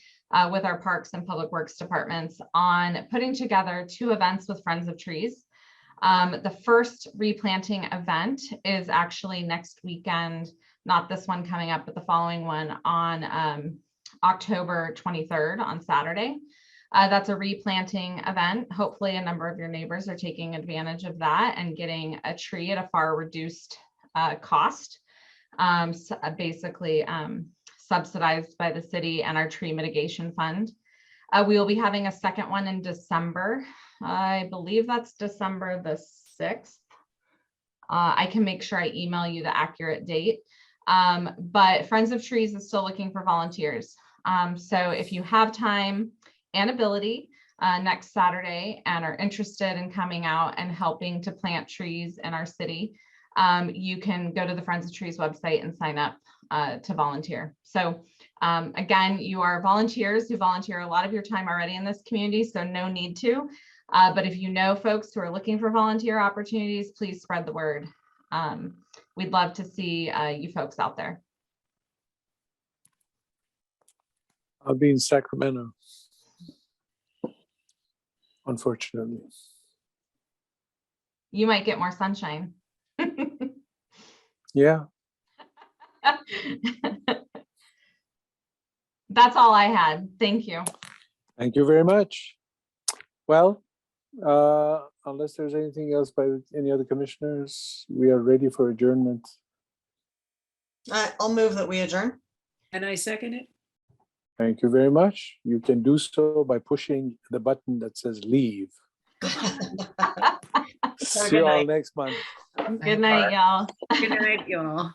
with our Parks and Public Works departments on putting together 2 events with Friends of Trees. The first replanting event is actually next weekend, not this one coming up, but the following one on October 23rd on Saturday. That's a replanting event. Hopefully a number of your neighbors are taking advantage of that and getting a tree at a far reduced cost, basically subsidized by the city and our tree mitigation fund. We will be having a second one in December. I believe that's December the 6th. I can make sure I email you the accurate date. But Friends of Trees is still looking for volunteers. So if you have time and ability next Saturday and are interested in coming out and helping to plant trees in our city, you can go to the Friends of Trees website and sign up to volunteer. So again, you are volunteers who volunteer a lot of your time already in this community, so no need to. But if you know folks who are looking for volunteer opportunities, please spread the word. We'd love to see you folks out there. I'll be in Sacramento, unfortunately. You might get more sunshine. Yeah. That's all I had. Thank you. Thank you very much. Well, unless there's anything else by any other commissioners, we are ready for adjournment. I'll move that we adjourn. And I second it. Thank you very much. You can do so by pushing the button that says leave. See you all next month. Good night, y'all. Good night, y'all.